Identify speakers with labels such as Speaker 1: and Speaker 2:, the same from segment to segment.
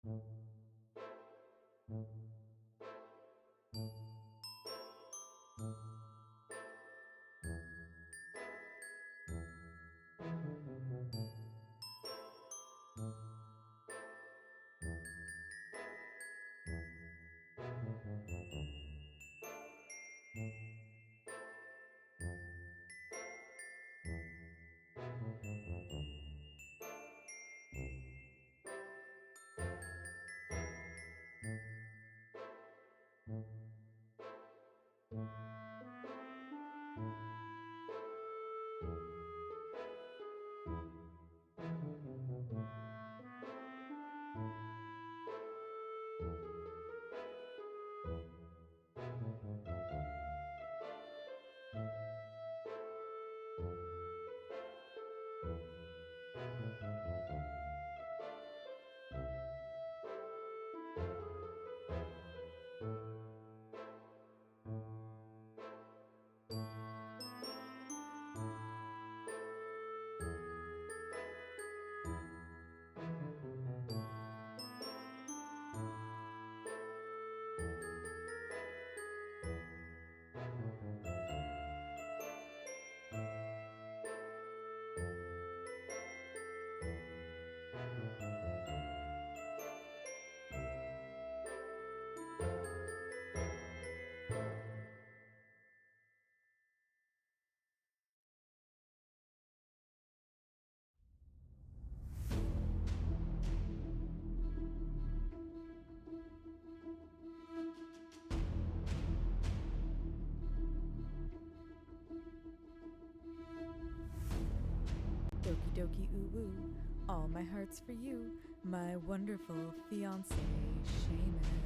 Speaker 1: Doki doki ooh ooh, all my heart's for you, my wonderful fiance, Seamus.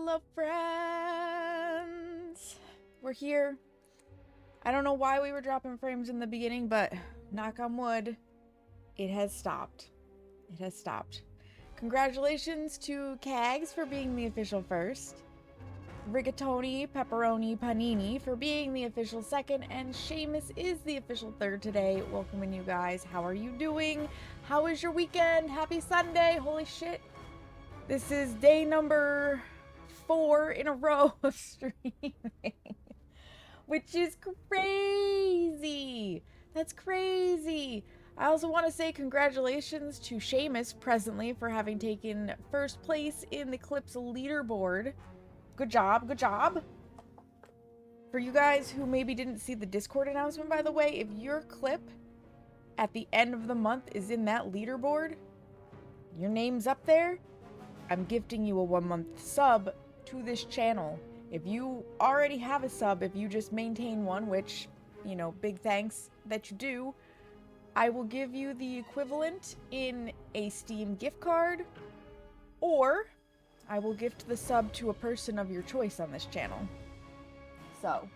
Speaker 1: hello, friends. We're here. I don't know why we were dropping frames in the beginning, but knock on wood, it has stopped. It has stopped. Congratulations to Kags for being the official first, Rigatoni, Pepperoni, Panini for being the official second, and Seamus is the official third today. Welcoming you guys. How are you doing? How was your weekend? Happy Sunday. Holy shit. This is day number 4 in a row of streaming, which is crazy. That's crazy. I also want to say congratulations to Seamus presently for having taken first place in the Clips leaderboard. Good job, good job. For you guys who maybe didn't see the Discord announcement, by the way, if your clip at the end of the month is in that leaderboard, your name's up there, I'm gifting you a 1-month sub to this channel. If you already have a sub, if you just maintain one, which, you know, big thanks that you do, I will give you the equivalent in a Steam gift card, or I will gift the sub to a person of your choice on this channel. So,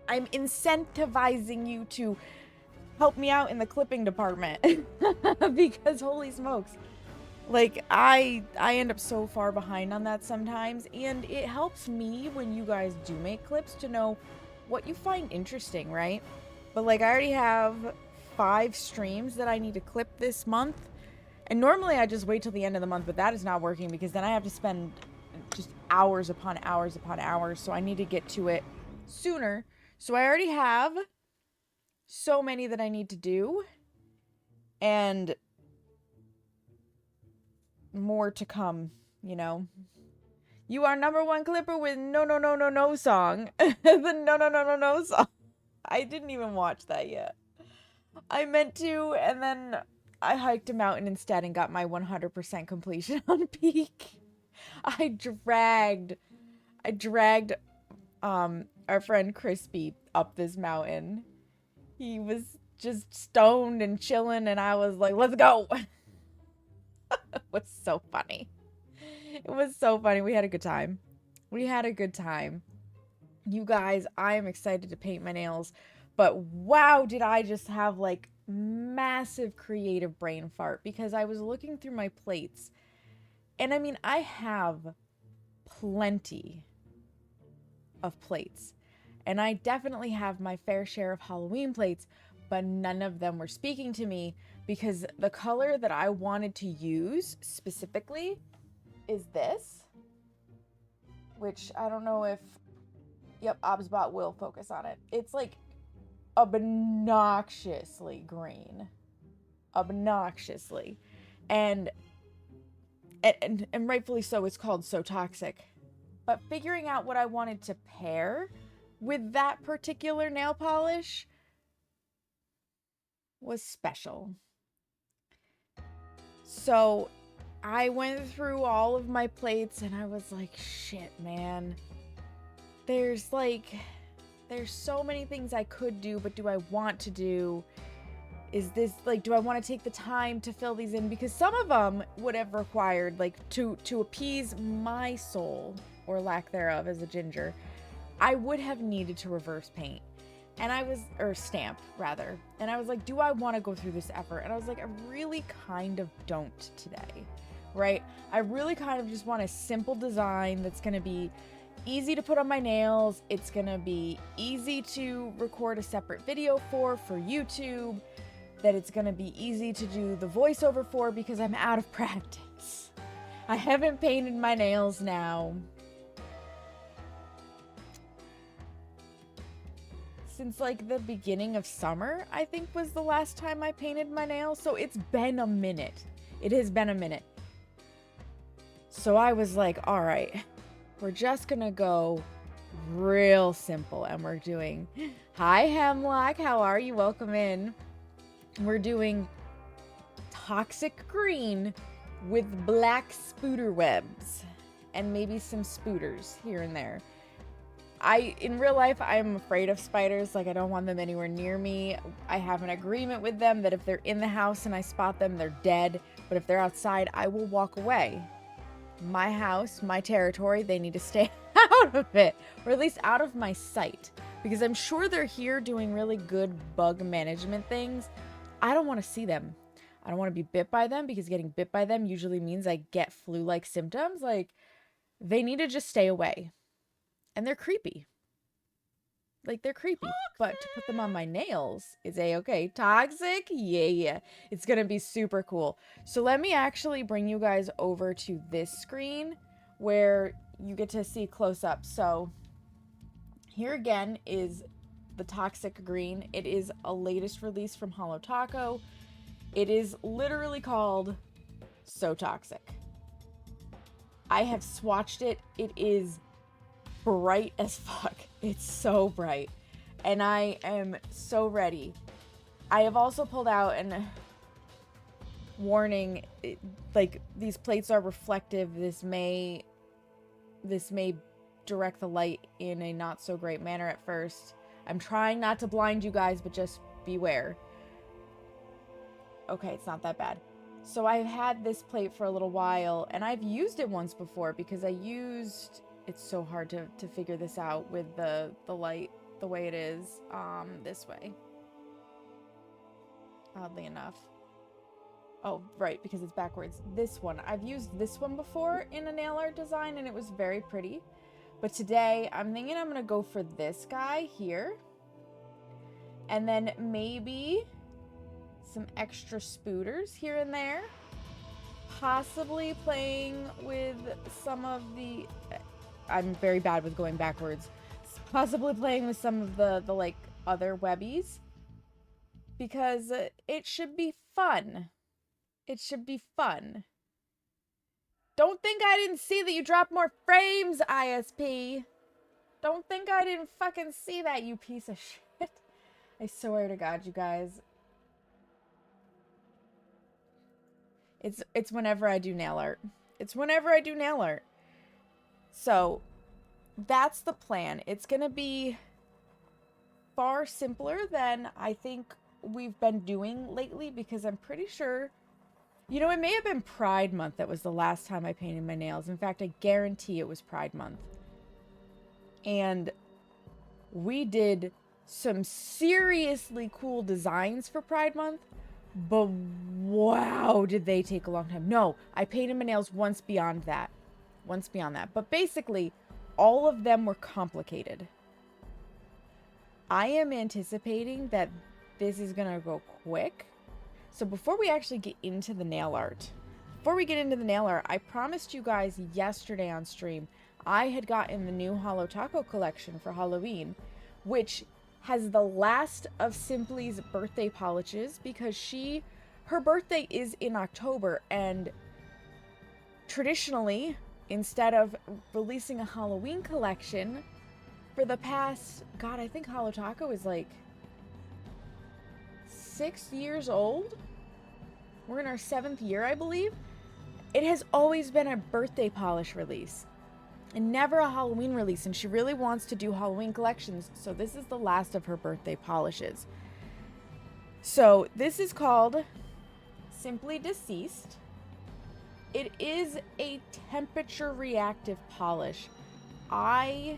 Speaker 1: I'm incentivizing you to help me out in the clipping department because holy smokes. Like, I end up so far behind on that sometimes, and it helps me when you guys do make clips to know what you find interesting, right? But like, I already have 5 streams that I need to clip this month, and normally I just wait till the end of the month, but that is not working because then I have to spend just hours upon hours upon hours, so I need to get to it sooner. So I already have so many that I need to do, and more to come, you know. You are #1 clipper with no song. The no song. I didn't even watch that yet. I meant to, and then I hiked a mountain instead and got my 100% completion on peak. I dragged our friend Crispy up this mountain. He was just stoned and chilling, and I was like, let's go. It was so funny. It was so funny. We had a good time. We had a good time. You guys, I am excited to paint my nails, but wow, did I just have like massive creative brain fart because I was looking through my plates, and I mean, I have plenty of plates, and I definitely have my fair share of Halloween plates, but none of them were speaking to me because the color that I wanted to use specifically is this, which I don't know if, yep, Obsbot will focus on it. It's like obnoxiously green. Obnoxiously. And rightfully so, it's called So Toxic. But figuring out what I wanted to pair with that particular nail polish was special. So I went through all of my plates and I was like, shit, man. There's so many things I could do, but do I want to do? Is this, like, do I want to take the time to fill these in? Because some of them would have required, like, to appease my soul, or lack thereof as a ginger, I would have needed to reverse paint. And I was, or stamp, rather. And I was like, do I want to go through this effort? And I was like, I really kind of don't today, right? I really kind of just want a simple design that's going to be easy to put on my nails. It's going to be easy to record a separate video for YouTube. That it's going to be easy to do the voiceover for because I'm out of practice. I haven't painted my nails now since like the beginning of summer, I think was the last time I painted my nails. So it's been a minute. It has been a minute. So I was like, all right, we're just gonna go real simple. And we're doing, hi Hemlock, how are you? Welcome in. We're doing toxic green with black spooder webs and maybe some spooders here and there. In real life, I'm afraid of spiders. Like, I don't want them anywhere near me. I have an agreement with them that if they're in the house and I spot them, they're dead. But if they're outside, I will walk away. my house, my territory. They need to stay out of it, or at least out of my sight, because I'm sure they're here doing really good bug management things. I don't want to see them. I don't want to be bit by them, because getting bit by them usually means I get flu-like symptoms. Like, they need to just stay away. And they're creepy. Like, they're creepy. But to put them on my nails is a-okay. Toxic? Yeah. It's going to be super cool. So let me actually bring you guys over to this screen where you get to see close up. So here again is the Toxic Green. It is a latest release from Holo Taco. It is literally called So Toxic. I have swatched it. It is bright as fuck. It's so bright. And I am so ready. I have also pulled out, and warning, like, these plates are reflective. This may direct the light in a not so great manner at first. I'm trying not to blind you guys, but just beware. Okay, it's not that bad. So I've had this plate for a little while, and I've used it once before because it's so hard to figure this out with the light the way it is this way. Oddly enough. Oh, right, because it's backwards. This one. I've used this one before in a nail art design, and it was very pretty. But today, I'm thinking I'm going to go for this guy here. And then maybe some extra spooders here and there. Possibly playing with some of the... I'm very bad with going backwards. Possibly playing with some of the like, other webbies. Because it should be fun. It should be fun. Don't think I didn't see that you dropped more frames, ISP. Don't think I didn't fucking see that, you piece of shit. I swear to God, you guys. It's whenever I do nail art. It's whenever I do nail art. So, that's the plan. It's gonna be far simpler than I think we've been doing lately, because I'm pretty sure... You know, it may have been Pride Month that was the last time I painted my nails. In fact, I guarantee it was Pride Month. And we did some seriously cool designs for Pride Month, but wow, did they take a long time. No, I painted my nails once beyond that. Once beyond that. But basically, all of them were complicated. I am anticipating that this is going to go quick. So before we actually get into the nail art, I promised you guys yesterday on stream, I had gotten the new Holo Taco collection for Holoween, which has the last of Simply's birthday polishes, because her birthday is in October, and traditionally, instead of releasing a Halloween collection, for the past, God, I think Holo Taco is like 6 years old. We're in our 7th year, I believe. It has always been a birthday polish release and never a Halloween release, and she really wants to do Halloween collections, so this is the last of her birthday polishes. So this is called Simply Deceased. It is a temperature reactive polish. I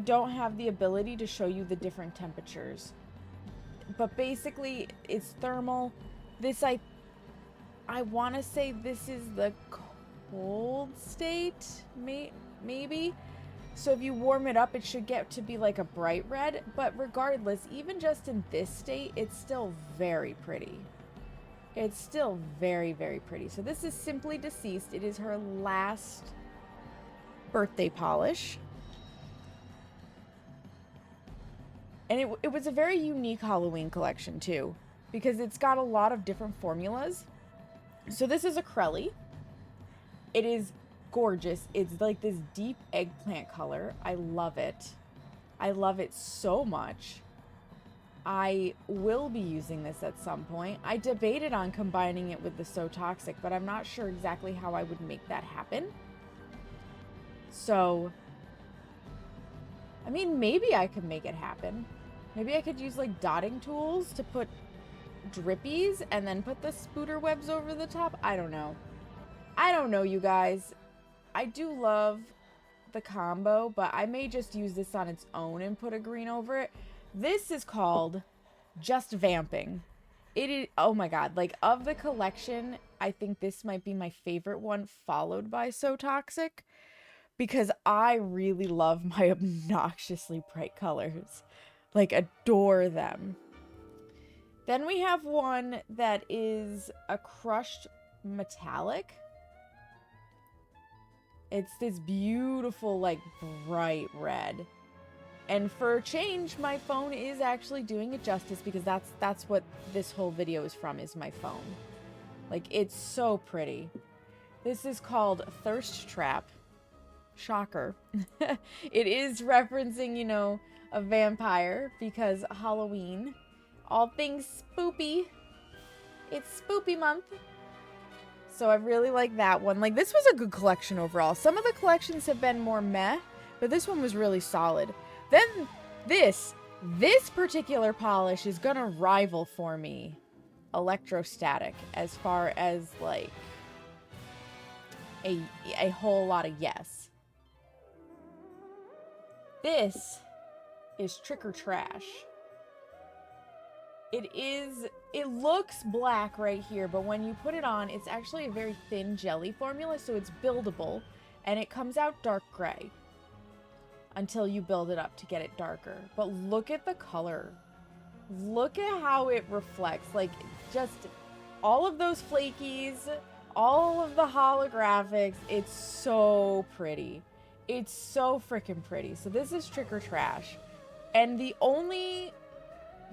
Speaker 1: don't have the ability to show you the different temperatures, but basically it's thermal. This, I want to say this is the cold state, maybe. So if you warm it up, it should get to be like a bright red, but regardless, even just in this state, it's still very pretty. It's still very, very pretty. So this is Simply Deceased. It is her last birthday polish. And it was a very unique Halloween collection too, because it's got a lot of different formulas. So this is acrylic. It is gorgeous. It's like this deep eggplant color. I love it. I love it so much. I will be using this at some point. I debated on combining it with the So Toxic, but I'm not sure exactly how I would make that happen. So, I mean, maybe I could make it happen. Maybe I could use like dotting tools to put drippies and then put the spooder webs over the top. I don't know. I don't know, you guys. I do love the combo, but I may just use this on its own and put a green over it. This is called Just Vamping. It is, oh my god, like, of the collection, I think this might be my favorite one, followed by So Toxic, because I really love my obnoxiously bright colors. Like, adore them. Then we have one that is a crushed metallic. It's this beautiful, like, bright red. And for a change, my phone is actually doing it justice, because that's what this whole video is from, is my phone. Like, it's so pretty. This is called Thirst Trap. Shocker. It is referencing, you know, a vampire, because Halloween. All things spoopy. It's spoopy month. So I really like that one. Like, this was a good collection overall. Some of the collections have been more meh, but this one was really solid. Then this particular polish is gonna rival for me Electrostatic as far as, like, a whole lot of yes. This is Trick or Trash. It looks black right here, but when you put it on, it's actually a very thin jelly formula, so it's buildable, and it comes out dark gray until you build it up to get it darker. But look at the color. Look at how it reflects. Like, just all of those flakies, all of the holographics. It's so pretty. It's so freaking pretty. So this is Trick or Trash. And the only...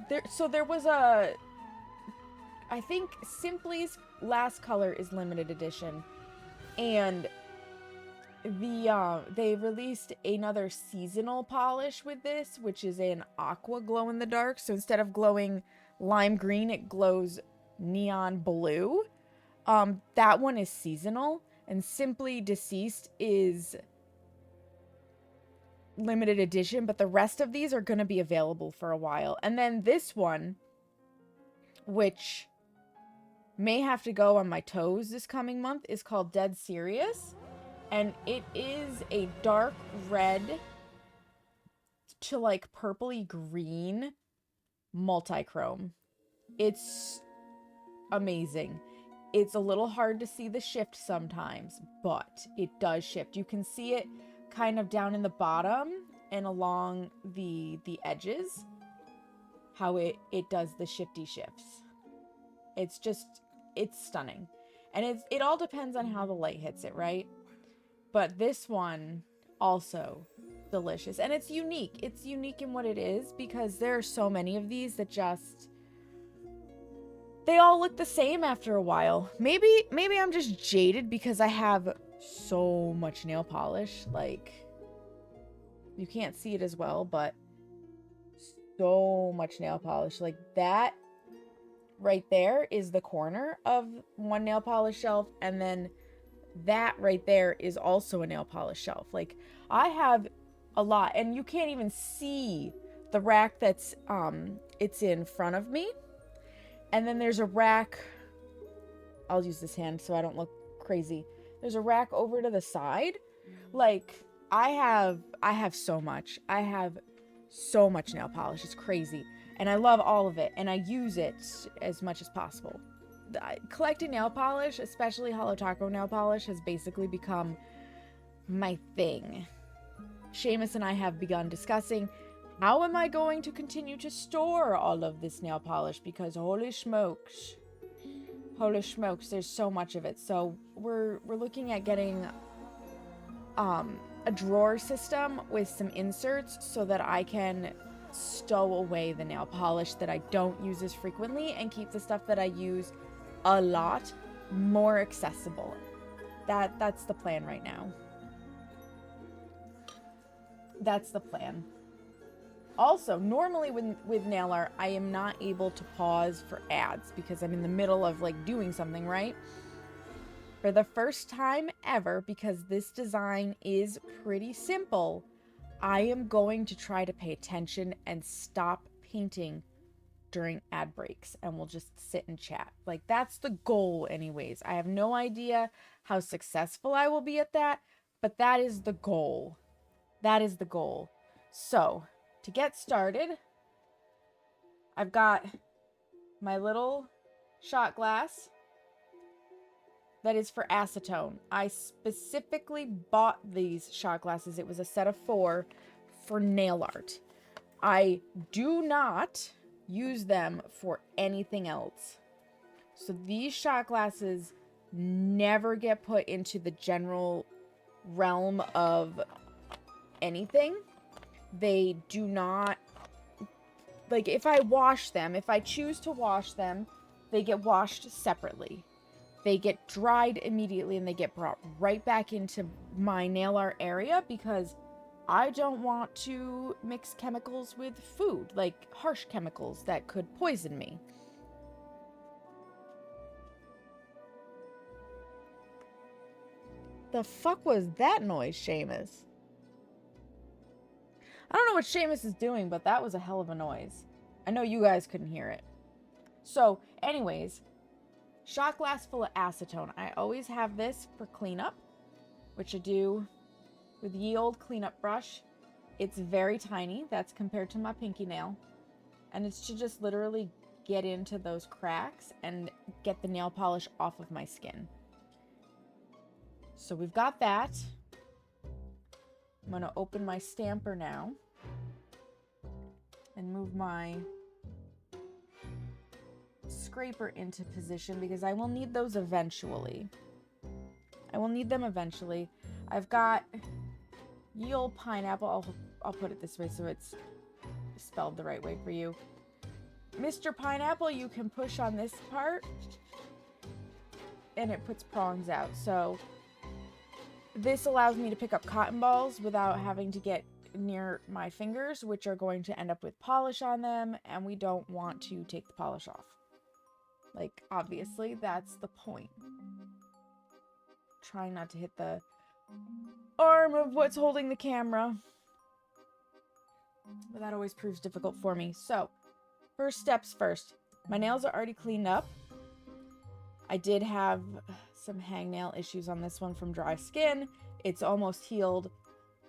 Speaker 1: there was a... I think Simply's last color is limited edition. And they released another seasonal polish with this, which is an aqua glow in the dark. So instead of glowing lime green, it glows neon blue. That one is seasonal, and Simply Deceased is limited edition, but the rest of these are going to be available for a while. And then this one, which may have to go on my toes this coming month, is called Dead Serious. And it is a dark red to, like, purpley green multi-chrome. It's amazing. It's a little hard to see the shift sometimes, but it does shift. You can see it kind of down in the bottom and along the edges, how it does the shifty shifts. It's stunning. And it all depends on how the light hits it, right? But this one, also delicious. And it's unique. It's unique in what it is, because there are so many of these that just... they all look the same after a while. Maybe I'm just jaded because I have so much nail polish. Like, you can't see it as well, but so much nail polish. Like, that right there is the corner of one nail polish shelf, and then that right there is also a nail polish shelf. Like, I have a lot, and you can't even see the rack that's it's in front of me. And then there's a rack, I'll use this hand so I don't look crazy. There's a rack over to the side. Like, I have so much. I have so much nail polish. It's crazy. And I love all of it, and I use it as much as possible. Collecting nail polish, especially Holo Taco nail polish, has basically become my thing. Seamus and I have begun discussing, how am I going to continue to store all of this nail polish? Because holy smokes, there's so much of it. So we're looking at getting a drawer system with some inserts so that I can stow away the nail polish that I don't use as frequently and keep the stuff that I use a lot more accessible. That's the plan right now. That's the plan. Also, normally with nail art, I am not able to pause for ads because I'm in the middle of, like, doing something, right? For the first time ever, because this design is pretty simple, I am going to try to pay attention and stop painting during ad breaks and we'll just sit and chat. Like, that's the goal anyways. I have no idea how successful I will be at that, but that is the goal. That is the goal. So, to get started, I've got my little shot glass that is for acetone. I specifically bought these shot glasses. It was a set of 4 for nail art. I do not use them for anything else. So these shot glasses never get put into the general realm of anything. They do not, like, if I wash them, if I choose to wash them, they get washed separately. They get dried immediately and they get brought right back into my nail art area because I don't want to mix chemicals with food, like harsh chemicals that could poison me. The fuck was that noise, Seamus? I don't know what Seamus is doing, but that was a hell of a noise. I know you guys couldn't hear it. So, anyways, shot glass full of acetone. I always have this for cleanup, which I do with ye old cleanup brush. It's very tiny. That's compared to my pinky nail. And it's to just literally get into those cracks and get the nail polish off of my skin. So we've got that. I'm going to open my stamper now and move my scraper into position because I will need those eventually. I will need them eventually. I've got ye old pineapple. I'll put it this way so it's spelled the right way for you. Mr. Pineapple, you can push on this part and it puts prongs out. So this allows me to pick up cotton balls without having to get near my fingers, which are going to end up with polish on them, and we don't want to take the polish off. Like, obviously, that's the point. Trying not to hit the arm of what's holding the camera. But that always proves difficult for me. So, first steps first. My nails are already cleaned up. I did have some hangnail issues on this one from dry skin. It's almost healed.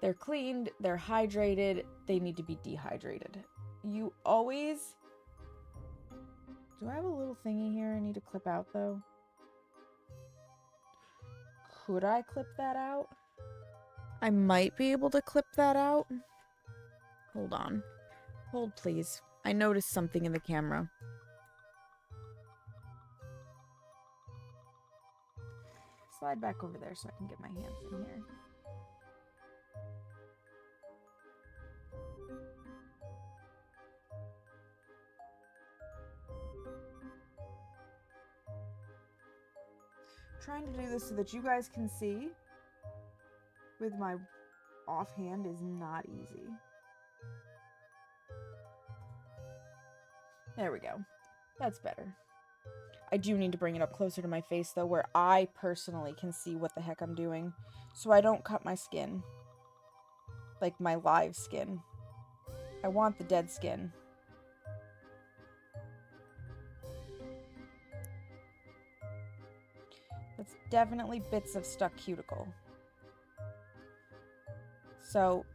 Speaker 1: They're cleaned, they're hydrated, they need to be dehydrated. You always... Do I have a little thingy here I need to clip out, though? Could I clip that out? I might be able to clip that out. Hold on. Hold, please. I noticed something in the camera. Slide back over there so I can get my hands in here. Trying to do this so that you guys can see with my offhand is not easy. There we go. That's better. I do need to bring it up closer to my face, though, where I personally can see what the heck I'm doing, so I don't cut my skin. Like my live skin. I want the dead skin. That's definitely bits of stuck cuticle. So,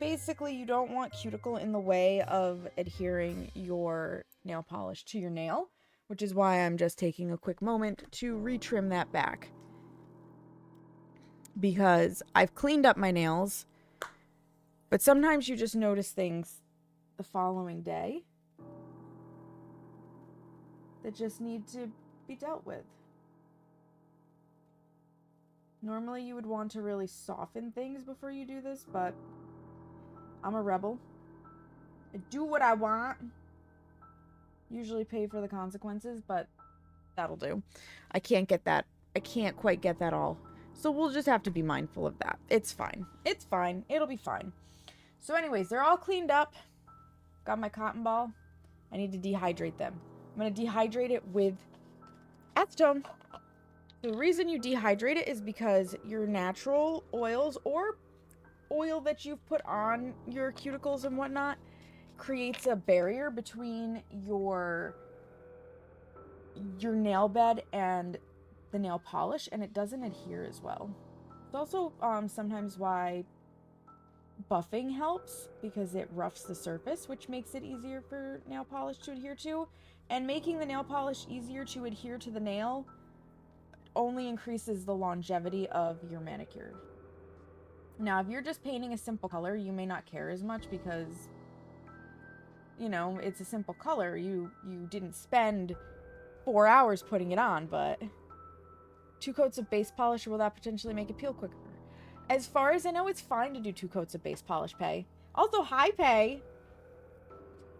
Speaker 1: basically, you don't want cuticle in the way of adhering your nail polish to your nail, which is why I'm just taking a quick moment to retrim that back. Because I've cleaned up my nails, but sometimes you just notice things the following day that just need to be dealt with. Normally you would want to really soften things before you do this, but I'm a rebel. I do what I want. Usually pay for the consequences, but that'll do. I can't get that. I can't quite get that all. So we'll just have to be mindful of that. It's fine. It's fine. It'll be fine. So anyways, they're all cleaned up. Got my cotton ball. I need to dehydrate them. I'm going to dehydrate it with acetone. The reason you dehydrate it is because your natural oils or oil that you've put on your cuticles and whatnot creates a barrier between your nail bed and the nail polish, and it doesn't adhere as well. It's also sometimes why buffing helps, because it roughs the surface, which makes it easier for nail polish to adhere to. And making the nail polish easier to adhere to the nail only increases the longevity of your manicure. Now, if you're just painting a simple color, you may not care as much because, you know, it's a simple color. You didn't spend 4 hours putting it on, but 2 coats of base polish, will that potentially make it peel quicker? As far as I know, it's fine to do 2 coats of base polish, Pay. Also, hi, Pay.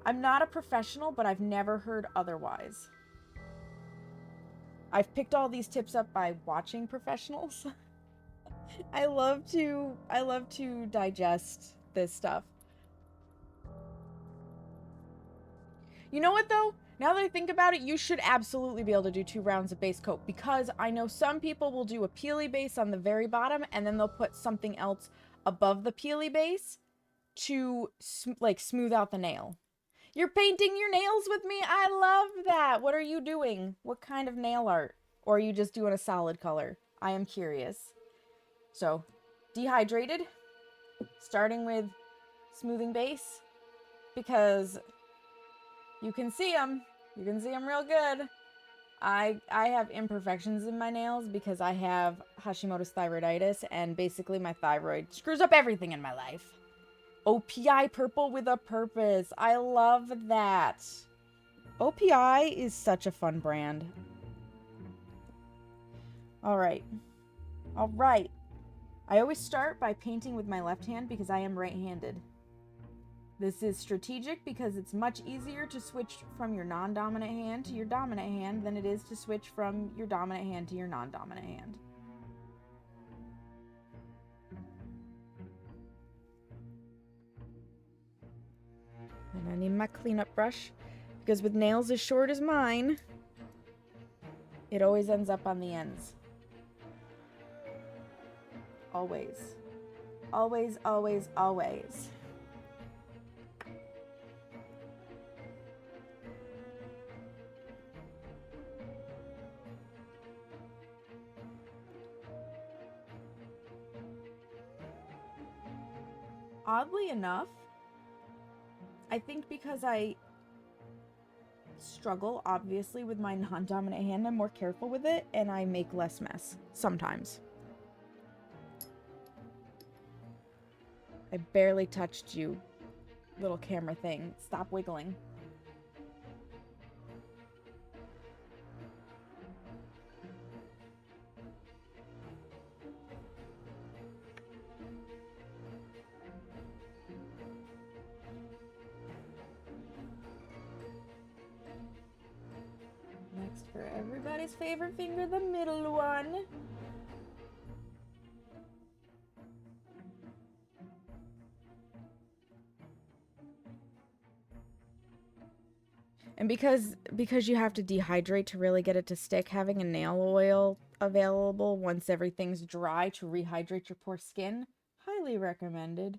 Speaker 1: I'm not a professional, but I've never heard otherwise. I've picked all these tips up by watching professionals. I love to digest this stuff. You know what, though? Now that I think about it, you should absolutely be able to do 2 rounds of base coat, because I know some people will do a peely base on the very bottom and then they'll put something else above the peely base to smooth out the nail. You're painting your nails with me? I love that. What are you doing? What kind of nail art? Or are you just doing a solid color? I am curious. So, dehydrated, starting with smoothing base, because you can see them. You can see them real good. I have imperfections in my nails because I have Hashimoto's thyroiditis, and basically my thyroid screws up everything in my life. OPI purple with a purpose. I love that. OPI is such a fun brand. All right. I always start by painting with my left hand because I am right-handed. This is strategic because it's much easier to switch from your non-dominant hand to your dominant hand than it is to switch from your dominant hand to your non-dominant hand. And I need my cleanup brush, because with nails as short as mine, it always ends up on the ends. Always. Always, always, always. Oddly enough, I think because I struggle, obviously, with my non-dominant hand, I'm more careful with it, and I make less mess. Sometimes. I barely touched you, little camera thing. Stop wiggling. Next, for everybody's favorite finger, the middle one. And because you have to dehydrate to really get it to stick, having a nail oil available once everything's dry to rehydrate your poor skin, highly recommended.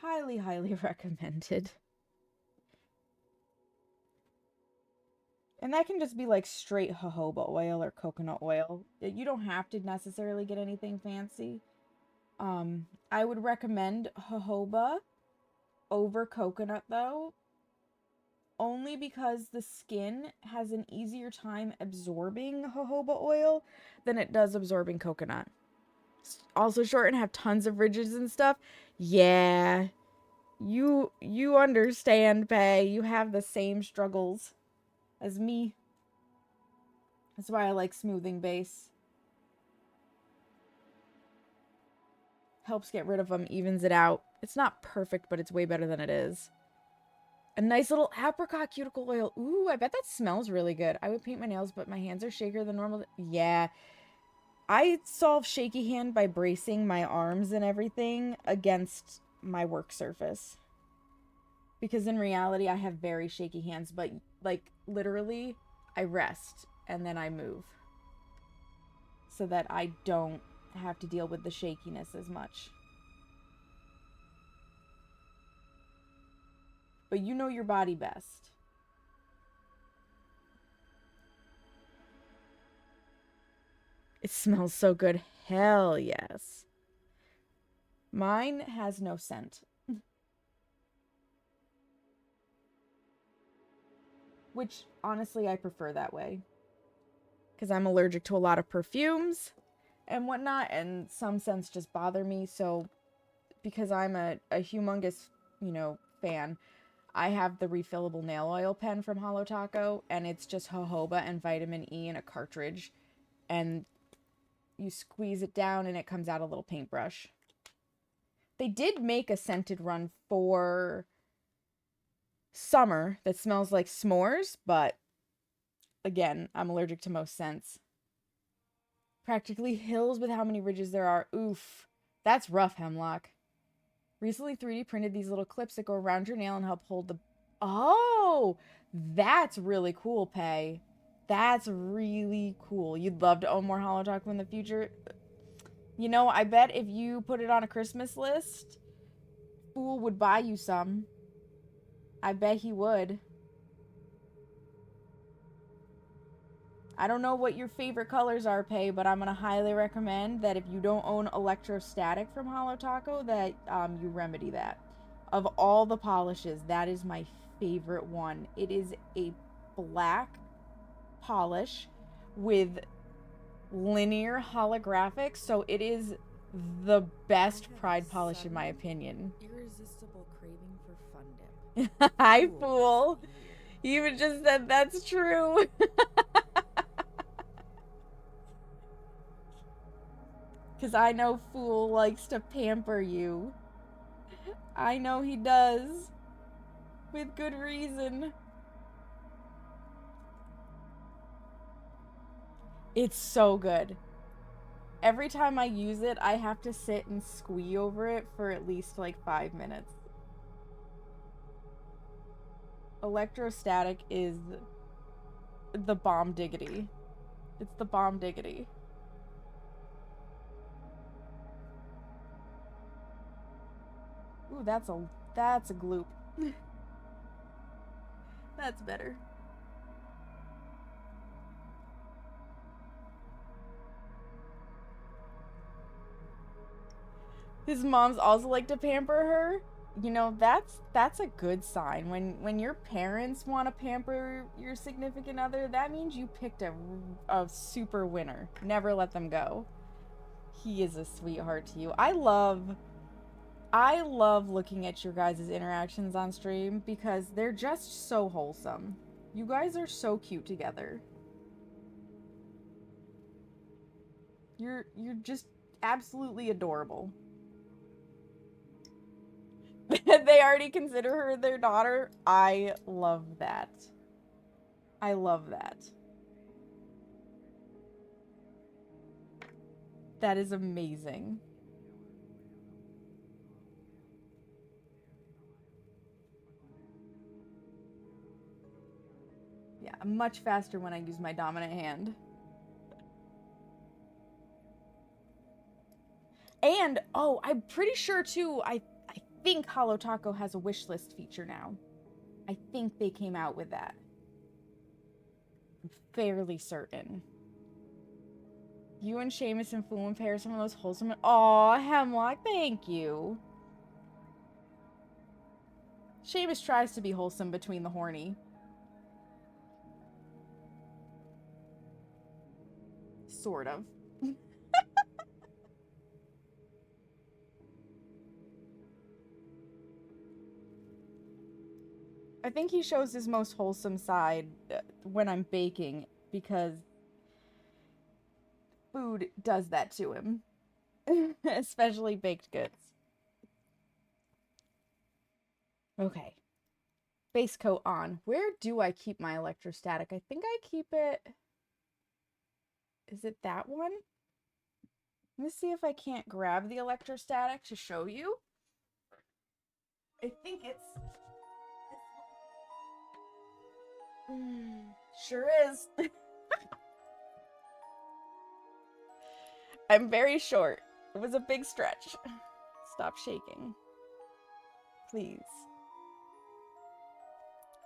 Speaker 1: Highly, highly recommended. And that can just be like straight jojoba oil or coconut oil. You don't have to necessarily get anything fancy. I would recommend jojoba over coconut, though, only because the skin has an easier time absorbing jojoba oil than it does absorbing coconut. It's also short and have tons of ridges and stuff. Yeah, you understand, Pay. You have the same struggles as me. That's why I like smoothing base. Helps get rid of them, evens it out. It's not perfect, but it's way better than it is. A nice little apricot cuticle oil. Ooh, I bet that smells really good. I would paint my nails, but my hands are shakier than normal. Yeah. I solve shaky hand by bracing my arms and everything against my work surface. Because in reality, I have very shaky hands, but like literally, I rest and then I move. So that I don't have to deal with the shakiness as much. but you know your body best. It smells so good. Hell yes. Mine has no scent. Which, honestly, I prefer that way. Because I'm allergic to a lot of perfumes and whatnot, and some scents just bother me. So, because I'm a humongous, fan, I have the refillable nail oil pen from Holo Taco, and it's just jojoba and vitamin E in a cartridge. And you squeeze it down, and it comes out a little paintbrush. They did make a scented run for summer that smells like s'mores, but again, I'm allergic to most scents. Practically hills with how many ridges there are. Oof. That's rough, Hemlock. Recently 3D printed these little clips that go around your nail and help hold the... Oh! That's really cool, Pay. That's really cool. You'd love to own more Holo Taco in the future. You know, I bet if you put it on a Christmas list, Fool would buy you some. I bet he would. I don't know what your favorite colors are, Pay, but I'm going to highly recommend that if you don't own Electrostatic from Holo Taco, that you remedy that. Of all the polishes, that is my favorite one. It is a black polish with linear holographics, so it is the best Pride polish in my opinion.
Speaker 2: Irresistible craving for fun dip.
Speaker 1: Hi, Fool. He even just said that's true. Because I know Fool likes to pamper you. I know he does. With good reason. It's so good. Every time I use it, I have to sit and squee over it for at least like 5 minutes. Electrostatic is the bomb diggity. It's the bomb diggity. Ooh, that's a gloop. That's better. His mom's also like to pamper her. You know, that's a good sign. When your parents want to pamper your significant other, that means you picked a super winner. Never let them go. He is a sweetheart to you. I love looking at your guys' interactions on stream because they're just so wholesome. You guys are so cute together. You're just absolutely adorable. They already consider her their daughter. I love that. I love that. That is amazing. Yeah, I'm much faster when I use my dominant hand. And, oh, I'm pretty sure, too, I think Holo Taco has a wish list feature now. I think they came out with that. I'm fairly certain. You and Seamus and Fool and Pear are some of those wholesome... Aw, Hemlock, thank you. Seamus tries to be wholesome between the horny. Sort of. I think he shows his most wholesome side when I'm baking because food does that to him. Especially baked goods. Okay. Base coat on. Where do I keep my electrostatic? I think I keep it... Is it that one? Let me see if I can't grab the electrostatic to show you. I think it's... Sure is. I'm very short. It was a big stretch. Stop shaking. Please.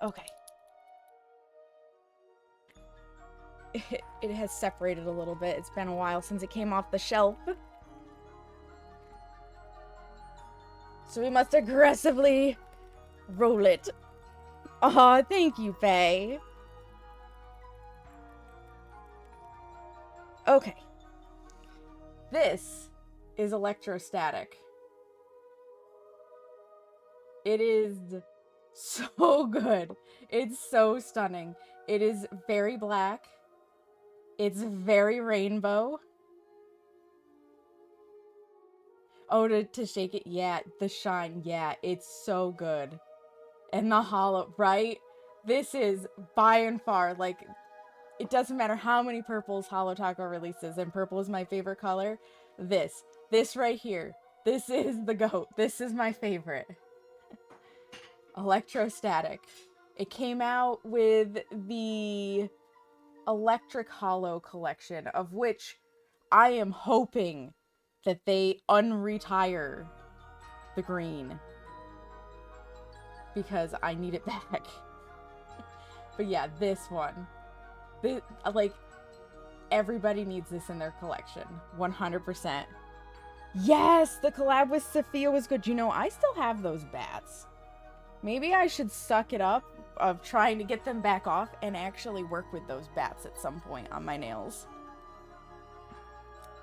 Speaker 1: Okay. It has separated a little bit. It's been a while since it came off the shelf. So we must aggressively roll it. Aw, thank you, Faye. Okay. This is electrostatic. It is so good. It's so stunning. It is very black. It's very rainbow. Oh, to shake it, yeah. The shine, yeah. It's so good. And the holo, right? This is by and far, like, it doesn't matter how many purples Holo Taco releases, and purple is my favorite color. This right here. This is the GOAT. This is my favorite. Electrostatic. It came out with the Electric Holo collection, of which I am hoping that they unretire the green, because I need it back. But yeah, this one. Like, everybody needs this in their collection. 100%. Yes, the collab with Sophia was good. You know, I still have those bats. Maybe I should suck it up of trying to get them back off and actually work with those bats at some point on my nails.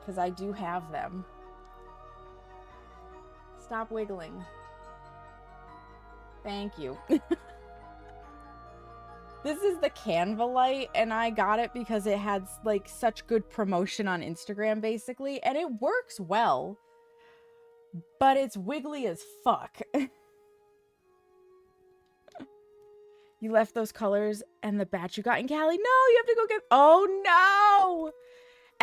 Speaker 1: Because I do have them. Stop wiggling. Thank you. This is the Canva light, and I got it because it had, like, such good promotion on Instagram, basically, and it works well, but it's wiggly as fuck. You left those colors and the batch you got in Cali? No, you have to go get... Oh, no!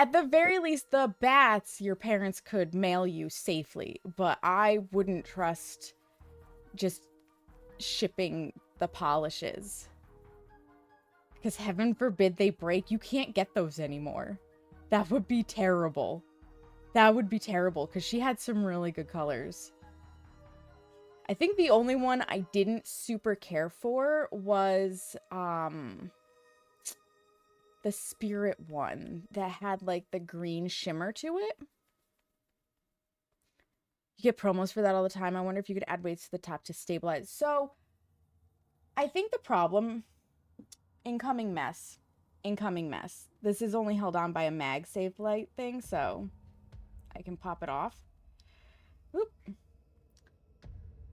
Speaker 1: At the very least, the bats your parents could mail you safely, but I wouldn't trust just shipping the polishes. Because heaven forbid they break. You can't get those anymore. That would be terrible. That would be terrible, because she had some really good colors. I think the only one I didn't super care for was the Spirit one that had, like, the green shimmer to it. You get promos for that all the time. I wonder if you could add weights to the top to stabilize. So, I think the problem... Incoming mess. This is only held on by a MagSafe light thing, so I can pop it off. Oop.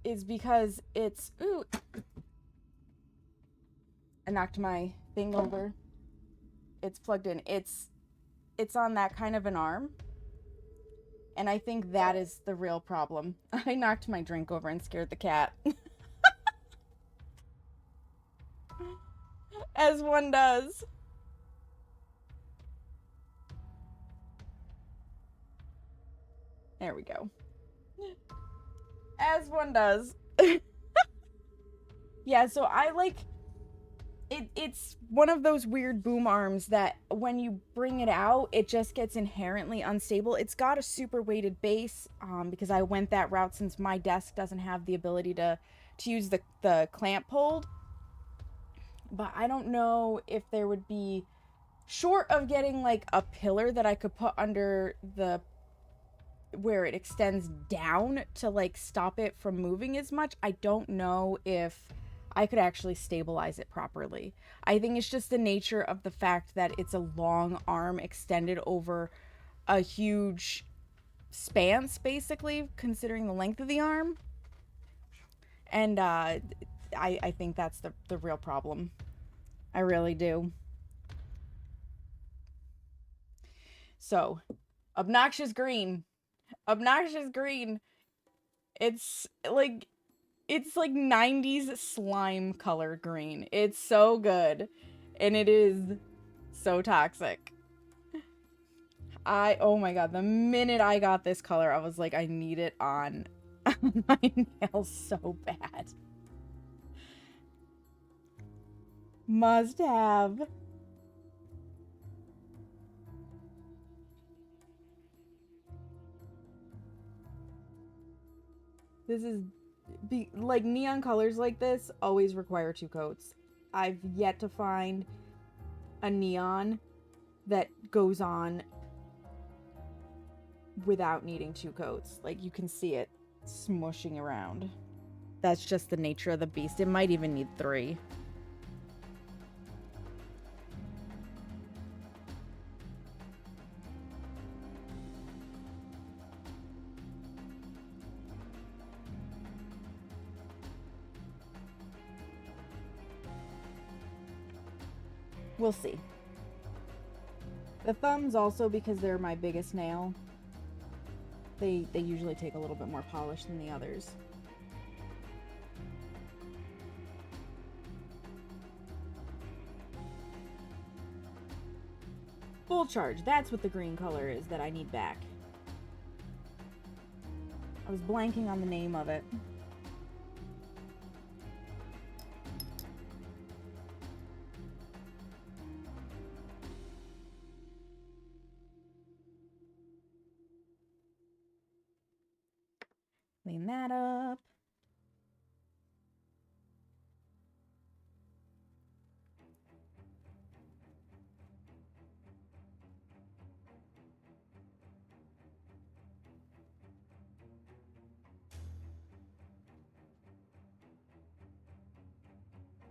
Speaker 1: Is because it's... Ooh. I knocked my thing over. It's plugged in. It's on that kind of an arm. And I think that is the real problem. I knocked my drink over and scared the cat. As one does. There we go. As one does. Yeah, so I like... It's one of those weird boom arms that when you bring it out, it just gets inherently unstable. It's got a super weighted base, because I went that route since my desk doesn't have the ability to use the clamp hold. But I don't know if there would be, short of getting like a pillar that I could put under the, where it extends down to like stop it from moving as much, I don't know if I could actually stabilize it properly. I think it's just the nature of the fact that it's a long arm extended over a huge span, basically, considering the length of the arm. And I think that's the real problem. I really do. So, obnoxious green. Obnoxious green. It's like 90s slime color green. It's so good. And it is so toxic. Oh my god, the minute I got this color, I was like, I need it on my nails so bad. Must have. like neon colors like this always require 2 coats. I've yet to find a neon that goes on without needing 2 coats. Like, you can see it smushing around. That's just the nature of the beast. It might even need 3. We'll see. The thumbs also, because they're my biggest nail, they usually take a little bit more polish than the others. Full charge. That's what the green color is that I need back. I was blanking on the name of it. Clean that up.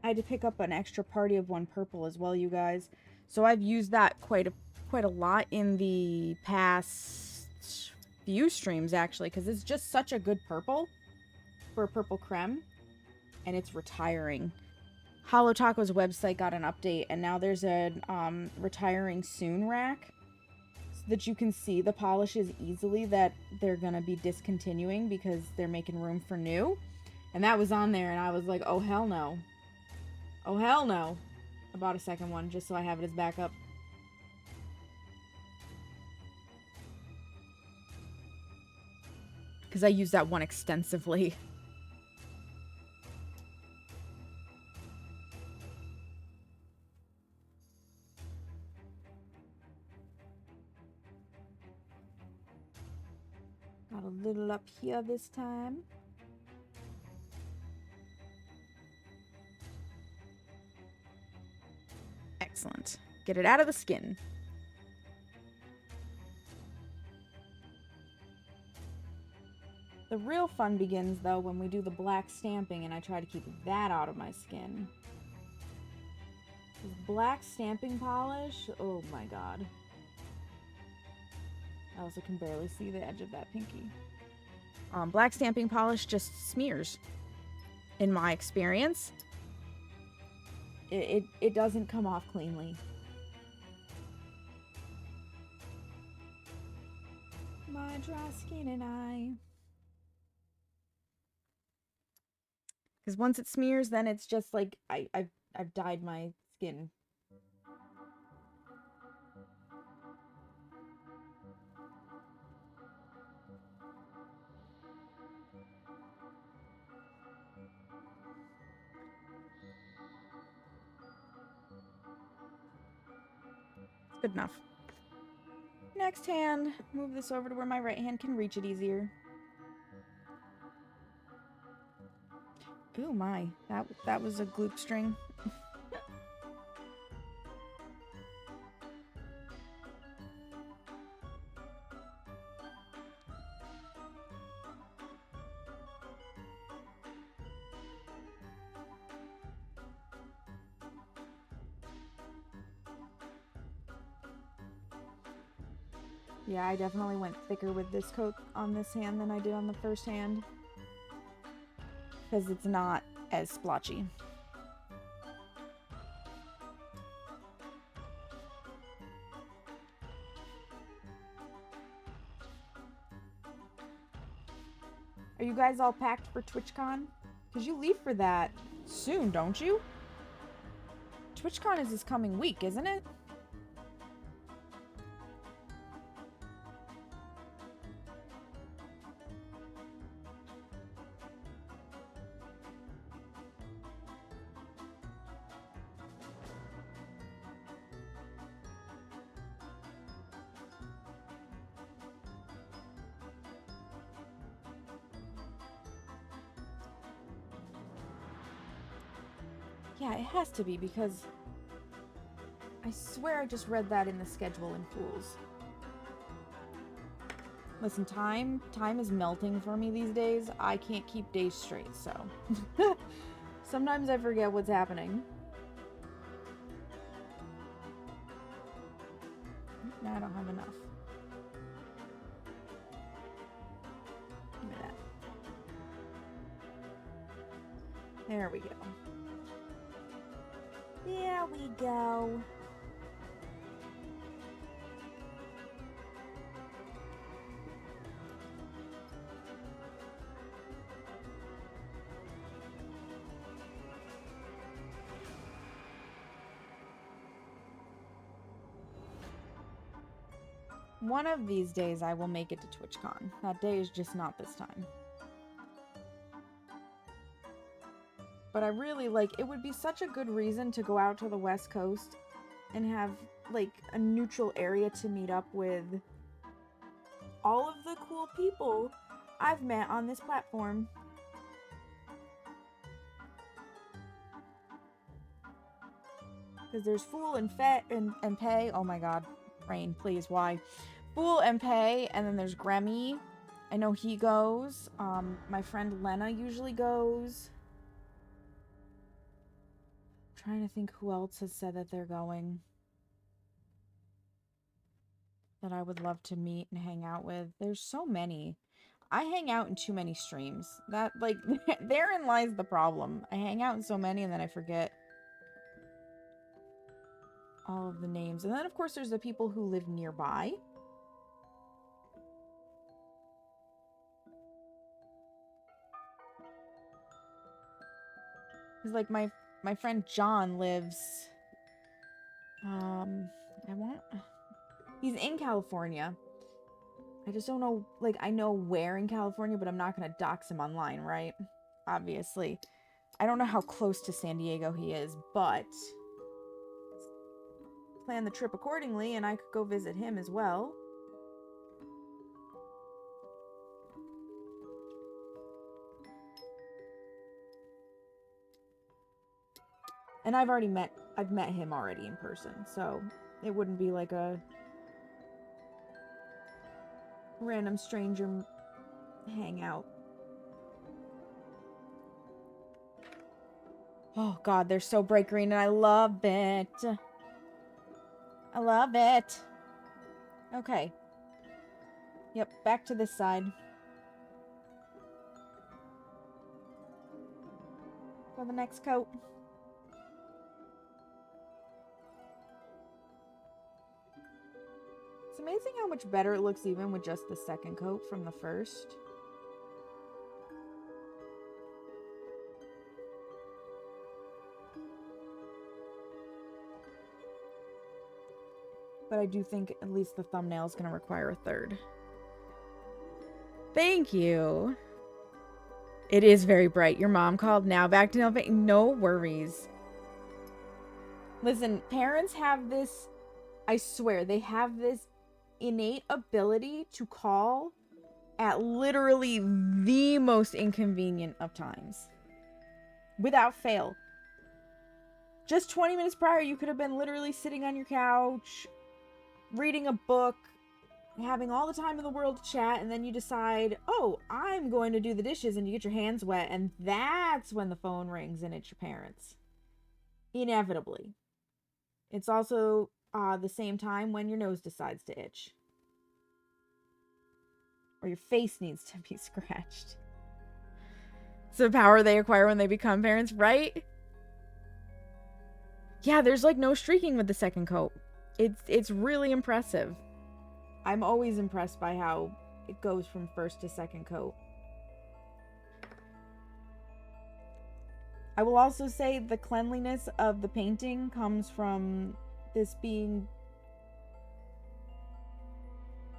Speaker 1: I had to pick up an extra party of 1 purple as well, you guys. So I've used that quite a lot in the past few streams, actually, because it's just such a good purple for a purple creme, and it's retiring. Holo Taco's website got an update, and now there's a retiring soon rack so that you can see the polishes easily that they're gonna be discontinuing because they're making room for new. And that was on there, and I was like, oh hell no. Oh hell no. I bought a second one just so I have it as backup. Because I use that one extensively. Got a little up here this time. Excellent. Get it out of the skin. The real fun begins, though, when we do the black stamping and I try to keep that out of my skin. This black stamping polish, oh my god. I also can barely see the edge of that pinky. Black stamping polish just smears, in my experience. It doesn't come off cleanly. My dry skin and I. Because once it smears, then it's just like I've dyed my skin. Good enough. Next hand, move this over to where my right hand can reach it easier. Ooh my, that was a gloop string. Yeah, I definitely went thicker with this coat on this hand than I did on the first hand. Because it's not as splotchy. Are you guys all packed for TwitchCon? Because you leave for that soon, don't you? TwitchCon is this coming week, isn't it? Yeah, it has to be because I swear I just read that in the schedule in Fools. Listen, time is melting for me these days. I can't keep days straight, so sometimes I forget what's happening. Now I don't have enough. Give me that. There we go. There we go. One of these days I will make it to TwitchCon. That day is just not this time. But I really, like, it would be such a good reason to go out to the West Coast and have, like, a neutral area to meet up with all of the cool people I've met on this platform. Because there's Fool and and Pay. Oh my god. Rain, please, why? Fool and Pay, and then there's Gremmy. I know he goes. My friend Lena usually goes. I'm trying to think who else has said that they're going. That I would love to meet and hang out with. There's so many. I hang out in too many streams. That, like, therein lies the problem. I hang out in so many and then I forget all of the names. And then, of course, there's the people who live nearby. Because, like, my friend John lives... He's in California. I just don't know, like, I know where in California, but I'm not going to dox him online, right? Obviously. I don't know how close to San Diego he is, but... plan the trip accordingly, and I could go visit him as well. And I've met him already in person, so it wouldn't be like a random stranger hangout. Oh god, they're so bright green and I love it. I love it. Okay. Yep, back to this side. For the next coat. It's amazing how much better it looks even with just the second coat from the first. But I do think at least the thumbnail is going to require a third. Thank you. It is very bright. Your mom called. Now back to no worries. Listen, parents have this, I swear, they have this innate ability to call at literally the most inconvenient of times. Without fail. Just 20 minutes prior, you could have been literally sitting on your couch, reading a book, having all the time in the world to chat, and then you decide, oh, I'm going to do the dishes, and you get your hands wet, and that's when the phone rings and it's your parents. Inevitably. It's also the same time when your nose decides to itch. Or your face needs to be scratched. It's the power they acquire when they become parents, right? Yeah, there's like no streaking with the second coat. It's really impressive. I'm always impressed by how it goes from first to second coat. I will also say the cleanliness of the painting comes from this being...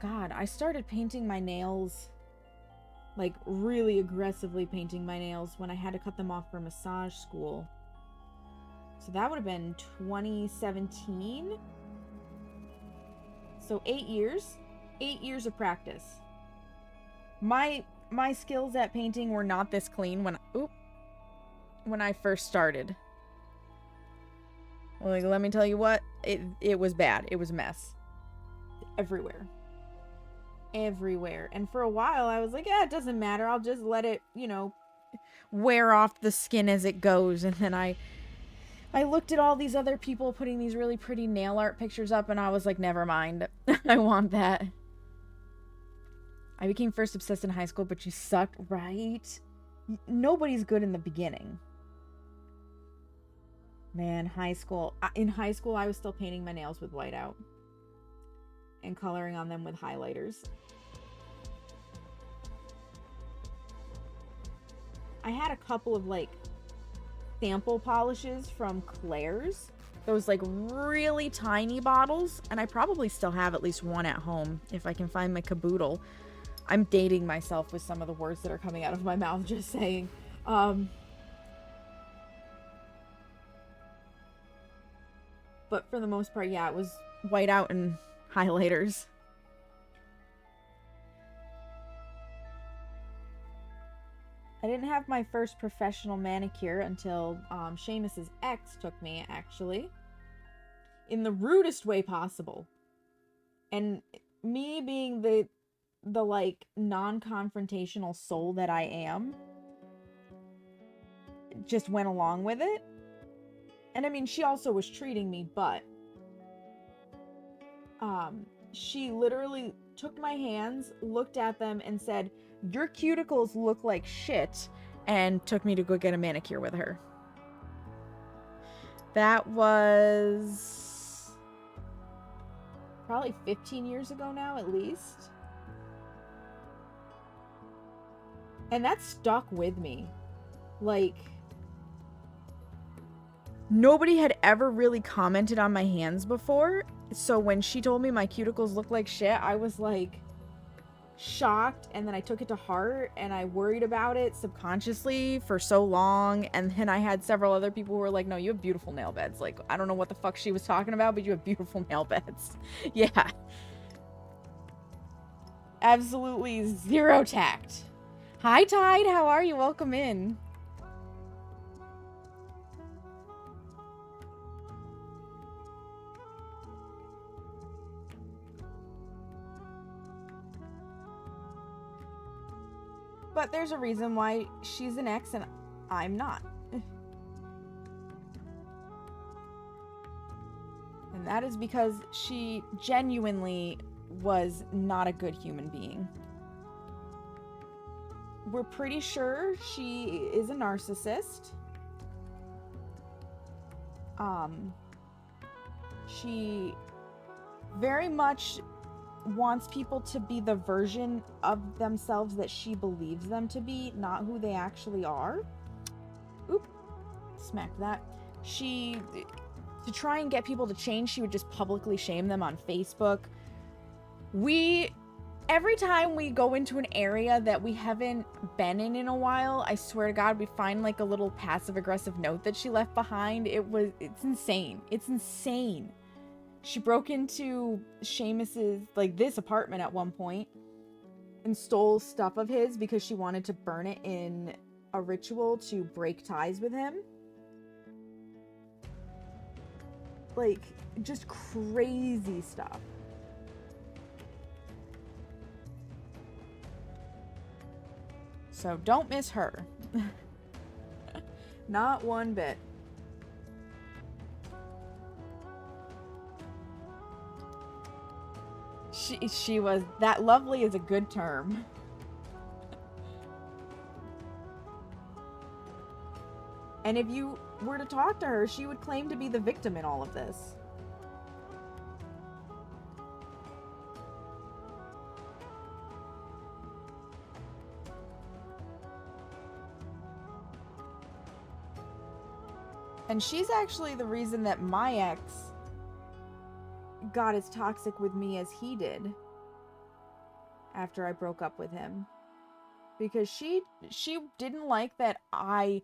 Speaker 1: God, I started painting my nails, like really aggressively painting my nails when I had to cut them off for massage school. So that would have been 2017. So 8 years. 8 years of practice. My skills at painting were not this clean when I first started. Like, let me tell you what, it was bad. It was a mess. Everywhere. Everywhere. And for a while, I was like, yeah, it doesn't matter. I'll just let it, you know, wear off the skin as it goes. And then I looked at all these other people putting these really pretty nail art pictures up, and I was like, never mind. I want that. I became first obsessed in high school, but you sucked, right? Nobody's good in the beginning. Man, high school. In high school, I was still painting my nails with whiteout and coloring on them with highlighters. I had a couple of, like, sample polishes from Claire's. Those, like, really tiny bottles. And I probably still have at least one at home if I can find my caboodle. I'm dating myself with some of the words that are coming out of my mouth, just saying. But for the most part, yeah, it was whiteout and highlighters. I didn't have my first professional manicure until Seamus's ex took me, actually. In the rudest way possible. And me being the like, non-confrontational soul that I am, just went along with it. And I mean, she also was treating me, but she literally took my hands, looked at them, and said, "Your cuticles look like shit," and took me to go get a manicure with her. That was probably 15 years ago now, at least. And that stuck with me. Like, nobody had ever really commented on my hands before. So when she told me my cuticles look like shit, I was like shocked, and then I took it to heart, and I worried about it subconsciously for so long. And then I had several other people who were like, no, you have beautiful nail beds. Like, I don't know what the fuck she was talking about, but you have beautiful nail beds. Yeah. Absolutely zero tact. Hi, Tide. How are you? Welcome in. But there's a reason why she's an ex and I'm not. And that is because she genuinely was not a good human being. We're pretty sure she is a narcissist. She very much wants people to be the version of themselves that she believes them to be, not who they actually are. Oop. Smack that. To try and get people to change, she would just publicly shame them on Facebook. Every time we go into an area that we haven't been in a while, I swear to God, we find like a little passive-aggressive note that she left behind. It's insane. It's insane. She broke into Seamus's, like, this apartment at one point and stole stuff of his because she wanted to burn it in a ritual to break ties with him. Like, just crazy stuff. So don't miss her. Not one bit. She was, that lovely is a good term. And if you were to talk to her, she would claim to be the victim in all of this. And she's actually the reason that my ex got as toxic with me as he did after I broke up with him. Because she didn't like that I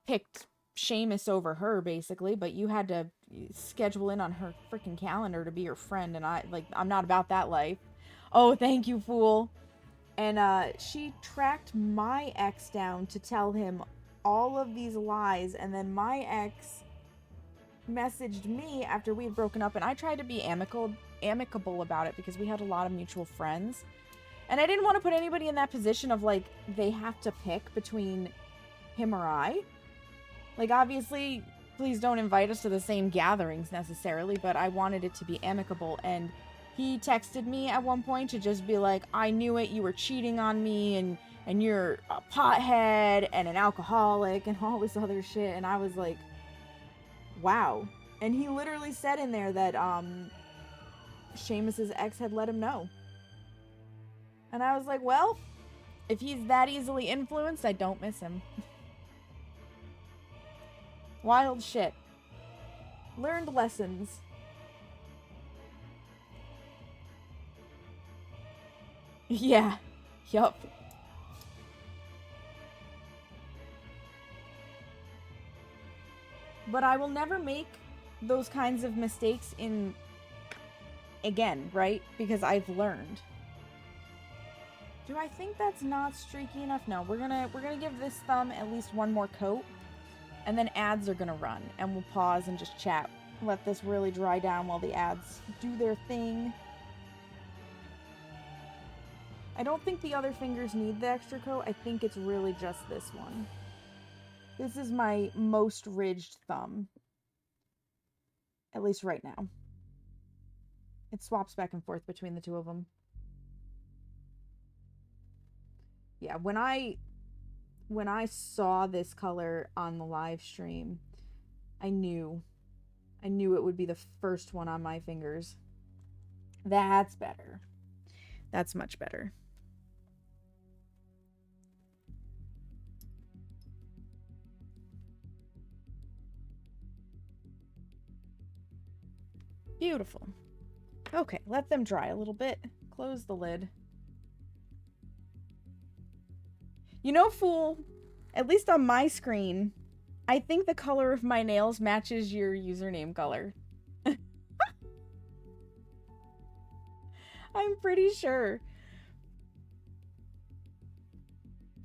Speaker 1: picked Seamus over her, basically, but you had to schedule in on her freaking calendar to be your friend, and I'm not about that life. Oh, thank you, fool. And she tracked my ex down to tell him all of these lies, and then my ex messaged me after we had broken up, and I tried to be amicable about it because we had a lot of mutual friends. And I didn't want to put anybody in that position of, like, they have to pick between him or I. Like, obviously, please don't invite us to the same gatherings necessarily, but I wanted it to be amicable. And he texted me at one point to just be like, I knew it, you were cheating on me, and you're a pothead and an alcoholic and all this other shit. And I was like, wow. And he literally said in there that Seamus's ex had let him know. And I was like, well, if he's that easily influenced, I don't miss him. Wild shit. Learned lessons. Yeah. Yup. But I will never make those kinds of mistakes again, right? Because I've learned. Do I think that's not streaky enough? No, we're gonna give this thumb at least one more coat, and then ads are gonna run, and we'll pause and just chat. Let this really dry down while the ads do their thing. I don't think the other fingers need the extra coat. I think it's really just this one. This is my most ridged thumb. At least right now. It swaps back and forth between the two of them. Yeah, when I saw this color on the live stream, I knew it would be the first one on my fingers. That's better. That's much better. Beautiful. Okay, let them dry a little bit. Close the lid. You know, fool, at least on my screen, I think the color of my nails matches your username color. I'm pretty sure.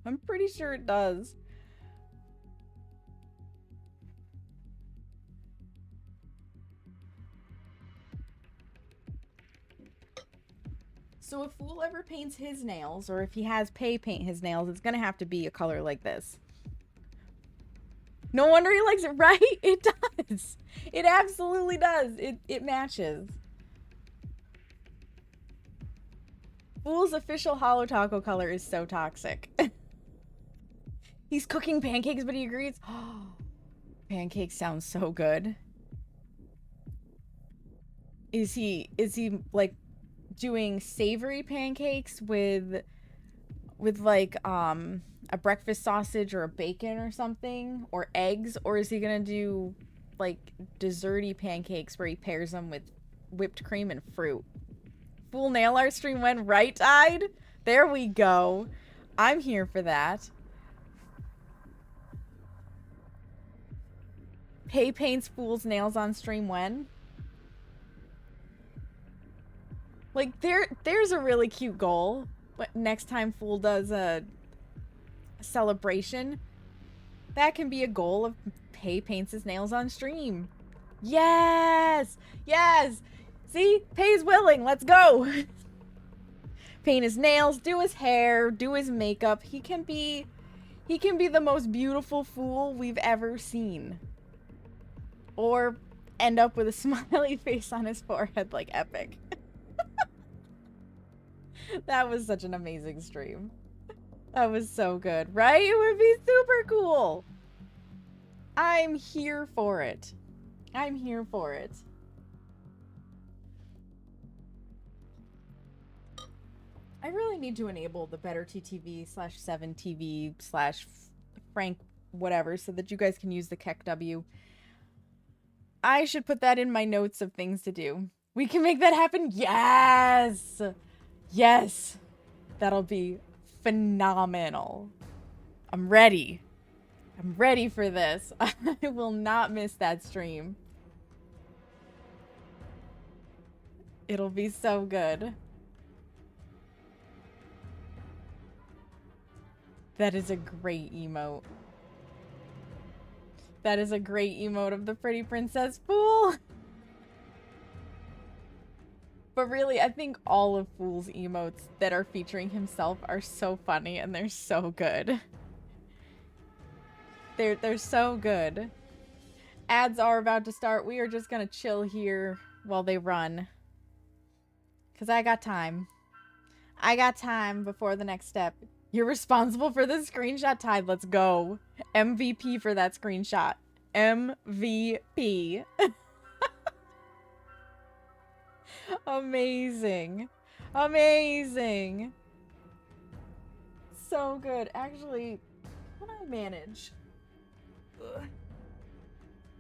Speaker 1: I'm pretty sure it does. So if Fool ever paints his nails, or if he has Pay paint his nails, it's gonna have to be a color like this. No wonder he likes it, right? It does. It absolutely does. It matches. Fool's official Holo Taco color is so toxic. He's cooking pancakes, but he agrees. Pancakes sound so good. Is he like doing savory pancakes with like a breakfast sausage or a bacon or something, or eggs, or is he gonna do like desserty pancakes where he pairs them with whipped cream and fruit? Full nail art stream went right-eyed. There we go. I'm here for that. Pay paints Fool's nails on stream when? Like, there's a really cute goal. But next time Fool does a celebration, that can be a goal of Pay paints his nails on stream. Yes! Yes! See? Pay's willing. Let's go! Paint his nails, do his hair, do his makeup. He can be the most beautiful Fool we've ever seen. Or end up with a smiley face on his forehead like Epic. That was such an amazing stream. That was so good, right? It would be super cool. I'm here for it. I'm here for it. I really need to enable the Better TTV /7TV /Frank whatever so that you guys can use the KEKW. I should put that in my notes of things to do. We can make that happen. Yes! Yes! That'll be phenomenal. I'm ready. I'm ready for this. I will not miss that stream. It'll be so good. That is a great emote. That is a great emote of the pretty princess fool. But really, I think all of Fool's emotes that are featuring himself are so funny and they're so good. They're so good. Ads are about to start. We are just gonna chill here while they run. Cause I got time. I got time before the next step. You're responsible for the screenshot, Tide. Let's go. MVP for that screenshot. MVP. Amazing. Amazing. So good. Actually, what do I manage? Ugh.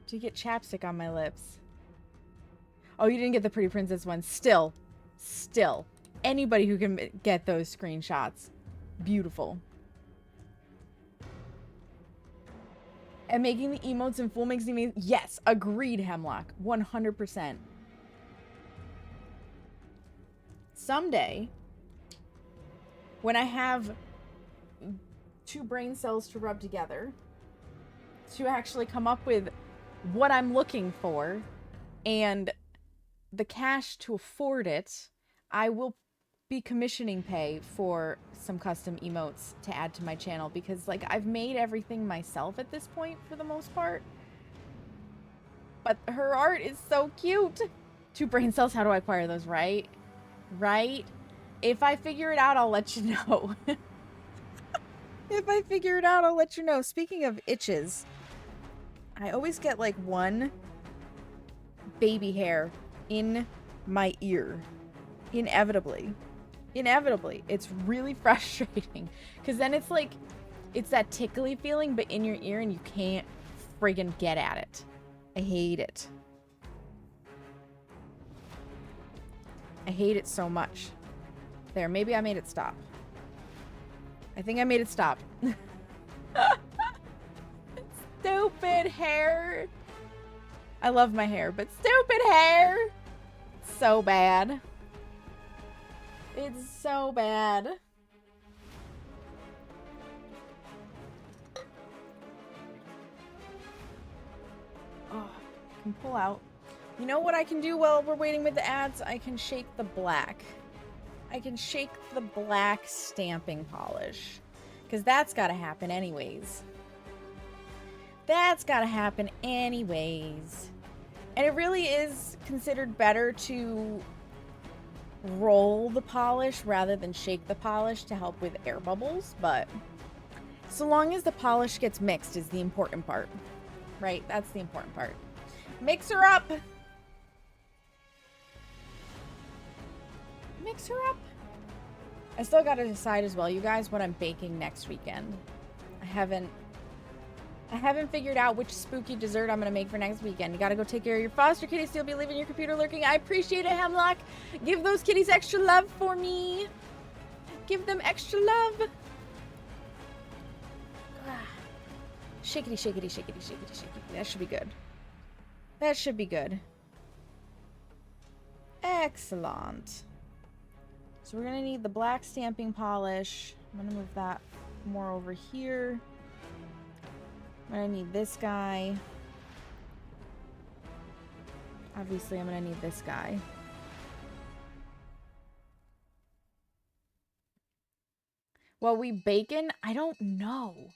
Speaker 1: To get chapstick on my lips. Oh, you didn't get the pretty princess one. Still. Anybody who can get those screenshots. Beautiful. And making the emotes in Fool makes me... Yes, agreed, Hemlock. 100%. Someday, when I have 2 brain cells to rub together to actually come up with what I'm looking for and the cash to afford it, I will be commissioning pay for some custom emotes to add to my channel because, like, I've made everything myself at this point for the most part. But her art is so cute. 2 brain cells, how do I acquire those, right? Right? If I figure it out, I'll let you know. If I figure it out, I'll let you know. Speaking of itches, I always get like one baby hair in my ear. Inevitably. It's really frustrating. Because then it's like, it's that tickly feeling, but in your ear and you can't friggin' get at it. I hate it. I hate it so much. There, maybe I made it stop. I think I made it stop. Stupid hair. I love my hair, but stupid hair. So bad. It's so bad. Oh, I can pull out. You know what I can do while we're waiting with the ads? I can shake the black. I can shake the black stamping polish. Because that's got to happen anyways. That's got to happen anyways. And it really is considered better to roll the polish rather than shake the polish to help with air bubbles. But so long as the polish gets mixed is the important part. Right? That's the important part. Mix her up! Mix her up. I still gotta decide as well, you guys, what I'm baking next weekend. I haven't figured out which spooky dessert I'm gonna make for next weekend. You gotta go take care of your foster kitties. You'll be leaving your computer lurking. I appreciate it, Hemlock. Give those kitties extra love for me. Give them extra love. Shakety, shakety, shakety, shakety, shakety. That should be good. That should be good. Excellent. So we're gonna need the black stamping polish. I'm gonna move that more over here. I'm gonna need this guy. Obviously, I'm gonna need this guy. Well, we bacon? I don't know.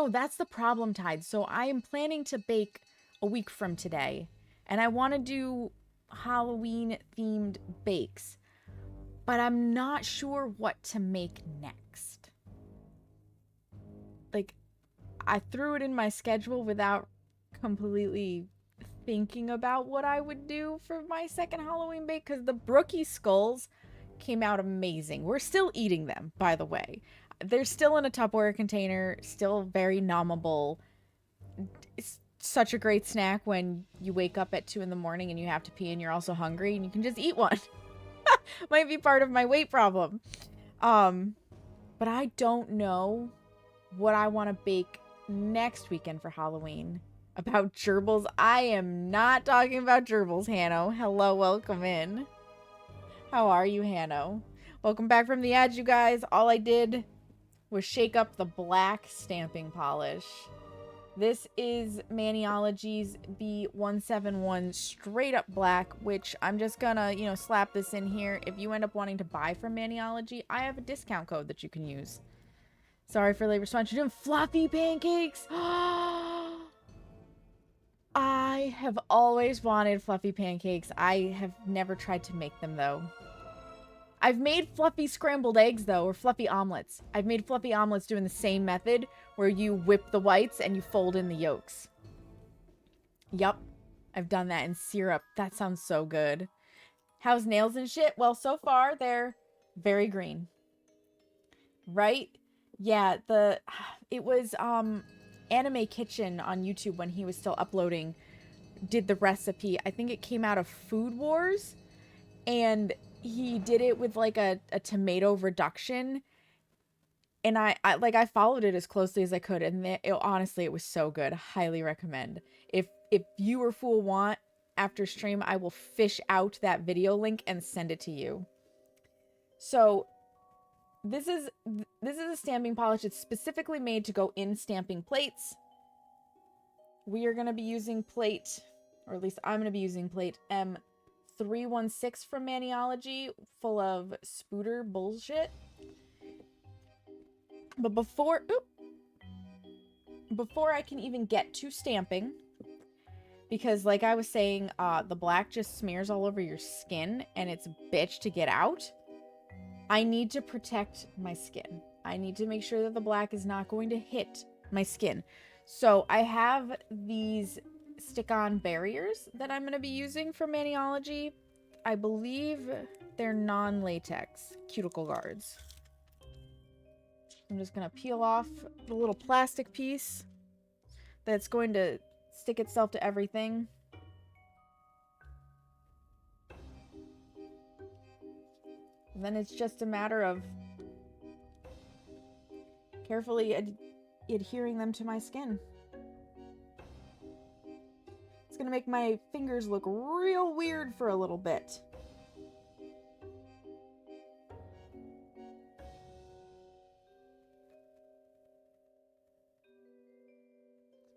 Speaker 1: That's the problem, Tide. So I am planning to bake a week from today. And I want to do Halloween-themed bakes. But I'm not sure what to make next. Like, I threw it in my schedule without completely thinking about what I would do for my second Halloween bake, because the Brookie skulls came out amazing. We're still eating them, by the way. They're still in a Tupperware container, still very nommable. It's such a great snack when you wake up at 2 in the morning and you have to pee and you're also hungry and you can just eat one. Might be part of my weight problem. But I don't know what I want to bake next weekend for Halloween. About gerbils? I am not talking about gerbils, Hanno. Hello, welcome in. How are you, Hanno? Welcome back from the ads, you guys. All I did was shake up the black stamping polish. This is Maniology's B171 straight up black, which I'm just gonna, you know, slap this in here. If you end up wanting to buy from Maniology, I have a discount code that you can use. Sorry for late response. You're doing fluffy pancakes. I have always wanted fluffy pancakes. I have never tried to make them, though. I've made fluffy scrambled eggs, though, or fluffy omelets. I've made fluffy omelets doing the same method, where you whip the whites and you fold in the yolks. Yup. I've done that in syrup. That sounds so good. How's nails and shit? Well, so far, they're very green. Right? Yeah, it was, Anime Kitchen on YouTube when he was still uploading, did the recipe. I think it came out of Food Wars, and he did it with like a tomato reduction, and I followed it as closely as I could, and honestly, it was so good. Highly recommend. If you or Fool want, after stream, I will fish out that video link and send it to you. So this is a stamping polish. It's specifically made to go in stamping plates. We are going to be using plate, or at least I'm going to be using plate M316 from Maniology, full of Spooder bullshit. But before I can even get to stamping, because like I was saying, the black just smears all over your skin and it's a bitch to get out. I need to protect my skin. I need to make sure that the black is not going to hit my skin. So I have these stick-on barriers that I'm going to be using for Maniology. I believe they're non-latex cuticle guards. I'm just going to peel off the little plastic piece that's going to stick itself to everything. And then it's just a matter of carefully adhering them to my skin. It's gonna make my fingers look real weird for a little bit.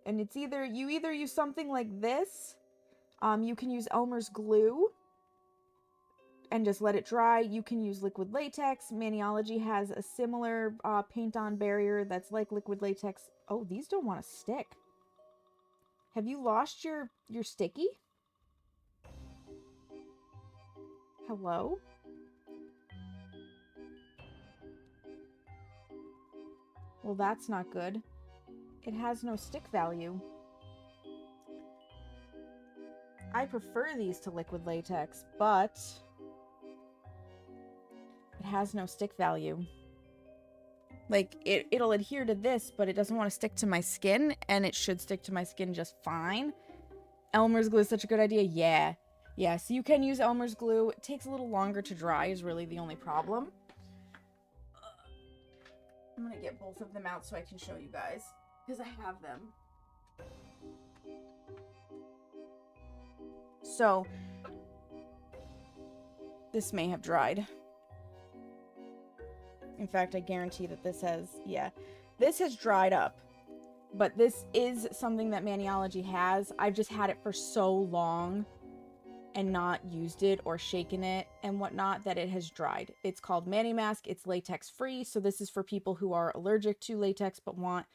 Speaker 1: And it's either use something like this. You can use Elmer's glue and just let it dry. You can use liquid latex. Maniology has a similar paint-on barrier that's like liquid latex. Oh, these don't want to stick. Have you lost your sticky? Hello? Well, that's not good. It has no stick value. I prefer these to liquid latex, but it has no stick value. Like, it'll adhere to this, but it doesn't want to stick to my skin, and it should stick to my skin just fine. Elmer's glue is such a good idea. Yeah. Yeah, so you can use Elmer's glue. It takes a little longer to dry is really the only problem. I'm going to get both of them out so I can show you guys, because I have them. So, this may have dried. In fact, I guarantee that this has dried up. But this is something that Maniology has. I've just had it for so long and not used it or shaken it and whatnot that it has dried. It's called Mani Mask. It's latex free. So this is for people who are allergic to latex but want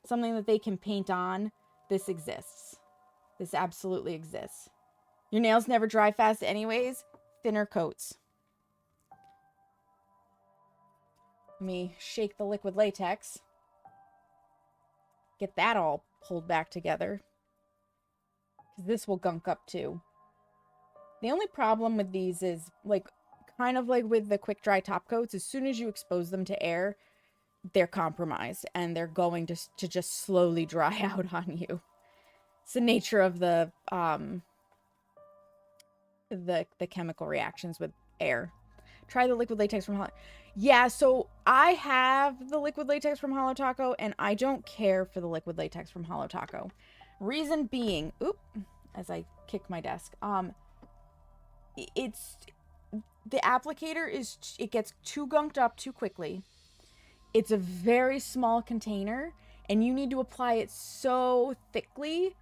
Speaker 1: something that they can paint on. This exists. This absolutely exists. Your nails never dry fast anyways. Thinner coats. Let me shake the liquid latex. Get that all pulled back together. This will gunk up too. The only problem with these is, like, kind of like with the quick dry top coats, as soon as you expose them to air, they're compromised and they're going to just slowly dry out on you. It's the nature of the chemical reactions with air. Try the liquid latex from Holo. Yeah, so I have the liquid latex from Holo Taco, and I don't care for the liquid latex from Holo Taco. Reason being, as I kick my desk, it's the applicator it gets too gunked up too quickly. It's a very small container, and you need to apply it so thickly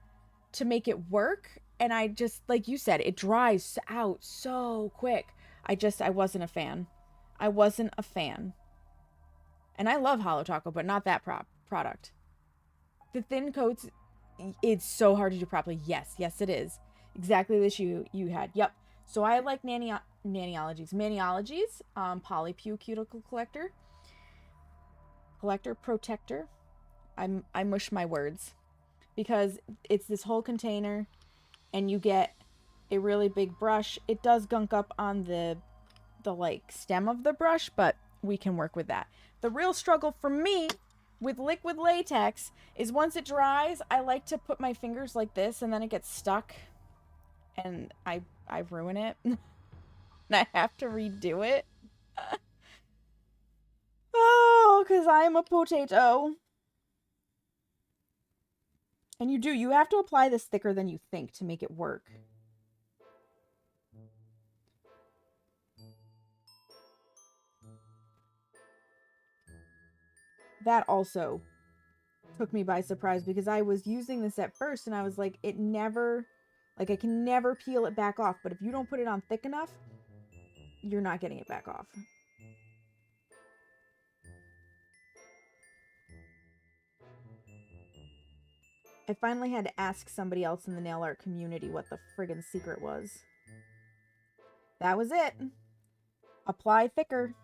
Speaker 1: to make it work. And I just, like you said, it dries out so quick. I wasn't a fan. I wasn't a fan. And I love Holo Taco, but not that product. The thin coats, it's so hard to do properly. Yes, it is. Exactly the issue you had. Yep. So I like Maniologies, Polypue Cuticle Collector Protector. I mush my words because it's this whole container, and you get a really big brush. It does gunk up on the like stem of the brush, but we can work with that. The real struggle for me with liquid latex is once it dries, I like to put my fingers like this, and then it gets stuck, and I ruin it. And I have to redo it. Oh, because I'm a potato. And you have to apply this thicker than you think to make it work. That also took me by surprise because I was using this at first and I was like, I can never peel it back off. But if you don't put it on thick enough, you're not getting it back off. I finally had to ask somebody else in the nail art community what the friggin' secret was. That was it. Apply thicker.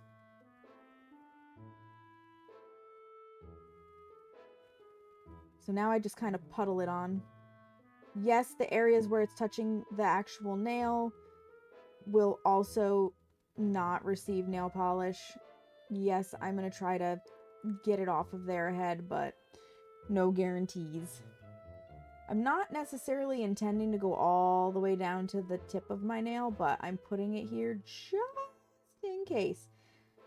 Speaker 1: So now I just kind of puddle it on. Yes, the areas where it's touching the actual nail will also not receive nail polish. Yes, I'm going to try to get it off of there ahead, but no guarantees. I'm not necessarily intending to go all the way down to the tip of my nail, but I'm putting it here just in case.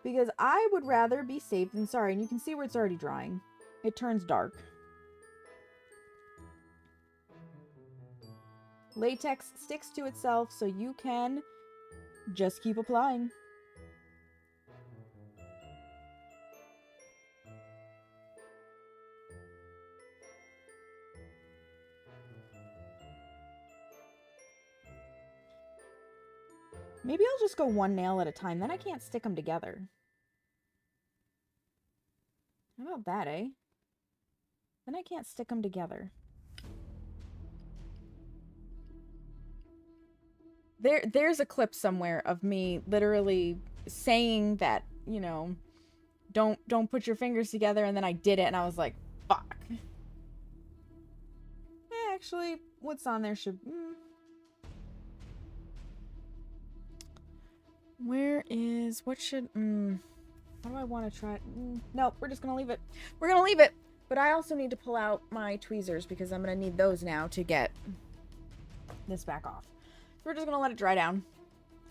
Speaker 1: Because I would rather be safe than sorry. And you can see where it's already drying. It turns dark. Latex sticks to itself, so you can just keep applying. Maybe I'll just go one nail at a time, then I can't stick them together. How about that, eh? Then I can't stick them together. There's a clip somewhere of me literally saying that, you know, don't put your fingers together, and then I did it and I was like, fuck. Actually, what's on there should what do I want to try? Nope, we're just gonna leave it. We're gonna leave it. But I also need to pull out my tweezers because I'm gonna need those now to get this back off. We're just gonna let it dry down.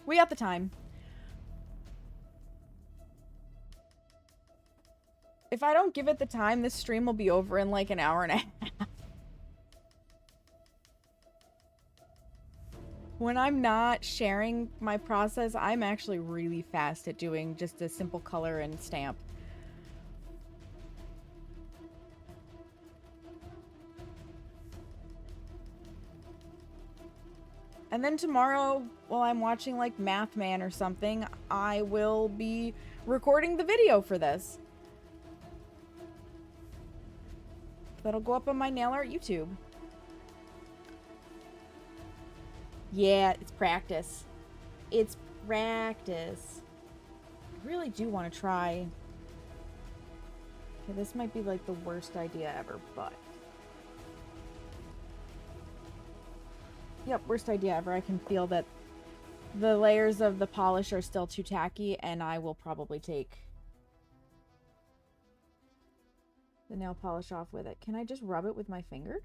Speaker 1: We got the time. If I don't give it the time, this stream will be over in like an hour and a half. When I'm not sharing my process, I'm actually really fast at doing just a simple color and stamp. And then tomorrow, while I'm watching like Math Man or something, I will be recording the video for this. That'll go up on my nail art YouTube. Yeah, it's practice. It's practice. I really do want to try. Okay, this might be like the worst idea ever, but... Yep, worst idea ever. I can feel that the layers of the polish are still too tacky, and I will probably take the nail polish off with it. Can I just rub it with my finger?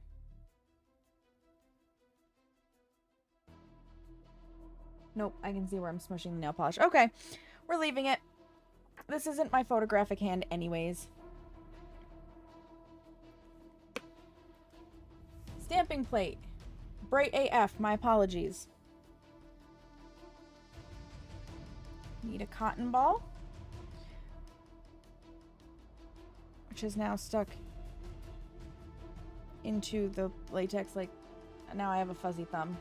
Speaker 1: Nope, I can see where I'm smushing the nail polish. Okay, we're leaving it. This isn't my photographic hand anyways. Stamping plate. Bright AF, my apologies. Need a cotton ball. Which is now stuck into the latex. Like, now I have a fuzzy thumb.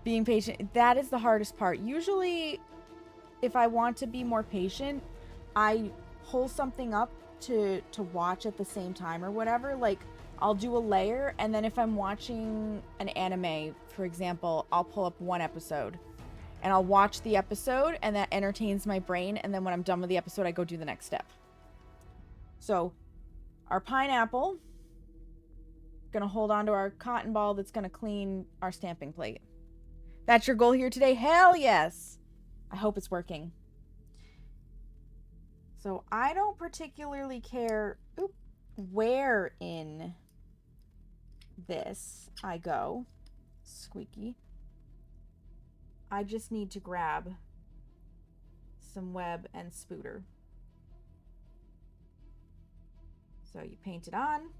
Speaker 1: Being patient, that is the hardest part. Usually, if I want to be more patient, I pull something up to watch at the same time or whatever. Like, I'll do a layer, and then if I'm watching an anime, for example, I'll pull up one episode and I'll watch the episode, and that entertains my brain, and then when I'm done with the episode, I go do the next step. So our pineapple, gonna hold on to our cotton ball that's gonna clean our stamping plate. That's your goal here today? Hell yes! I hope it's working. So I don't particularly care where in this I go. Squeaky. I just need to grab some web and spooder. So you paint it on.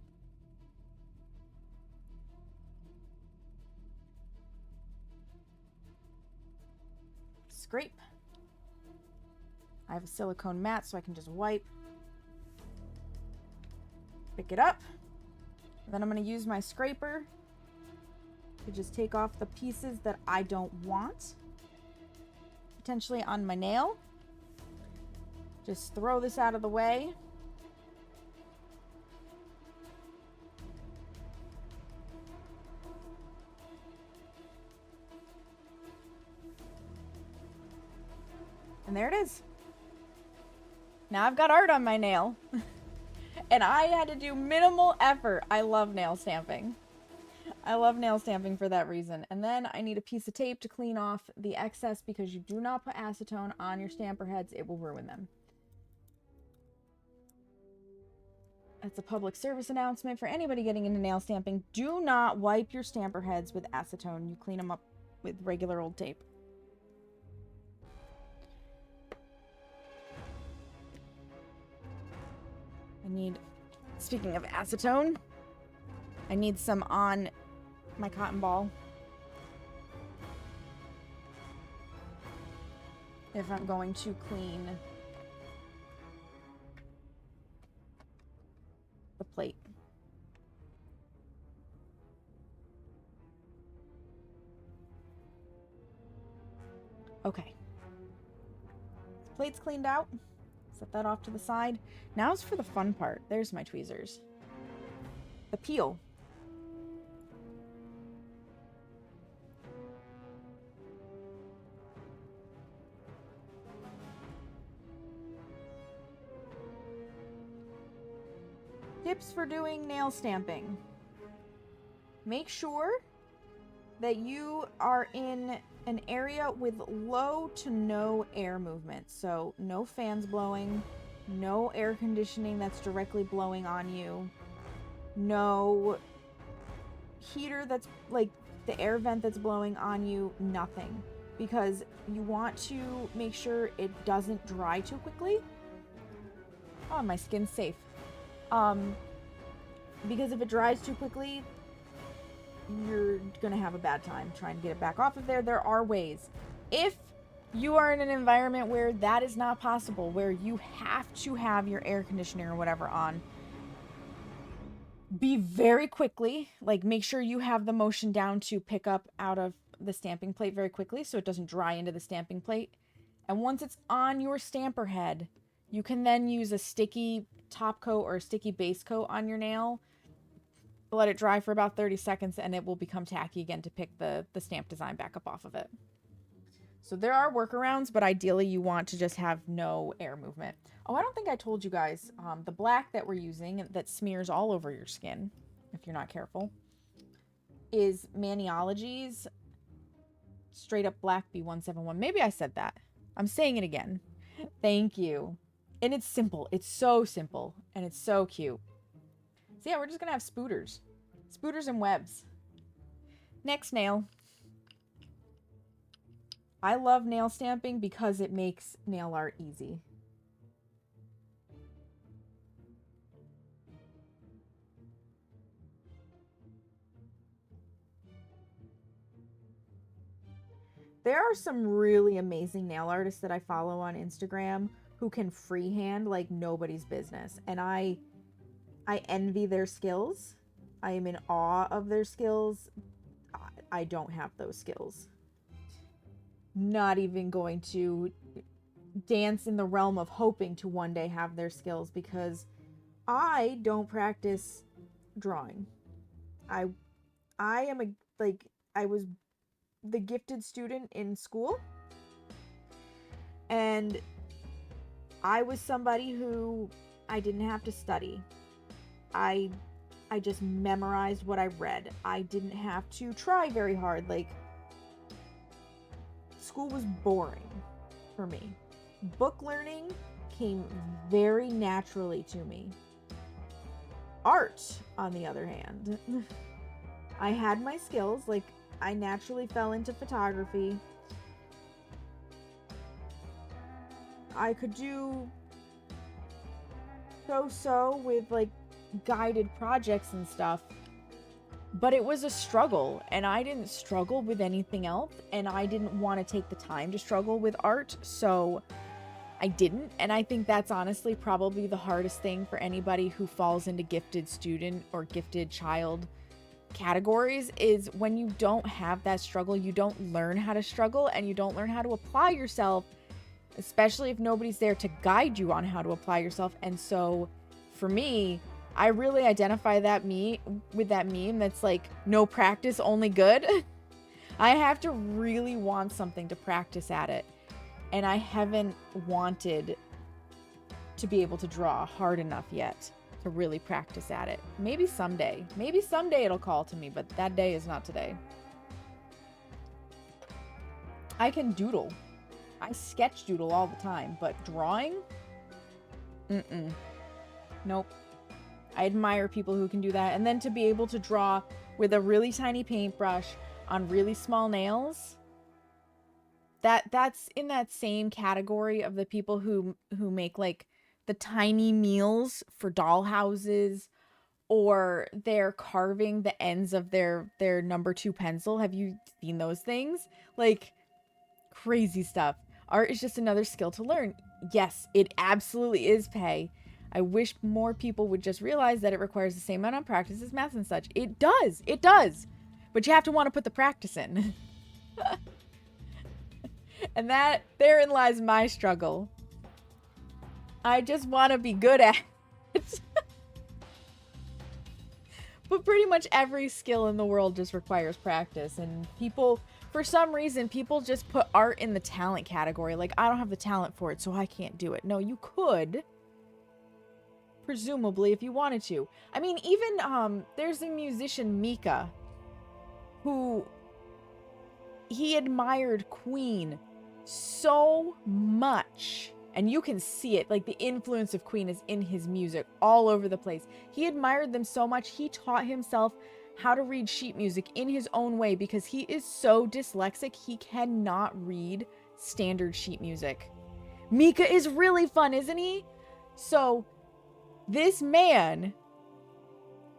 Speaker 1: Scrape. I have a silicone mat so I can just wipe. Pick it up. Then I'm going to use my scraper to just take off the pieces that I don't want. Potentially on my nail. Just throw this out of the way. And there it is. Now I've got art on my nail. And I had to do minimal effort. I love nail stamping. I love nail stamping for that reason. And then I need a piece of tape to clean off the excess, because you do not put acetone on your stamper heads. It will ruin them. That's a public service announcement for anybody getting into nail stamping. Do not wipe your stamper heads with acetone. You clean them up with regular old tape. I need, speaking of acetone, I need some on my cotton ball if I'm going to clean the plate. Okay. The plate's cleaned out. Set that off to the side. Now's for the fun part. There's my tweezers. The peel. Tips for doing nail stamping. Make sure that you are in an area with low to no air movement. So no fans blowing, no air conditioning that's directly blowing on you, no heater that's like the air vent that's blowing on you, nothing. Because you want to make sure it doesn't dry too quickly. Oh, my skin's safe. Because if it dries too quickly, you're gonna have a bad time trying to get it back off of there. There are ways. If you are in an environment where that is not possible, where you have to have your air conditioning or whatever on, be very quickly, like make sure you have the motion down to pick up out of the stamping plate very quickly so it doesn't dry into the stamping plate. And once it's on your stamper head, you can then use a sticky top coat or a sticky base coat on your nail. Let it dry for about 30 seconds and it will become tacky again to pick the stamp design back up off of it. So there are workarounds, but ideally you want to just have no air movement. Oh, I don't think I told you guys, the black that we're using that smears all over your skin, if you're not careful, is Maniology's straight up black B171. Maybe I said that. I'm saying it again. Thank you. And it's simple. It's so simple. And it's so cute. So yeah, we're just going to have spooders. Spooders and webs. Next nail. I love nail stamping because it makes nail art easy. There are some really amazing nail artists that I follow on Instagram who can freehand like nobody's business. And I I envy their skills. I am in awe of their skills. I don't have those skills. Not even going to dance in the realm of hoping to one day have their skills, because I don't practice drawing. I am I was the gifted student in school, and I was somebody who I didn't have to study. I just memorized what I read. I didn't have to try very hard. Like, school was boring for me. Book learning came very naturally to me. Art, on the other hand, I had my skills. Like, I naturally fell into photography. I could do so with like guided projects and stuff, but it was a struggle, and I didn't struggle with anything else, and I didn't want to take the time to struggle with art, so I didn't. And I think that's honestly probably the hardest thing for anybody who falls into gifted student or gifted child categories, is when you don't have that struggle, you don't learn how to struggle, and you don't learn how to apply yourself, especially if nobody's there to guide you on how to apply yourself. And so for me, I really identify with that meme that's like, no practice, only good. I have to really want something to practice at it. And I haven't wanted to be able to draw hard enough yet to really practice at it. Maybe someday. Maybe someday it'll call to me, but that day is not today. I can doodle. I sketch doodle all the time, but drawing? Nope. I admire people who can do that. And then to be able to draw with a really tiny paintbrush on really small nails, that's in that same category of the people who make like the tiny meals for doll houses, or they're carving the ends of their number 2 pencil. Have you seen those things? Like, crazy stuff. Art is just another skill to learn. Yes, it absolutely is pay. I wish more people would just realize that it requires the same amount of practice as math and such. It does. It does. But you have to want to put the practice in. And therein lies my struggle. I just want to be good at it. But pretty much every skill in the world just requires practice. And people, for some reason, people just put art in the talent category. Like, I don't have the talent for it, so I can't do it. No, you could. Presumably, if you wanted to. I mean, even, there's a musician, Mika, who, he admired Queen so much. And you can see it, like the influence of Queen is in his music all over the place. He admired them so much, he taught himself how to read sheet music in his own way, because he is so dyslexic, he cannot read standard sheet music. Mika is really fun, isn't he? So, this man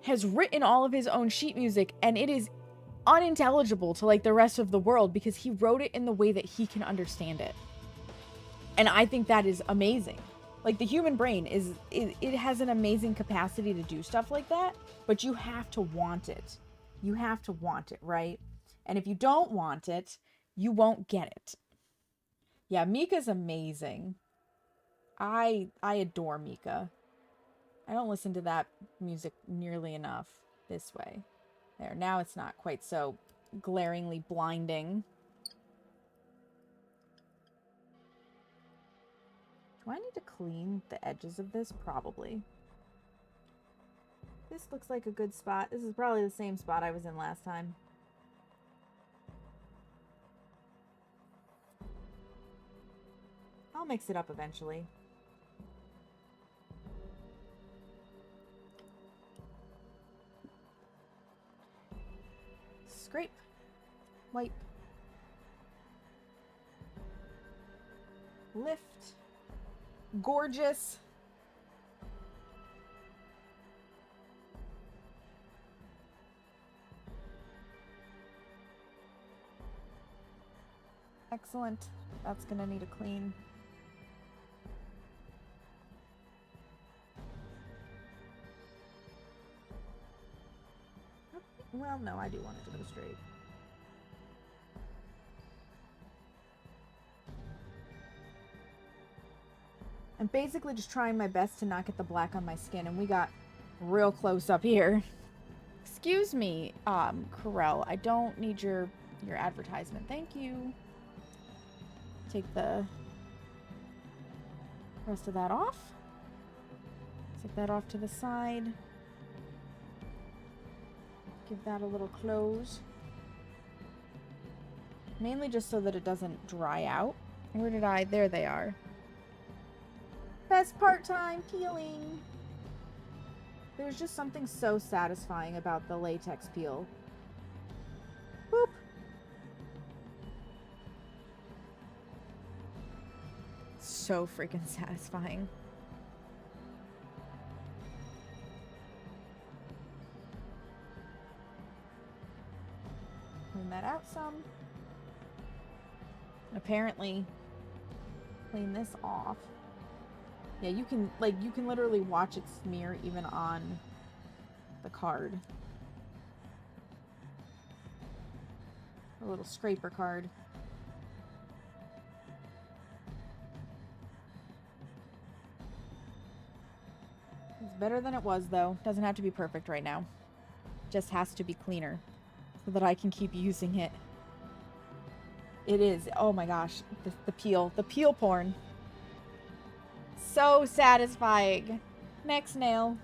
Speaker 1: has written all of his own sheet music, and it is unintelligible to like the rest of the world because he wrote it in the way that he can understand it. And I think that is amazing. Like, the human brain it has an amazing capacity to do stuff like that, but you have to want it. You have to want it, right? And if you don't want it, you won't get it. Yeah, Mika's amazing. I adore Mika. I don't listen to that music nearly enough this way. There, now it's not quite so glaringly blinding. Do I need to clean the edges of this? Probably. This looks like a good spot. This is probably the same spot I was in last time. I'll mix it up eventually. Scrape. Wipe. Lift. Gorgeous. Excellent. That's gonna need a clean. Well, no, I do want it to go straight. I'm basically just trying my best to not get the black on my skin, and we got real close up here. Excuse me, Corel, I don't need your advertisement. Thank you. Take the rest of that off. Take that off to the side. Give that a little close. Mainly just so that it doesn't dry out. Where did I? There they are. Best part-time peeling. There's just something so satisfying about the latex peel. Boop. So freaking satisfying. Clean that out some. Apparently, clean this off. Yeah, you can literally watch it smear even on the card. A little scraper card. It's better than it was, though. Doesn't have to be perfect right now. Just has to be cleaner so that I can keep using it. It is. Oh my gosh. The peel porn. So satisfying. Next nail.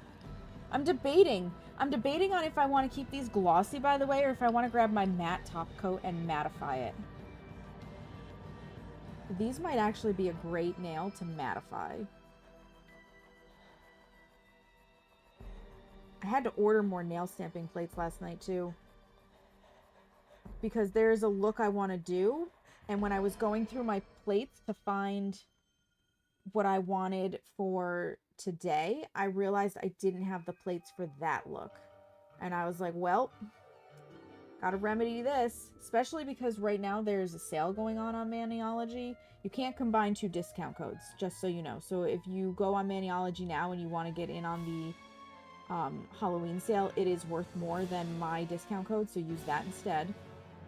Speaker 1: I'm debating on if I want to keep these glossy, by the way, or if I want to grab my matte top coat and mattify it. These might actually be a great nail to mattify. I had to order more nail stamping plates last night too, because there's a look I want to do, and when I was going through my plates to find what I wanted for today, I realized I didn't have the plates for that look. And I was like, well, gotta remedy this. Especially because right now there's a sale going on Maniology. You can't combine 2 discount codes, just so you know. So if you go on Maniology now and you want to get in on the Halloween sale, it is worth more than my discount code, so use that instead.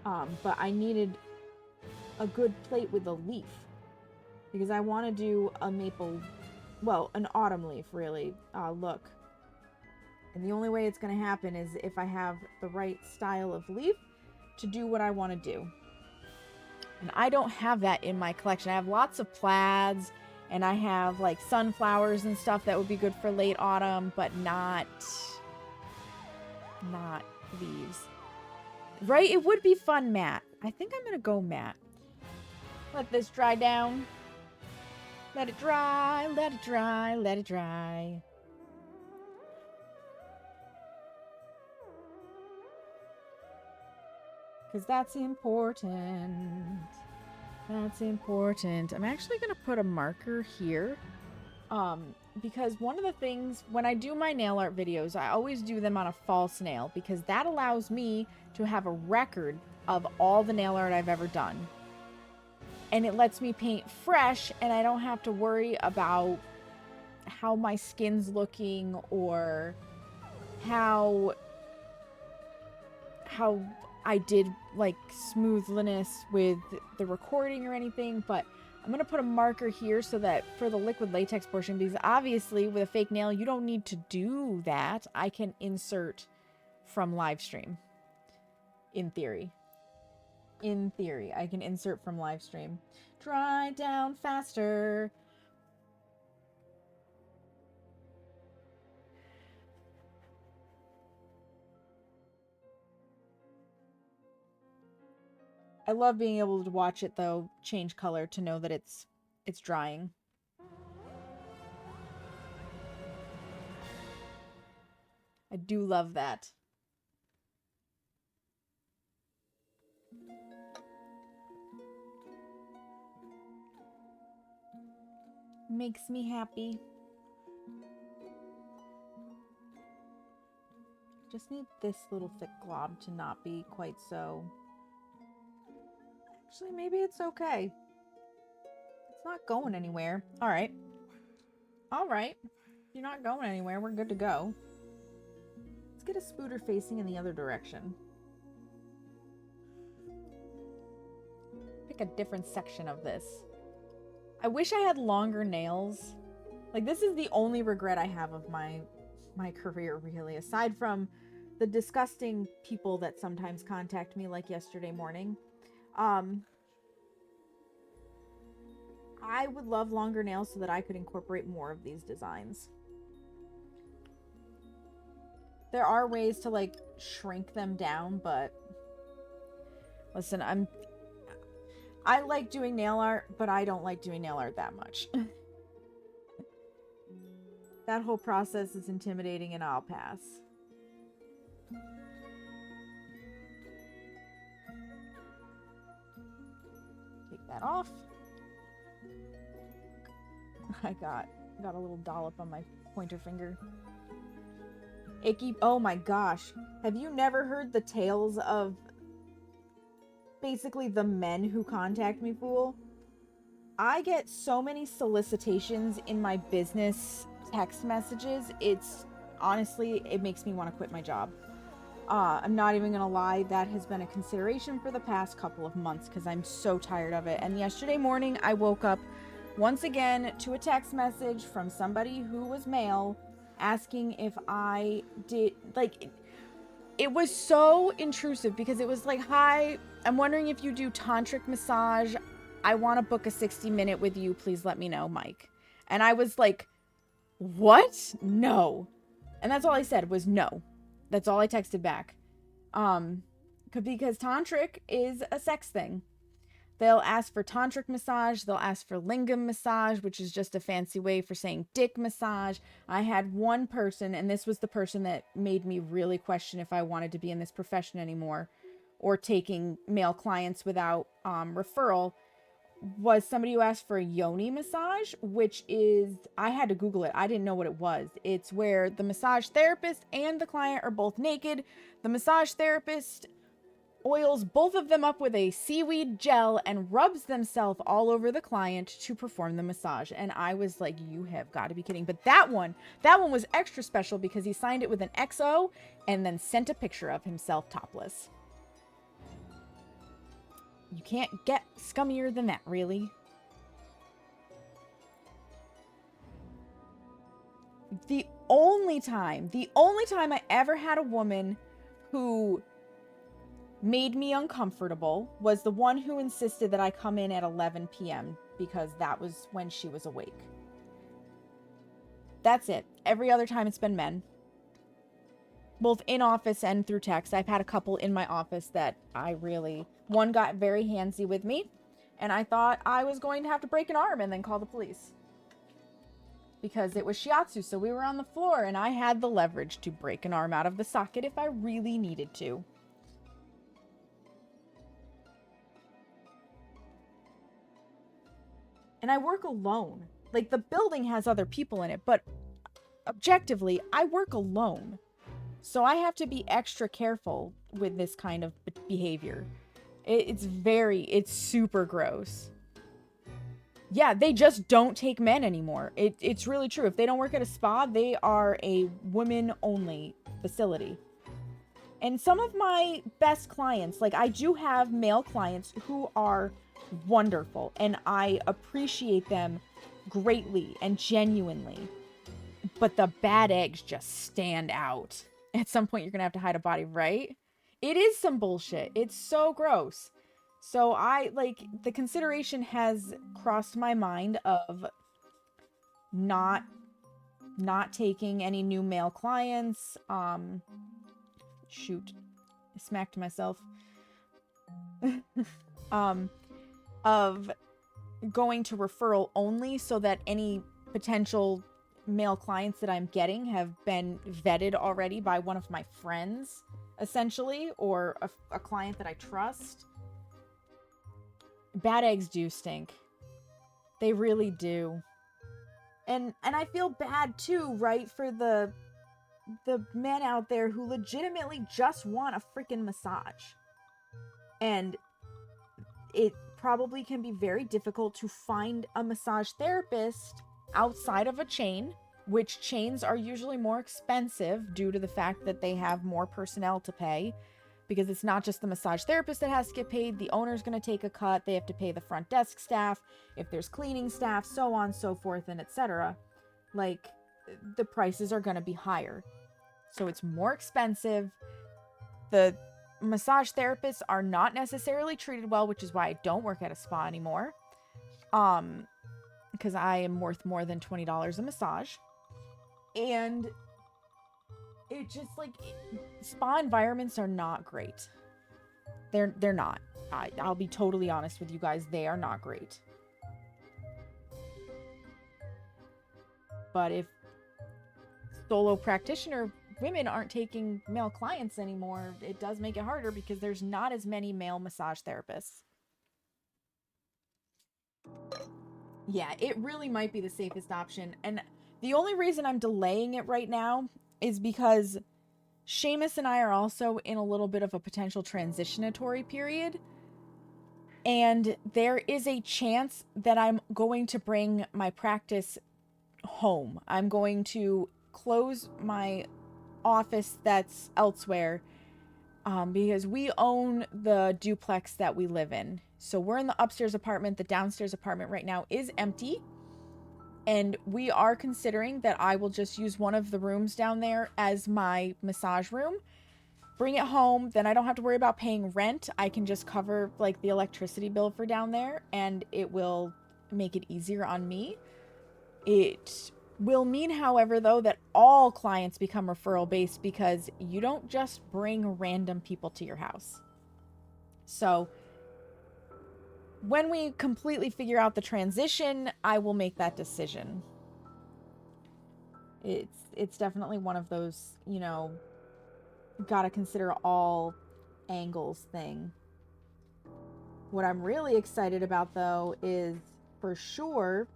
Speaker 1: But I needed a good plate with a leaf, because I want to do a maple, well, an autumn leaf, really, look. And the only way it's going to happen is if I have the right style of leaf to do what I want to do. And I don't have that in my collection. I have lots of plaids, and I have, like, sunflowers and stuff that would be good for late autumn, but not leaves. Right? It would be fun matte. I think I'm going to go matte. Let this dry down. Let it dry, let it dry, let it dry. Because that's important. That's important. I'm actually going to put a marker here. Because one of the things, when I do my nail art videos, I always do them on a false nail, because that allows me to have a record of all the nail art I've ever done. And it lets me paint fresh, and I don't have to worry about how my skin's looking or how I did, like, smoothness with the recording or anything. But I'm going to put a marker here so that for the liquid latex portion, because obviously with a fake nail, you don't need to do that. I can insert from live stream. In theory. In theory, I can insert from live stream. Dry down faster. I love being able to watch it, though, change color to know that it's drying. I do love that. Makes me happy. Just need this little thick glob to not be quite so... Actually, maybe it's okay. It's not going anywhere. All right. All right. You're not going anywhere. We're good to go. Let's get a spooder facing in the other direction. pick a different section of this. I wish I had longer nails. Like, this is the only regret I have of my career, really, aside from the disgusting people that sometimes contact me, like yesterday morning. I would love longer nails so that I could incorporate more of these designs. There are ways to, like, shrink them down, but listen, I like doing nail art, but I don't like doing nail art that much. That whole process is intimidating, and I'll pass. Take that off. I got a little dollop on my pointer finger. Icky. Oh my gosh. Have you never heard the tales of basically the men who contact me, fool? I get so many solicitations in my business text messages. It's honestly, it makes me want to quit my job. I'm not even gonna lie, that has been a consideration for the past couple of months because I'm so tired of it. And yesterday morning, I woke up once again to a text message from somebody who was male asking if I did, like, it was so intrusive because it was like, hi, I'm wondering if you do tantric massage. I want to book a 60-minute with you. Please let me know, Mike. And I was like, what? No. And that's all I said was no. That's all I texted back. Because tantric is a sex thing. They'll ask for tantric massage. They'll ask for lingam massage, which is just a fancy way for saying dick massage. I had one person, and this was the person that made me really question if I wanted to be in this profession anymore or taking male clients without referral, was somebody who asked for a yoni massage, which is, I had to Google it. I didn't know what it was. It's where the massage therapist and the client are both naked. The massage therapist oils both of them up with a seaweed gel and rubs themselves all over the client to perform the massage. And I was like, you have got to be kidding. But that one was extra special because he signed it with an XO and then sent a picture of himself topless. You can't get scummier than that, really. The only time I ever had a woman who made me uncomfortable was the one who insisted that I come in at 11 p.m. because that was when she was awake. That's it. Every other time it's been men. Both in office and through text. I've had a couple in my office that one got very handsy with me, and I thought I was going to have to break an arm and then call the police. Because it was shiatsu, so we were on the floor, and I had the leverage to break an arm out of the socket if I really needed to. And I work alone. Like, the building has other people in it, but objectively, I work alone. So I have to be extra careful with this kind of behavior. It's super gross. Yeah, they just don't take men anymore. It's really true. If they don't work at a spa, they are a women-only facility. And some of my best clients, like, I do have male clients who are wonderful, and I appreciate them greatly and genuinely. But the bad eggs just stand out. At some point, you're gonna have to hide a body, right? It is some bullshit. It's so gross. So the consideration has crossed my mind of not taking any new male clients. Shoot, I smacked myself. Of going to referral only so that any potential male clients that I'm getting have been vetted already by one of my friends, essentially, or a client that I trust. Bad eggs do stink. They really do. And I feel bad too, right, for the men out there who legitimately just want a freaking massage. And it probably can be very difficult to find a massage therapist outside of a chain, which chains are usually more expensive due to the fact that they have more personnel to pay. because it's not just the massage therapist that has to get paid. The owner's going to take a cut. They have to pay the front desk staff, if there's cleaning staff, so on, so forth, and etc. Like, the prices are going to be higher. So it's more expensive. The massage therapists are not necessarily treated well, which is why I don't work at a spa anymore. Because I am worth more than $20 a massage. And it just, like, spa environments are not great. They're not. I'll be totally honest with you guys. They are not great. But if solo practitioner women aren't taking male clients anymore, it does make it harder because there's not as many male massage therapists. Yeah, it really might be the safest option. And the only reason I'm delaying it right now is because Seamus and I are also in a little bit of a potential transitionatory period. And there is a chance that I'm going to bring my practice home. I'm going to close my office that's elsewhere because we own the duplex that we live in. So we're in the upstairs apartment. The downstairs apartment right now is empty. And we are considering that I will just use one of the rooms down there as my massage room. Bring it home. Then I don't have to worry about paying rent. I can just cover like the electricity bill for down there. And it will make it easier on me. It will mean, however, though, that all clients become referral based because you don't just bring random people to your house. So when we completely figure out the transition, I will make that decision. It's definitely one of those, you know, gotta consider all angles thing. What I'm really excited about, though, is for sure,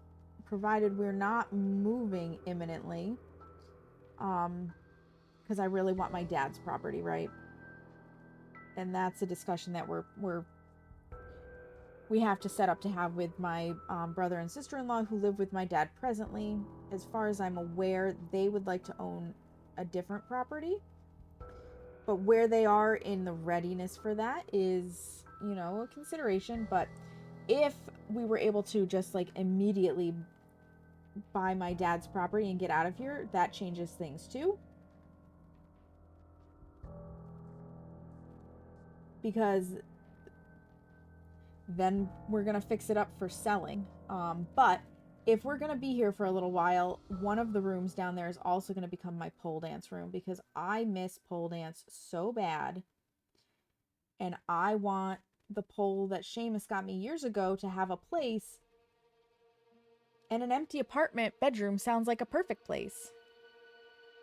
Speaker 1: provided we're not moving imminently, because I really want my dad's property, right? And that's a discussion that we have to set up to have with my brother and sister-in-law who live with my dad presently. As far as I'm aware, they would like to own a different property. But where they are in the readiness for that is, you know, a consideration. But if we were able to just like immediately buy my dad's property and get out of here, that changes things too. Because then we're going to fix it up for selling. But if we're going to be here for a little while, one of the rooms down there is also going to become my pole dance room because I miss pole dance so bad. And I want the pole that Seamus got me years ago to have a place. And an empty apartment bedroom sounds like a perfect place.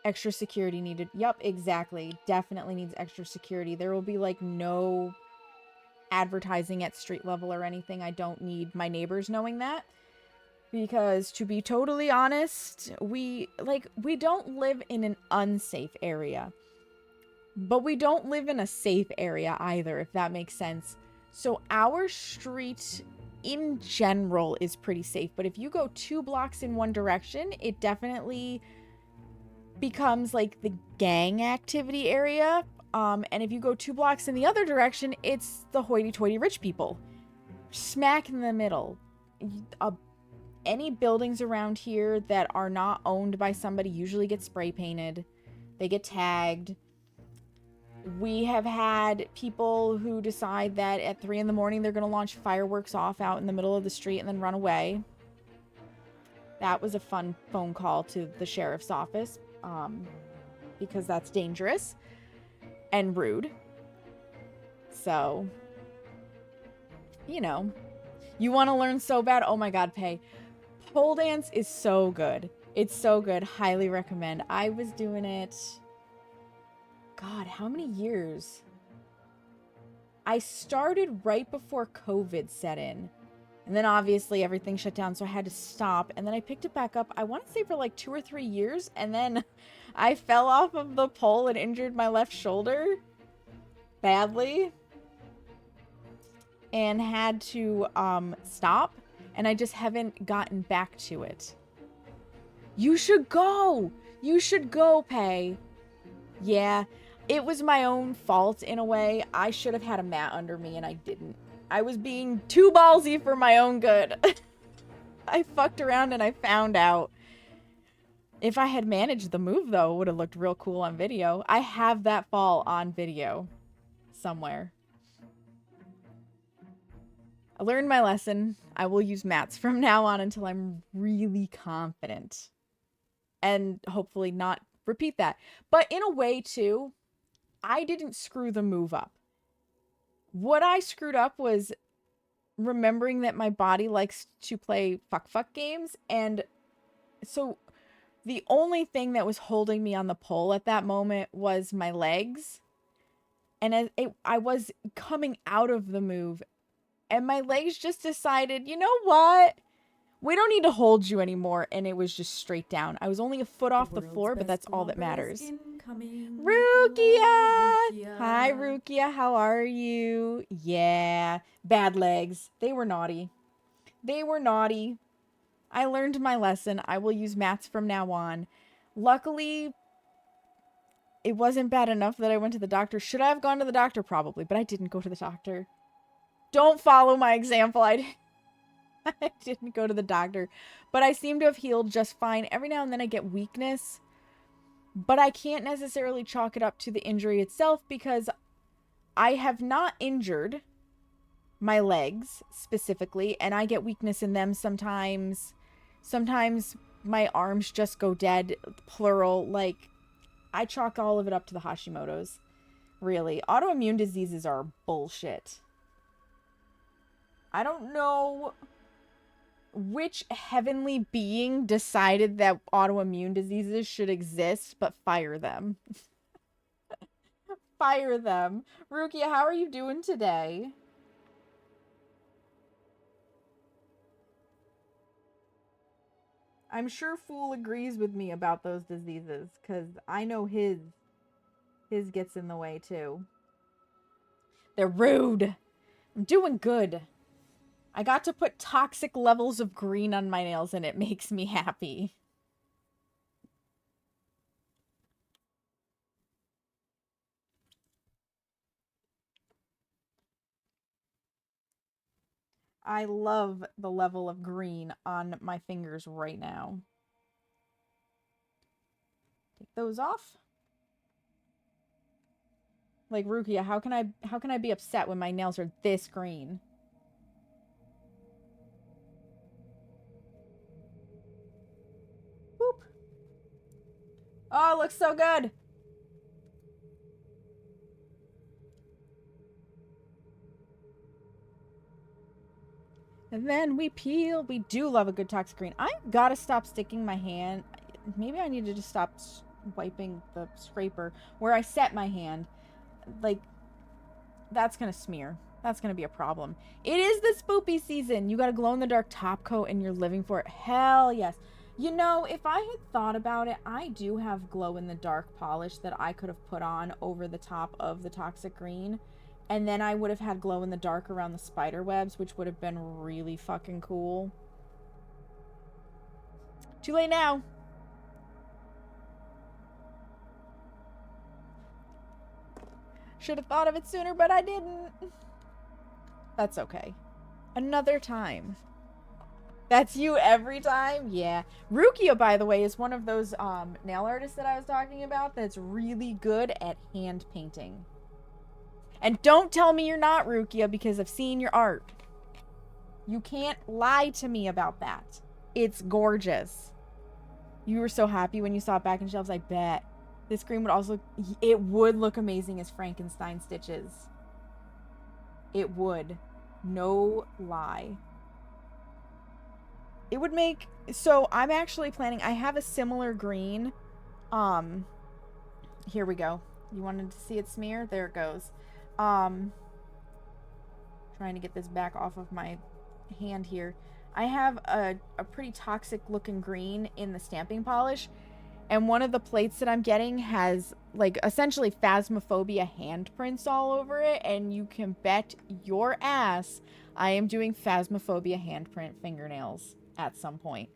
Speaker 1: Extra security needed. Yup, exactly. Definitely needs extra security. There will be like no advertising at street level or anything. I don't need my neighbors knowing that. Because to be totally honest, we don't live in an unsafe area. But we don't live in a safe area either, if that makes sense. So our street in general is pretty safe. But if you go 2 blocks in one direction, it definitely becomes like the gang activity area. And if you go 2 blocks in the other direction, it's the hoity-toity rich people. Smack in the middle. Any buildings around here that are not owned by somebody usually get spray painted. They get tagged. We have had people who decide that at 3 in the morning they're going to launch fireworks off out in the middle of the street and then run away. That was a fun phone call to the sheriff's office, because that's dangerous and rude. So, you know, you want to learn so bad. Oh my God, Pay. Pole dance is so good. It's so good. Highly recommend. I was doing it. God, how many years? I started right before COVID set in. And then obviously everything shut down, so I had to stop. And then I picked it back up, I want to say for like 2 or 3 years. And then I fell off of the pole and injured my left shoulder badly. And had to stop. And I just haven't gotten back to it. You should go! You should go, Pay. Yeah. It was my own fault in a way. I should have had a mat under me and I didn't. I was being too ballsy for my own good. I fucked around and I found out. If I had managed the move, though, it would have looked real cool on video. I have that fall on video somewhere. I learned my lesson. I will use mats from now on until I'm really confident. And hopefully not repeat that. But in a way, too, I didn't screw the move up. What I screwed up was remembering that my body likes to play fuck games. And so the only thing that was holding me on the pole at that moment was my legs. And I was coming out of the move. And my legs just decided, you know what? We don't need to hold you anymore. And it was just straight down. I was only a foot off the floor, but that's all that matters. Rukia! Hi, Rukia. How are you? Yeah. Bad legs. They were naughty. They were naughty. I learned my lesson. I will use mats from now on. Luckily, it wasn't bad enough that I went to the doctor. Should I have gone to the doctor? Probably, but I didn't go to the doctor. Don't follow my example. I didn't go to the doctor. But I seem to have healed just fine. Every now and then I get weakness. But I can't necessarily chalk it up to the injury itself because I have not injured my legs specifically. And I get weakness in them sometimes. Sometimes my arms just go dead, plural. Like, I chalk all of it up to the Hashimoto's. Really. Autoimmune diseases are bullshit. I don't know which heavenly being decided that autoimmune diseases should exist, but fire them. Fire them. Rukia, how are you doing today? I'm sure Fool agrees with me about those diseases, because I know his gets in the way too. They're rude. I'm doing good. I got to put toxic levels of green on my nails and it makes me happy. I love the level of green on my fingers right now. Take those off. Like, Rukia, how can I be upset when my nails are this green? Whoop. Oh, it looks so good. And then we peel. We do love a good toxic green. I gotta stop sticking my hand. Maybe I need to just stop wiping the scraper where I set my hand. Like, that's gonna smear. That's gonna be a problem. It is the spoopy season. You got a glow-in-the-dark top coat and you're living for it. Hell yes. You know, if I had thought about it, I do have glow-in-the-dark polish that I could have put on over the top of the toxic green. And then I would have had glow-in-the-dark around the spider webs, which would have been really fucking cool. Too late now. Should have thought of it sooner, but I didn't. That's okay. Another time. That's you every time? Yeah. Rukia, by the way, is one of those nail artists that I was talking about that's really good at hand painting. And don't tell me you're not, Rukia, because I've seen your art. You can't lie to me about that. It's gorgeous. You were so happy when you saw it back in shelves, I bet. This green would also... It would look amazing as Frankenstein stitches. It would. No lie. It would make... So, I'm actually planning... I have a similar green. Here we go. You wanted to see it smear? There it goes. Trying to get this back off of my hand here. I have a pretty toxic looking green in the stamping polish. And one of the plates that I'm getting has, like, essentially Phasmophobia handprints all over it. And you can bet your ass I am doing Phasmophobia handprint fingernails at some point.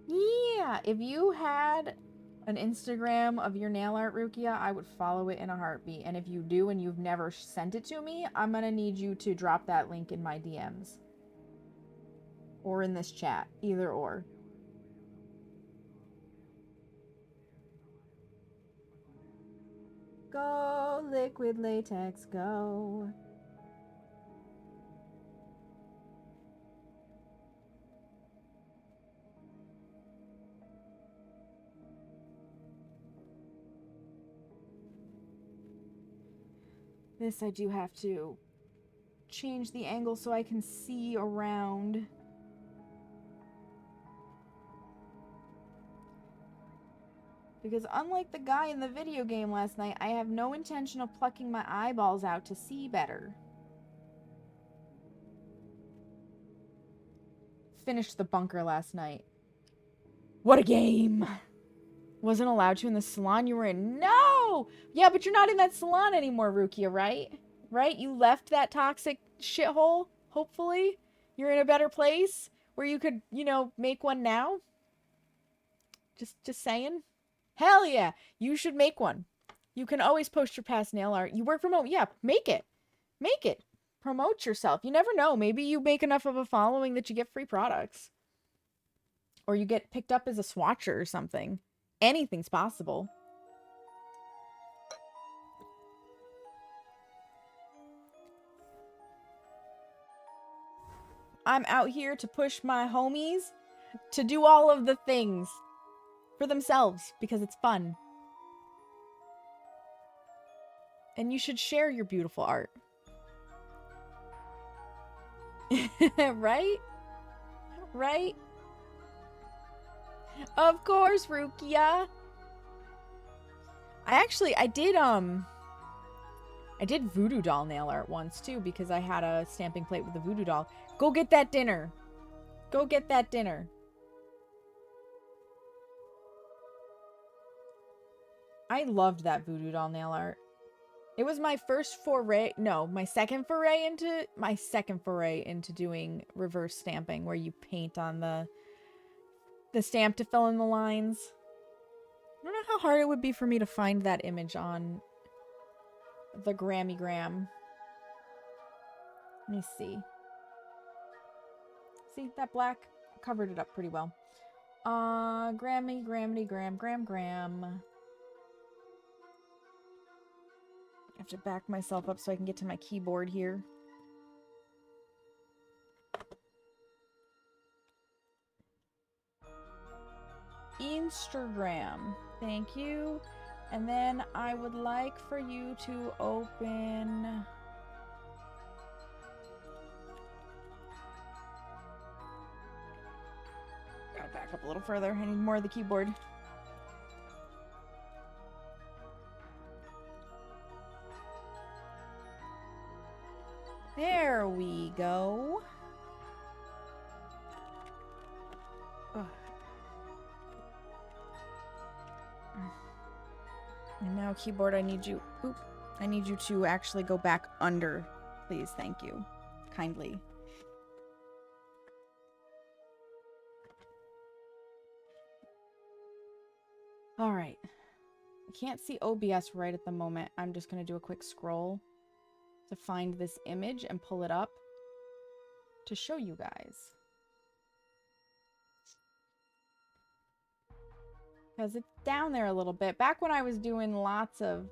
Speaker 1: Yeah, if you had an Instagram of your nail art, Rukia, I would follow it in a heartbeat. And if you do and you've never sent it to me, I'm gonna need you to drop that link in my DMs. Or in this chat. Either or. Go, liquid latex, go. This I do have to change the angle so I can see around. Because unlike the guy in the video game last night, I have no intention of plucking my eyeballs out to see better. Finished the bunker last night. What a game! Wasn't allowed to in the salon you were in. No! Yeah, but you're not in that salon anymore, Rukia, right? Right? You left that toxic shithole, hopefully. You're in a better place where you could, you know, make one now. Just saying. Hell yeah! You should make one. You can always post your past nail art. You work from home. Yeah, make it. Make it. Promote yourself. You never know. Maybe you make enough of a following that you get free products. Or you get picked up as a swatcher or something. Anything's possible. I'm out here to push my homies to do all of the things for themselves because it's fun. And you should share your beautiful art. Right? Right? Of course, Rukia. I did voodoo doll nail art once too because I had a stamping plate with a voodoo doll. Go get that dinner. Go get that dinner. I loved that voodoo doll nail art. It was my first foray, no, my second foray into doing reverse stamping where you paint on the stamp to fill in the lines. I don't know how hard it would be for me to find that image on the Grammy-gram. Let me see. See, that black covered it up pretty well. Gram. I have to back myself up so I can get to my keyboard here. Instagram. Thank you. And then I would like for you to open... Gotta back up a little further. I need more of the keyboard. There we go. Ugh. And now, keyboard, I need you to actually go back under, please. Thank you. Kindly. All right. I can't see OBS right at the moment. I'm just going to do a quick scroll to find this image and pull it up to show you guys. Because it's down there a little bit. Back when I was doing lots of...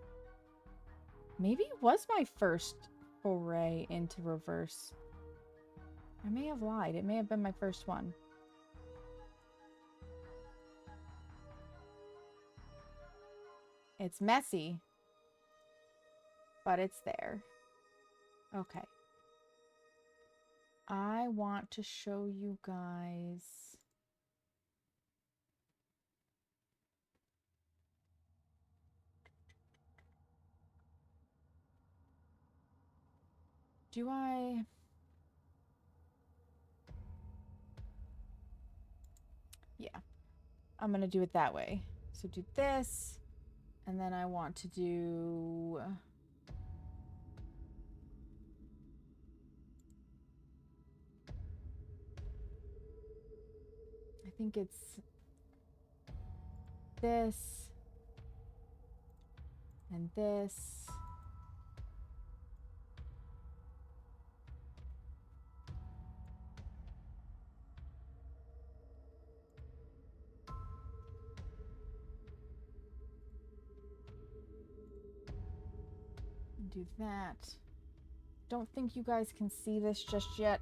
Speaker 1: Maybe it was my first foray into reverse. I may have lied. It may have been my first one. It's messy. But it's there. Okay. I want to show you guys... Do I... Yeah. I'm going to do it that way. So do this. And then I want to do... I think it's this. And this. Do that. Don't think you guys can see this just yet.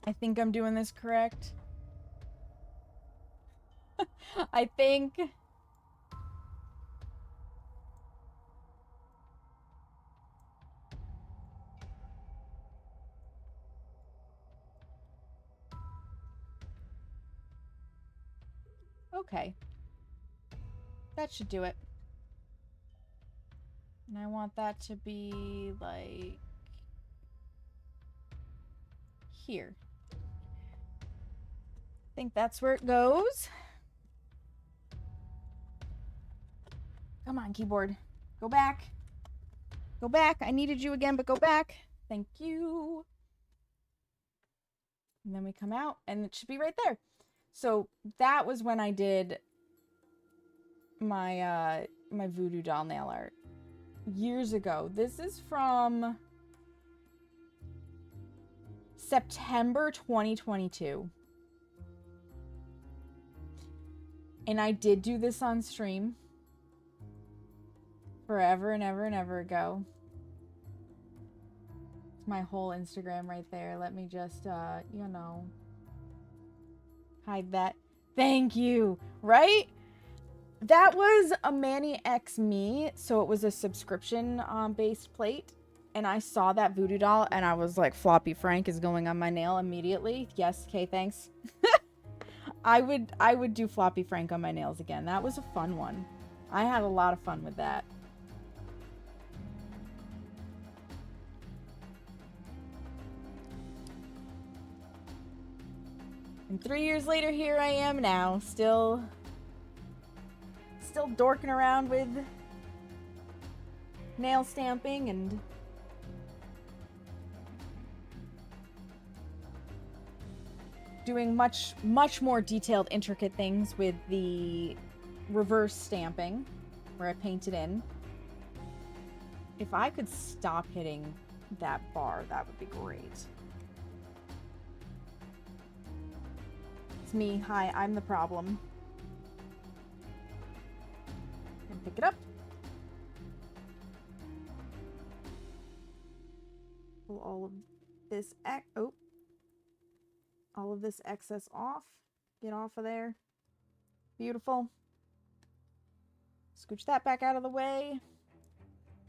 Speaker 1: I think I'm doing this correct. I think. Okay. That should do it. And I want that to be like here. I think that's where it goes. Come on, keyboard. Go back. Go back. I needed you again, but go back. Thank you. And then we come out, and it should be right there. So that was when I did my my voodoo doll nail art. Years ago. This is from September 2022. And I did do this on stream forever and ever and ever ago. It's my whole Instagram right there. Let me just, you know, hide that. Thank you. Right? That was a Manny X Me, so it was a subscription based plate, and I saw that voodoo doll, and I was like, Floppy Frank is going on my nail immediately. Yes, okay, thanks. I would do Floppy Frank on my nails again. That was a fun one. I had a lot of fun with that. And 3 years later, here I am now, still dorking around with nail stamping and doing much more detailed, intricate things with the reverse stamping where I painted in. If I could stop hitting that bar, that would be great. It's me. Hi, I'm the problem. And pick it up. Pull all of this all of this excess off. Get off of there. Beautiful. Scooch that back out of the way.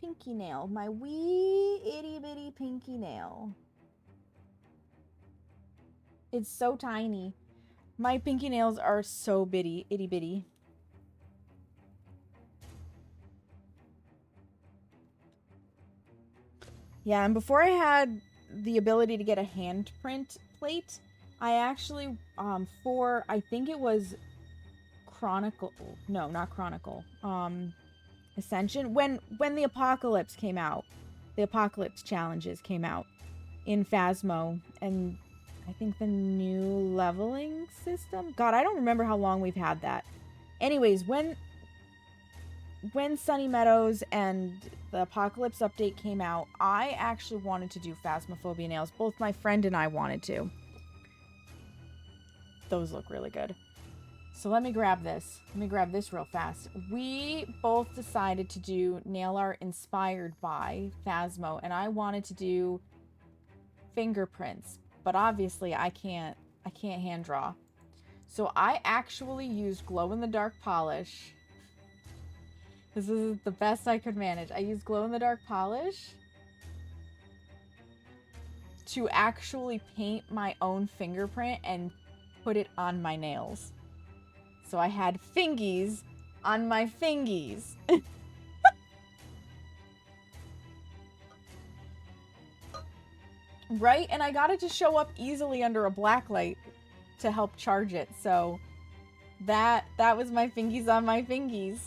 Speaker 1: Pinky nail. My wee itty bitty pinky nail. It's so tiny. My pinky nails are so itty bitty. Yeah, and before I had the ability to get a handprint plate, I actually, I think it was Chronicle, no, not Chronicle, Ascension, when the Apocalypse came out, the Apocalypse challenges came out in Phasmo, and I think the new leveling system, God, I don't remember how long we've had that. Anyways, when Sunny Meadows and the Apocalypse update came out, I actually wanted to do Phasmophobia nails. Both my friend and I wanted to. Those look really good. So let me grab this. Let me grab this real fast. We both decided to do nail art inspired by Phasmo, and I wanted to do fingerprints, but obviously I can't hand draw. So I actually used glow-in-the-dark polish. This is the best I could manage. I used glow-in-the-dark polish to actually paint my own fingerprint and put it on my nails. So I had fingies on my fingies. Right? And I got it to show up easily under a black light to help charge it. So that was my fingies on my fingies.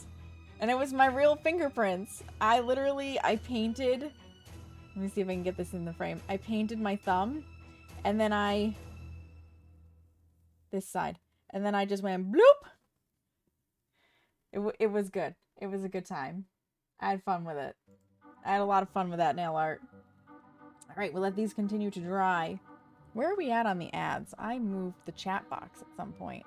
Speaker 1: And it was my real fingerprints. I painted, let me see if I can get this in the frame. I painted my thumb, and then this side. And then I just went bloop. It was good. It was a good time. I had fun with it. I had a lot of fun with that nail art. All right, we'll let these continue to dry. Where are we at on the ads? I moved the chat box at some point.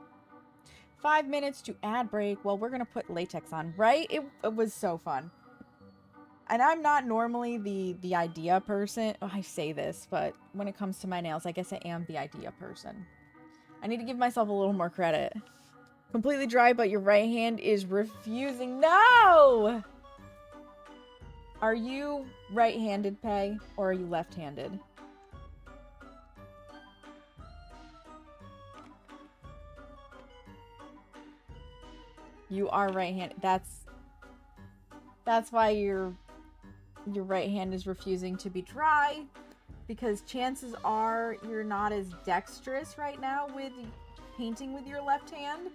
Speaker 1: 5 minutes to ad break. Well, we're going to put latex on, right? It was so fun. And I'm not normally the idea person. Oh, I say this, but when it comes to my nails, I guess I am the idea person. I need to give myself a little more credit. Completely dry, but your right hand is refusing. No! Are you right-handed, Pei, or are you left-handed? You are right-handed. That's why your right hand is refusing to be dry, because chances are you're not as dexterous right now with painting with your left hand,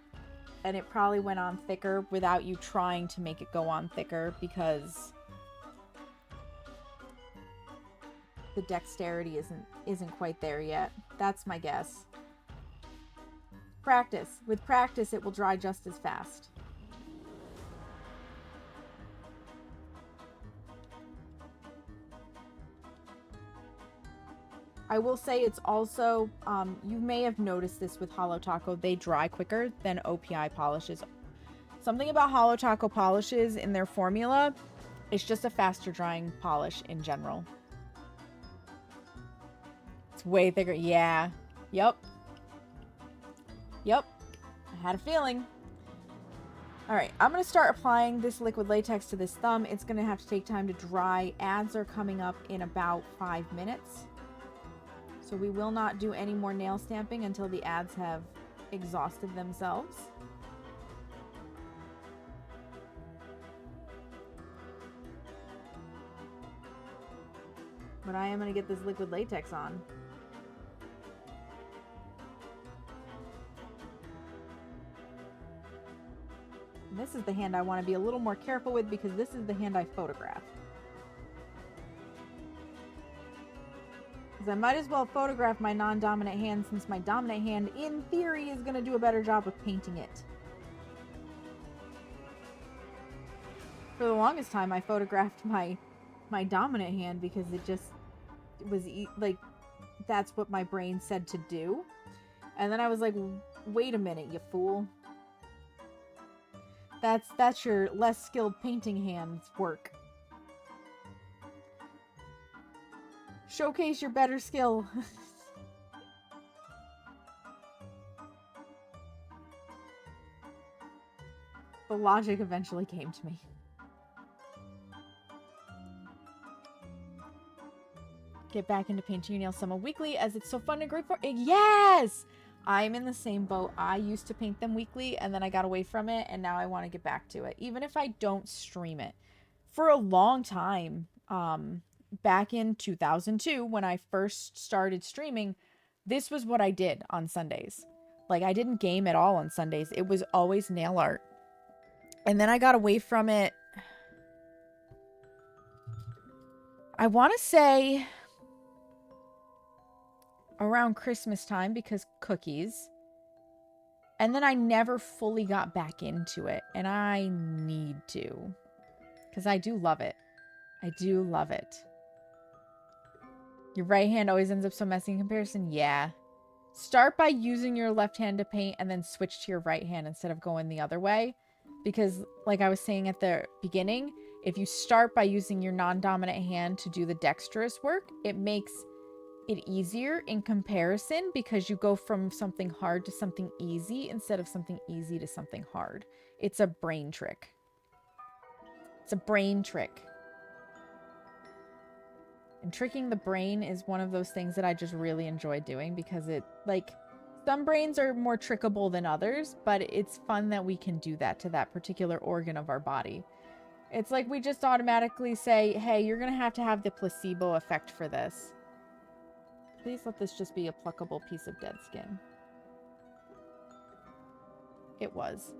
Speaker 1: and it probably went on thicker without you trying to make it go on thicker because the dexterity isn't quite there yet. That's my guess. Practice. With practice, it will dry just as fast. I will say it's also, you may have noticed this with Holo Taco, they dry quicker than OPI polishes. Something about Holo Taco polishes in their formula, it's just a faster drying polish in general. It's way thicker. Yeah. Yep. Yep. I had a feeling. Alright, I'm going to start applying this liquid latex to this thumb. It's going to have to take time to dry. Ads are coming up in about 5 minutes. So we will not do any more nail stamping until the ads have exhausted themselves. But I am going to get this liquid latex on. And this is the hand I want to be a little more careful with because this is the hand I photographed. Because I might as well photograph my non-dominant hand since my dominant hand, in theory, is going to do a better job of painting it. For the longest time, I photographed my dominant hand because it just was like, that's what my brain said to do. And then I was like, wait a minute, you fool. That's your less skilled painting hand's work. Showcase your better skill. The logic eventually came to me. Get back into painting your nails somewhat weekly as it's so fun and great for it. Yes! I'm in the same boat. I used to paint them weekly and then I got away from it and now I want to get back to it. Even if I don't stream it. For a long time, back in 2002 when I first started streaming, this was what I did on Sundays. Like, I didn't game at all on Sundays. It was always nail art. And then I got away from it, I want to say around Christmas time because cookies. And then I never fully got back into it. And I need to. Because I do love it. I do love it. Your right hand always ends up so messy in comparison. Yeah. Start by using your left hand to paint and then switch to your right hand instead of going the other way. Because like I was saying at the beginning, if you start by using your non-dominant hand to do the dexterous work, it makes it easier in comparison because you go from something hard to something easy instead of something easy to something hard. It's a brain trick. It's a brain trick. And tricking the brain is one of those things that I just really enjoy doing because it, like, some brains are more trickable than others, but it's fun that we can do that to that particular organ of our body. It's like we just automatically say, hey, you're going to have the placebo effect for this. Please let this just be a pluckable piece of dead skin. It was.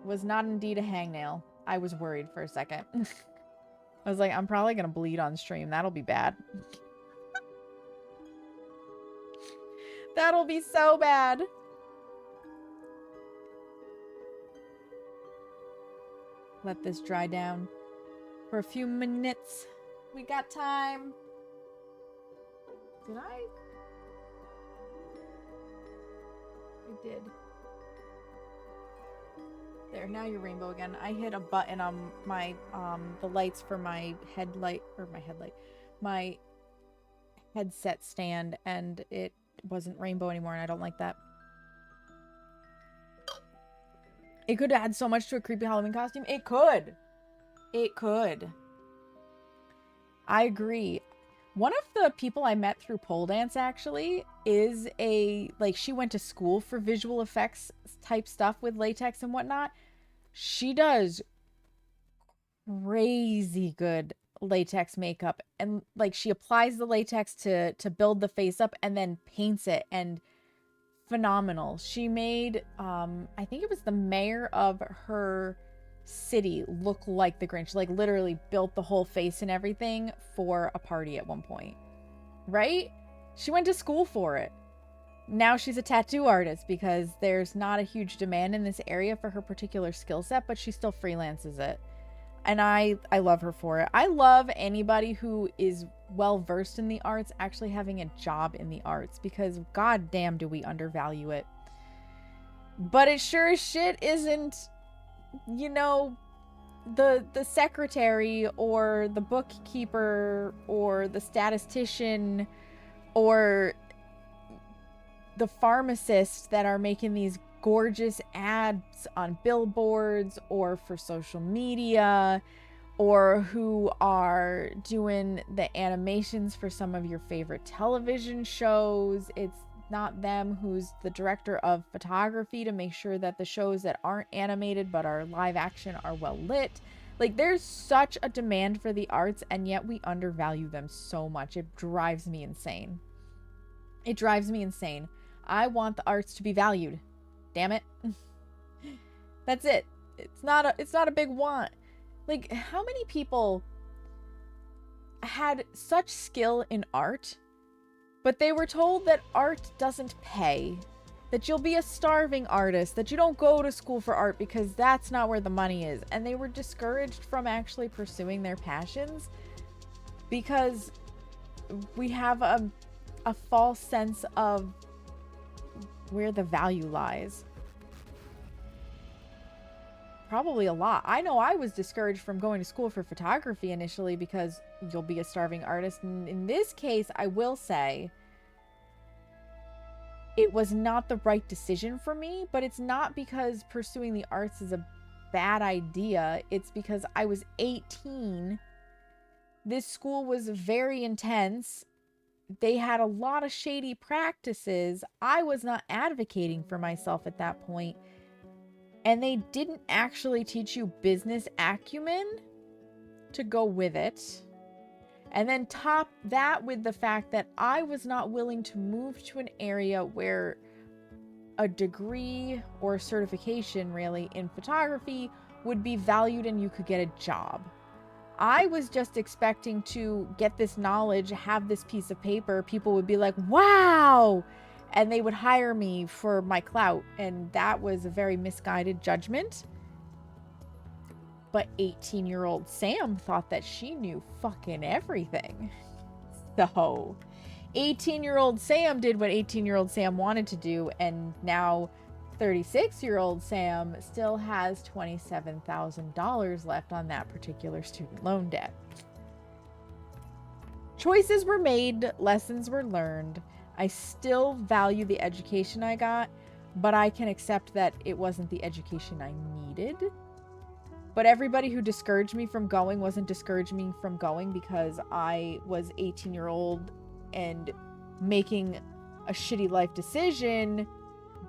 Speaker 1: It was not indeed a hangnail. I was worried for a second. I was like, I'm probably going to bleed on stream. That'll be bad. That'll be so bad. let this dry down for a few minutes. We got time. Did I? I did. There, now you're rainbow again. I hit a button on my, the lights for my my headset stand, and it wasn't rainbow anymore, and I don't like that. It could add so much to a creepy Halloween costume. It could. It could. I agree. One of the people I met through pole dance actually is she went to school for visual effects type stuff with latex and whatnot. She does crazy good latex makeup, and like she applies the latex to build the face up and then paints it, and phenomenal. She made I think it was the mayor of her city look like the Grinch. Like literally built the whole face and everything for a party at one point. Right? She went to school for it. Now she's a tattoo artist because there's not a huge demand in this area for her particular skill set, but she still freelances it. And I love her for it. I love anybody who is well versed in the arts actually having a job in the arts, because goddamn do we undervalue it. But it sure as shit isn't, you know, the secretary or the bookkeeper or the statistician or the pharmacist that are making these gorgeous ads on billboards or for social media, or who are doing the animations for some of your favorite television shows. It's not them who's the director of photography to make sure that the shows that aren't animated but are live action are well lit. Like, there's such a demand for the arts, and yet we undervalue them so much. It drives me insane. It drives me insane. I want the arts to be valued. Damn it. That's it. It's not a big want. Like, how many people had such skill in art, but they were told that art doesn't pay, that you'll be a starving artist, that you don't go to school for art because that's not where the money is, and they were discouraged from actually pursuing their passions because we have a false sense of where the value lies. Probably a lot. I know I was discouraged from going to school for photography initially because you'll be a starving artist. And in this case, I will say it was not the right decision for me, but it's not because pursuing the arts is a bad idea. It's because I was 18. This school was very intense. They had a lot of shady practices. I was not advocating for myself at that point. And they didn't actually teach you business acumen to go with it. And then top that with the fact that I was not willing to move to an area where a degree or a certification really in photography would be valued and you could get a job. I was just expecting to get this knowledge, have this piece of paper, people would be like, wow! And they would hire me for my clout. And that was a very misguided judgment. But 18-year-old Sam thought that she knew fucking everything. So 18-year-old Sam did what 18-year-old Sam wanted to do. And now 36-year-old Sam still has $27,000 left on that particular student loan debt. Choices were made, lessons were learned. I still value the education I got, but I can accept that it wasn't the education I needed. But everybody who discouraged me from going wasn't discouraging me from going because I was 18-year-old and making a shitty life decision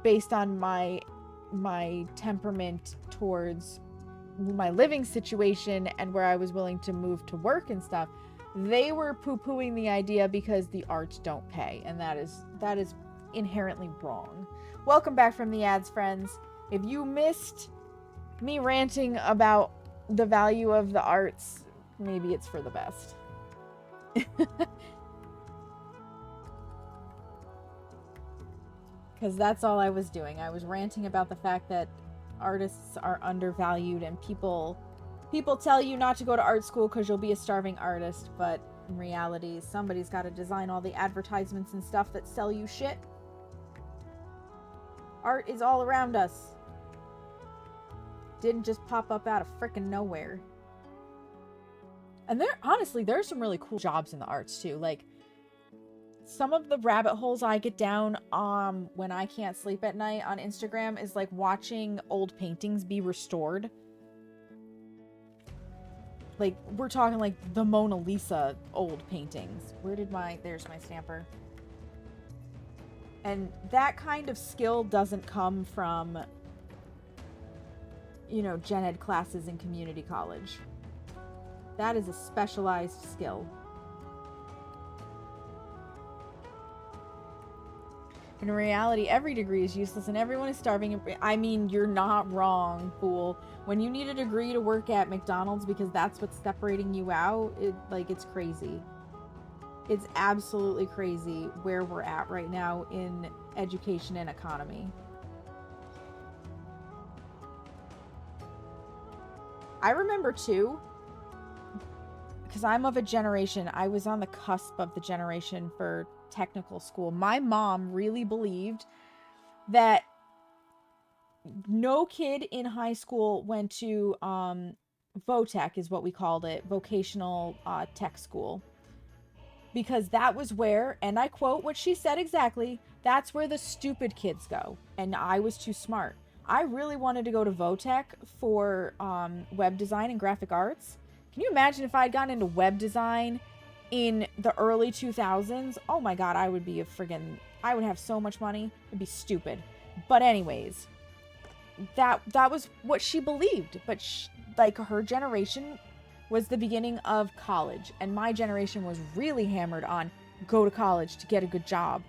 Speaker 1: based on my temperament towards my living situation and where I was willing to move to work and stuff. They were poo-pooing the idea because the arts don't pay, and that is inherently wrong. Welcome back from the ads, friends. If you missed me ranting about the value of the arts, maybe it's for the best. Because that's all I was doing. I was ranting about the fact that artists are undervalued and people People tell you not to go to art school because you'll be a starving artist, but in reality, somebody's got to design all the advertisements and stuff that sell you shit. Art is all around us. Didn't just pop up out of frickin' nowhere. And honestly, there's some really cool jobs in the arts too. Like, some of the rabbit holes I get down when I can't sleep at night on Instagram is like watching old paintings be restored. Like, we're talking like the Mona Lisa old paintings. There's my stamper. And that kind of skill doesn't come from, gen ed classes in community college. That is a specialized skill. In reality, every degree is useless and everyone is starving. I mean, you're not wrong, fool. When you need a degree to work at McDonald's because that's what's separating you out, it's crazy. It's absolutely crazy where we're at right now in education and economy. I remember too, because I'm of a generation, I was on the cusp of the generation for technical school. My mom really believed that no kid in high school went to VOTEC, is what we called it, vocational tech school. Because that was where, and I quote what she said exactly, that's where the stupid kids go. And I was too smart. I really wanted to go to VOTEC for web design and graphic arts. Can you imagine if I had gotten into web design in the early 2000s? Oh my god, I would have so much money. It'd be stupid. But anyways, that was what she believed. But her generation was the beginning of college, and my generation was really hammered on go to college to get a good job.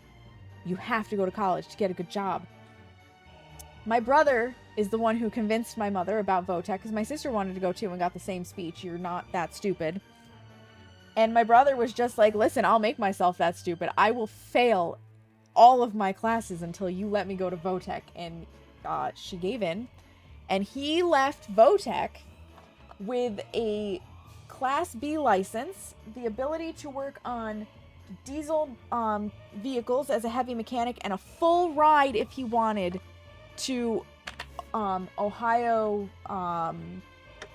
Speaker 1: You have to go to college to get a good job. My brother is the one who convinced my mother about VOTEC, because my sister wanted to go too and got the same speech. You're not that stupid. And my brother was just like, listen, I'll make myself that stupid. I will fail all of my classes until you let me go to VOTEC. And she gave in. And he left VOTEC with a Class B license, the ability to work on diesel vehicles as a heavy mechanic, and a full ride if he wanted to Ohio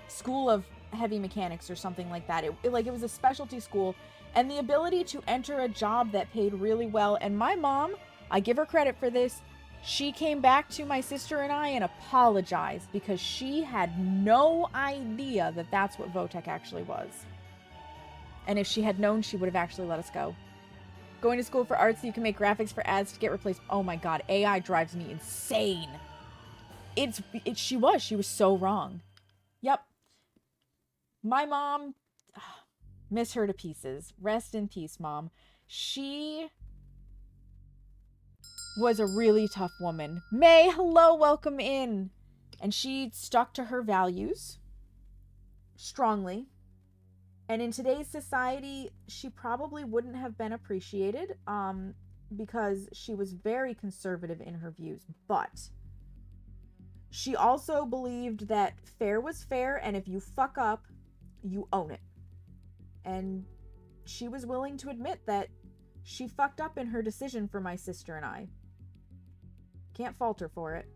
Speaker 1: School of Heavy Mechanics or something like that. It was a specialty school, and the ability to enter a job that paid really well. And my mom, I give her credit for this, she came back to my sister and I and apologized because she had no idea that that's what VOTEC actually was. And if she had known, she would have actually let us go. Going to school for arts so you can make graphics for ads to get replaced. Oh my god, AI drives me insane. She was so wrong. Yep. My mom, miss her to pieces. Rest in peace, Mom. She was a really tough woman. May, hello, welcome in. And she stuck to her values strongly. And in today's society, she probably wouldn't have been appreciated because she was very conservative in her views. But she also believed that fair was fair, and if you fuck up, you own it. And she was willing to admit that she fucked up in her decision for my sister and I. Can't fault her for it.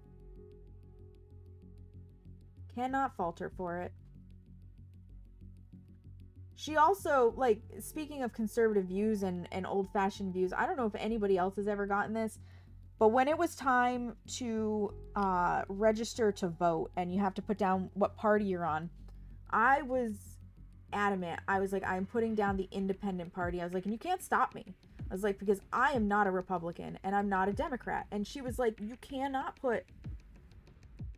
Speaker 1: Cannot fault her for it. She also, speaking of conservative views and old-fashioned views, I don't know if anybody else has ever gotten this, but when it was time to register to vote and you have to put down what party you're on, I was adamant. I was like, I'm putting down the independent party. I was like, and you can't stop me. I was like, because I am not a Republican and I'm not a Democrat. And she was like, you cannot put...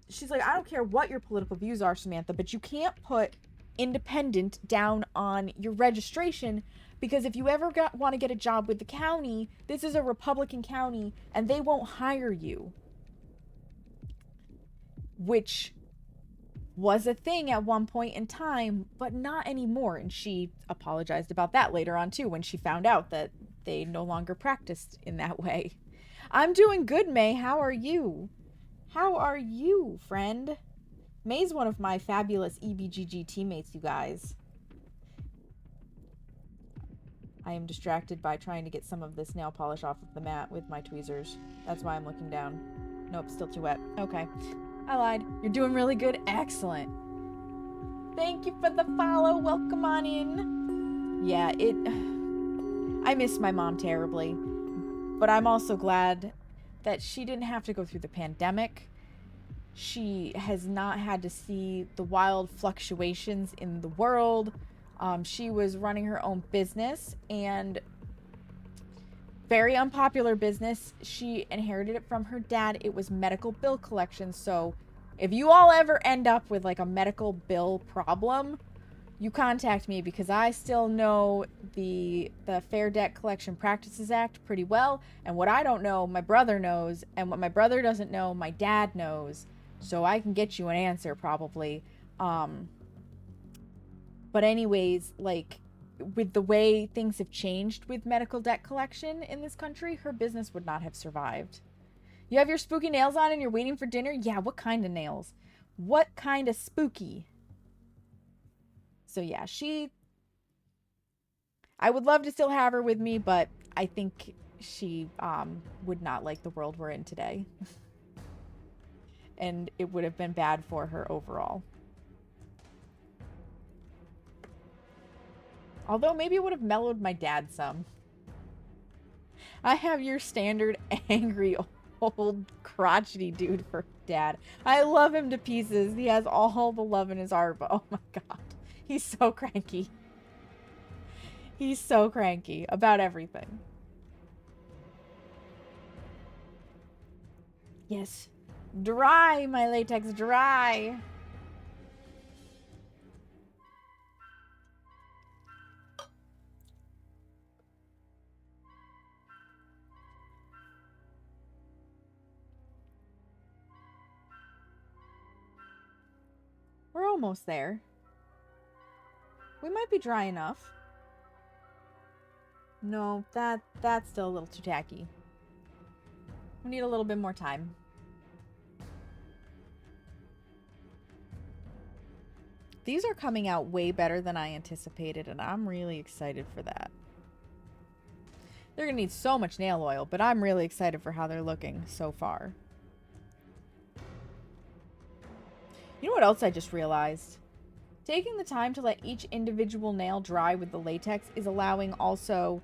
Speaker 1: She's like, I don't care what your political views are, Samantha, but you can't put independent down on your registration, because if you ever want to get a job with the county, this is a Republican county and they won't hire you. Which was a thing at one point in time, but not anymore. And she apologized about that later on too, when she found out that they no longer practiced in that way. I'm doing good, May. How are you? How are you, friend? May's one of my fabulous EBGG teammates, you guys. I am distracted by trying to get some of this nail polish off of the mat with my tweezers. That's why I'm looking down. Nope, still too wet. Okay. I lied. You're doing really good. Excellent. Thank you for the follow. Welcome on in. Yeah, I miss my mom terribly. But I'm also glad that she didn't have to go through the pandemic. She has not had to see the wild fluctuations in the world. She was running her own business, and very unpopular business. She inherited it from her dad. It was medical bill collection. So if you all ever end up with like a medical bill problem, you contact me, because I still know the Fair Debt Collection Practices Act pretty well. And what I don't know, my brother knows. And what my brother doesn't know, my dad knows. So I can get you an answer probably. But anyways, like, with the way things have changed with medical debt collection in this country, her business would not have survived. You have your spooky nails on and you're waiting for dinner? Yeah, what kind of nails? What kind of spooky? So yeah, I would love to still have her with me, but I think she would not like the world we're in today. And it would have been bad for her overall. Although maybe it would have mellowed my dad some. I have your standard angry old crotchety dude for dad. I love him to pieces. He has all the love in his heart, but oh my god. He's so cranky. He's so cranky about everything. Yes. Dry, my latex, dry. We're almost there. We might be dry enough. No, that's still a little too tacky. We need a little bit more time. These are coming out way better than I anticipated, and I'm really excited for that. They're going to need so much nail oil, but I'm really excited for how they're looking so far. You know what else I just realized? Taking the time to let each individual nail dry with the latex is allowing also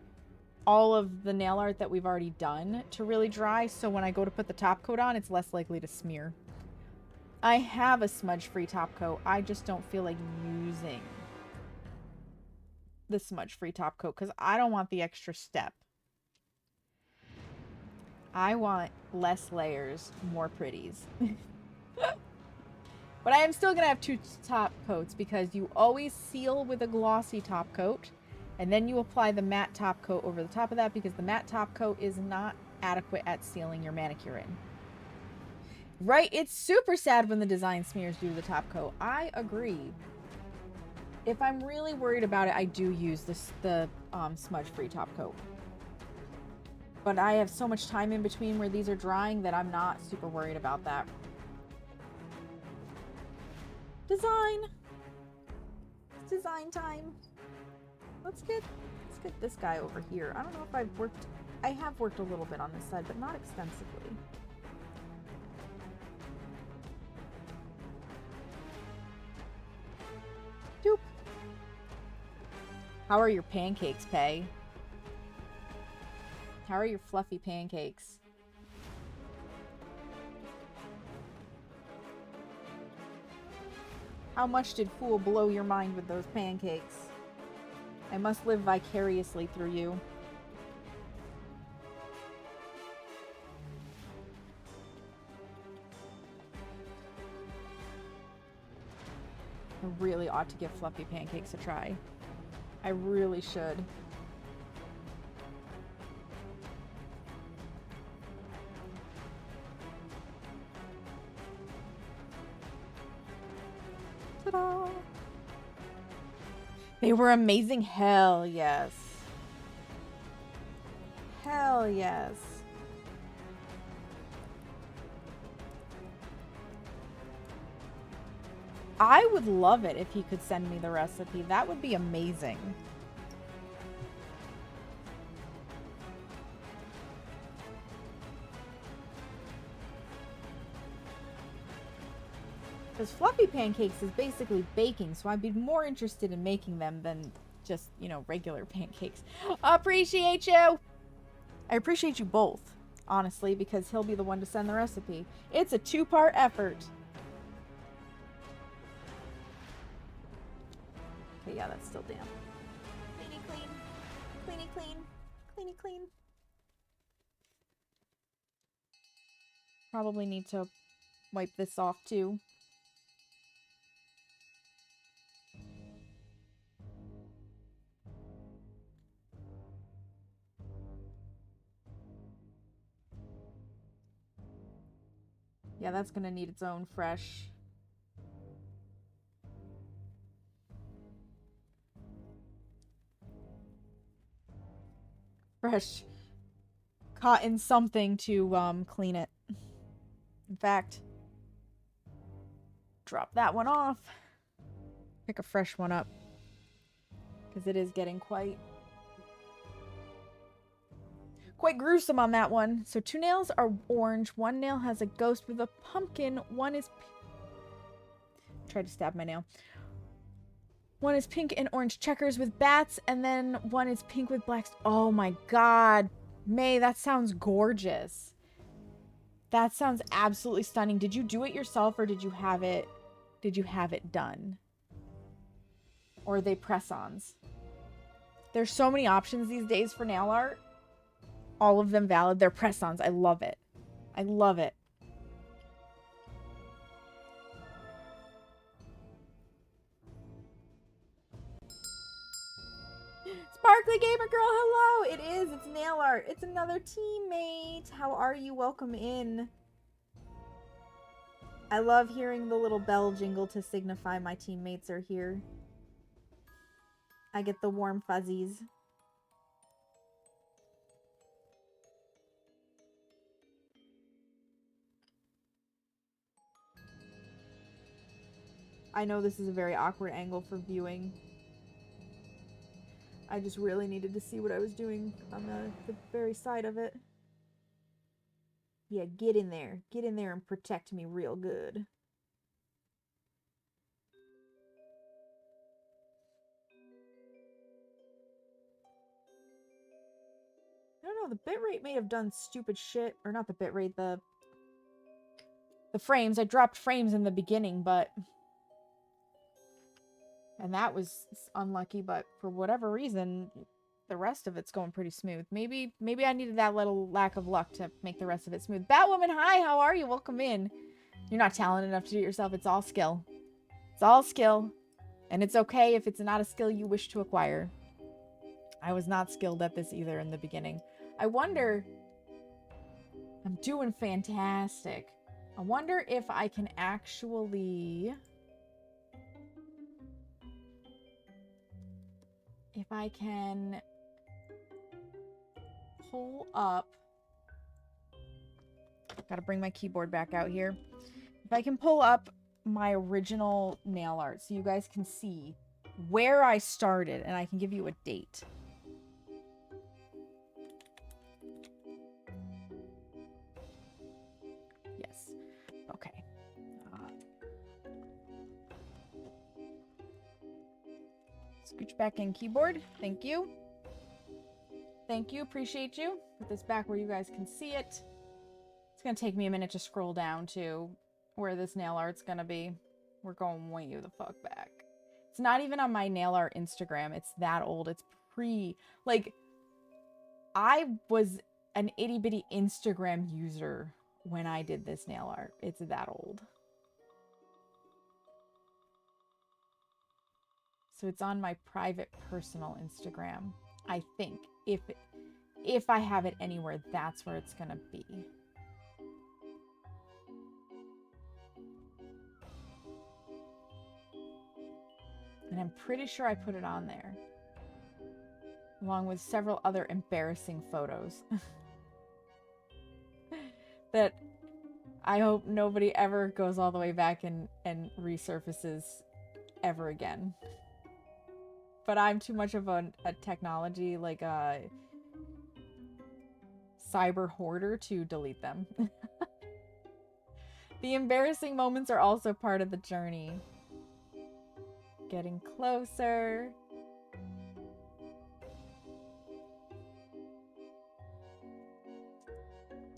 Speaker 1: all of the nail art that we've already done to really dry, so when I go to put the top coat on, it's less likely to smear. I have a smudge-free top coat. I just don't feel like using the smudge-free top coat because I don't want the extra step. I want less layers, more pretties. But I am still going to have 2 top coats because you always seal with a glossy top coat. And then you apply the matte top coat over the top of that because the matte top coat is not adequate at sealing your manicure in. Right? It's super sad when the design smears due to the top coat. I agree. If I'm really worried about it, I do use the smudge-free top coat. But I have so much time in between where these are drying that I'm not super worried about that. Design. It's design time. Let's get this guy over here. I don't know if I have worked a little bit on this side, but not extensively. Doop. How are your pancakes, Pay? How are your fluffy pancakes? How much did Fool blow your mind with those pancakes? I must live vicariously through you. I really ought to give fluffy pancakes a try. I really should. Ta-da! They were amazing. Hell yes. Hell yes. I would love it if he could send me the recipe. That would be amazing. Because fluffy pancakes is basically baking, so I'd be more interested in making them than just, you know, regular pancakes. Appreciate you! I appreciate you both, honestly, because he'll be the one to send the recipe. It's a two-part effort. Okay, yeah, that's still damp. Cleany clean. Cleany clean. Cleany clean. Probably need to wipe this off, too. Yeah, that's gonna need its own fresh. Fresh cotton something to clean it. In fact, drop that one off. Pick a fresh one up. Because it is getting quite gruesome on that one. So 2 nails are orange. 1 nail has a ghost with a pumpkin. 1 is... Tried to stab my nail. 1 is pink and orange checkers with bats. And then 1 is pink with black... Oh my god. May, that sounds gorgeous. That sounds absolutely stunning. Did you do it yourself or did you have it done? Or are they press-ons? There's so many options these days for nail art. All of them valid. They're press-ons. I love it. I love it. Sparkly Gamer Girl, hello! It is. It's nail art. It's another teammate. How are you? Welcome in. I love hearing the little bell jingle to signify my teammates are here. I get the warm fuzzies. I know this is a very awkward angle for viewing. I just really needed to see what I was doing on the very side of it. Yeah, get in there. Get in there and protect me real good. I don't know, the bitrate may have done stupid shit. Or not the bitrate, the frames. I dropped frames in the beginning, but... And that was unlucky, but for whatever reason, the rest of it's going pretty smooth. Maybe I needed that little lack of luck to make the rest of it smooth. Batwoman, hi, how are you? Welcome in. You're not talented enough to do it yourself. It's all skill. It's all skill. And it's okay if it's not a skill you wish to acquire. I was not skilled at this either in the beginning. I wonder... I'm doing fantastic. I wonder if I can actually... If I can pull up, gotta bring my keyboard back out here. If I can pull up my original nail art so you guys can see where I started and I can give you a date. Yes. Okay. Scooch back in keyboard. Thank you. Thank you. Appreciate you. Put this back where you guys can see it. It's going to take me a minute to scroll down to where this nail art's going to be. We're going way the fuck back. It's not even on my nail art Instagram. It's that old. It's like, I was an itty bitty Instagram user when I did this nail art. It's that old. So it's on my private personal Instagram. I think if I have it anywhere, that's where it's gonna be. And I'm pretty sure I put it on there. Along with several other embarrassing photos. That I hope nobody ever goes all the way back and resurfaces ever again. But I'm too much of a technology, like a cyber hoarder to delete them. The embarrassing moments are also part of the journey. Getting closer.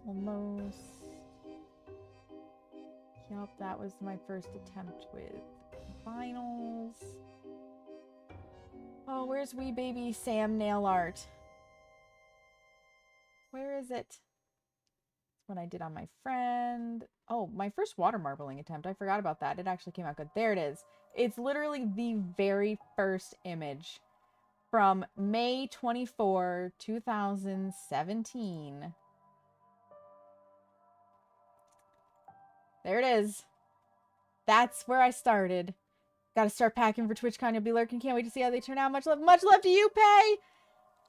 Speaker 1: Almost. Yep, that was my first attempt with vinyls. Oh, where's wee baby Sam nail art? Where is it? It's what I did on my friend. Oh, my first water marbling attempt. I forgot about that. It actually came out good. There it is. It's literally the very first image from May 24, 2017. There it is. That's where I started. Gotta start packing for TwitchCon. You'll be lurking. Can't wait to see how they turn out. Much love. Much love to you, Pay!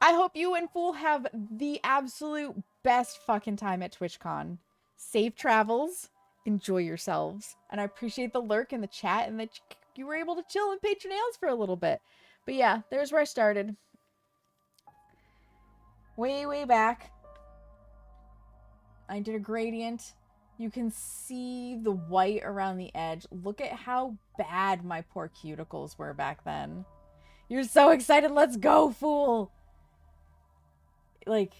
Speaker 1: I hope you and Fool have the absolute best fucking time at TwitchCon. Safe travels. Enjoy yourselves. And I appreciate the lurk in the chat and that you were able to chill and paint your nails for a little bit. But yeah, there's where I started. Way, way back. I did a gradient. You can see the white around the edge. Look at how bad my poor cuticles were back then. You're so excited. Let's go, Fool. Like,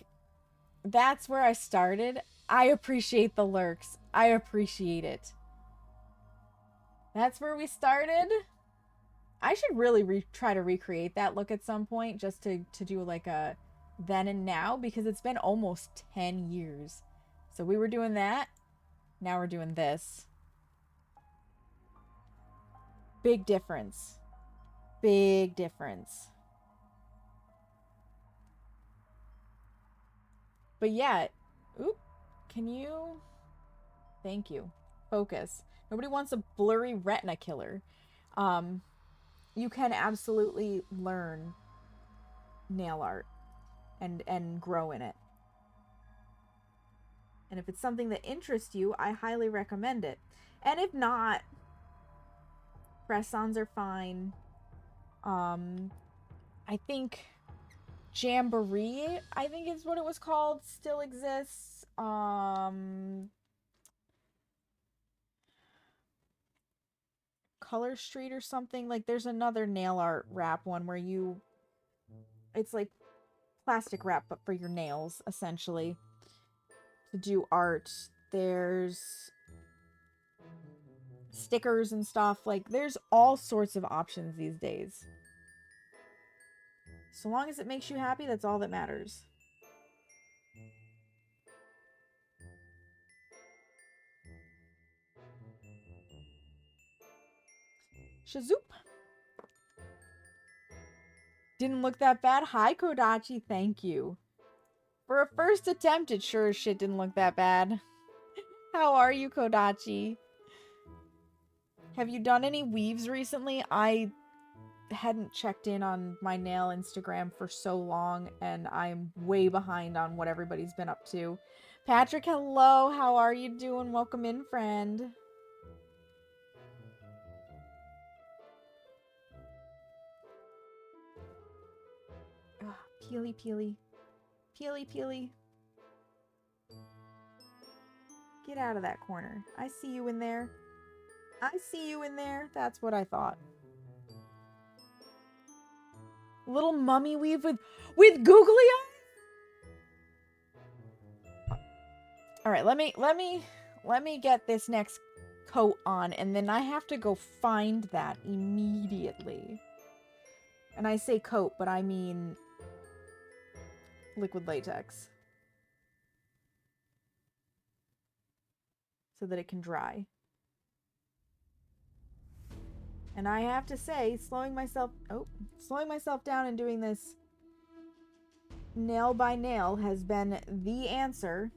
Speaker 1: that's where I started. I appreciate the lurks. I appreciate it. That's where we started. I should really try to recreate that look at some point just to do like a then and now, because it's been almost 10 years. So we were doing that. Now we're doing this. Big difference. Big difference. But yeah. Oop. Can you... Thank you. Focus. Nobody wants a blurry retina killer. You can absolutely learn nail art and grow in it. And if it's something that interests you, I highly recommend it. And if not, press-ons are fine. I think Jamboree, I think is what it was called, still exists. Color Street or something. Like, there's another nail art wrap one where you... It's like plastic wrap, but for your nails, essentially. To do art. There's stickers and stuff. Like, there's all sorts of options these days. So long as it makes you happy, that's all that matters. Shazoop! Didn't look that bad. Hi, Kodachi. Thank you. For a first attempt, it sure as shit didn't look that bad. How are you, Kodachi? Have you done any weaves recently? I hadn't checked in on my nail Instagram for so long, and I'm way behind on what everybody's been up to. Patrick, hello. How are you doing? Welcome in, friend. Ugh, peely, peely. Peely, peely. Get out of that corner. I see you in there. I see you in there. That's what I thought. Little mummy weave with googly eyes? All right, let me get this next coat on, and then I have to go find that immediately. And I say coat, but I mean liquid latex. So that it can dry. And I have to say, slowing myself down and doing this nail by nail has been the answer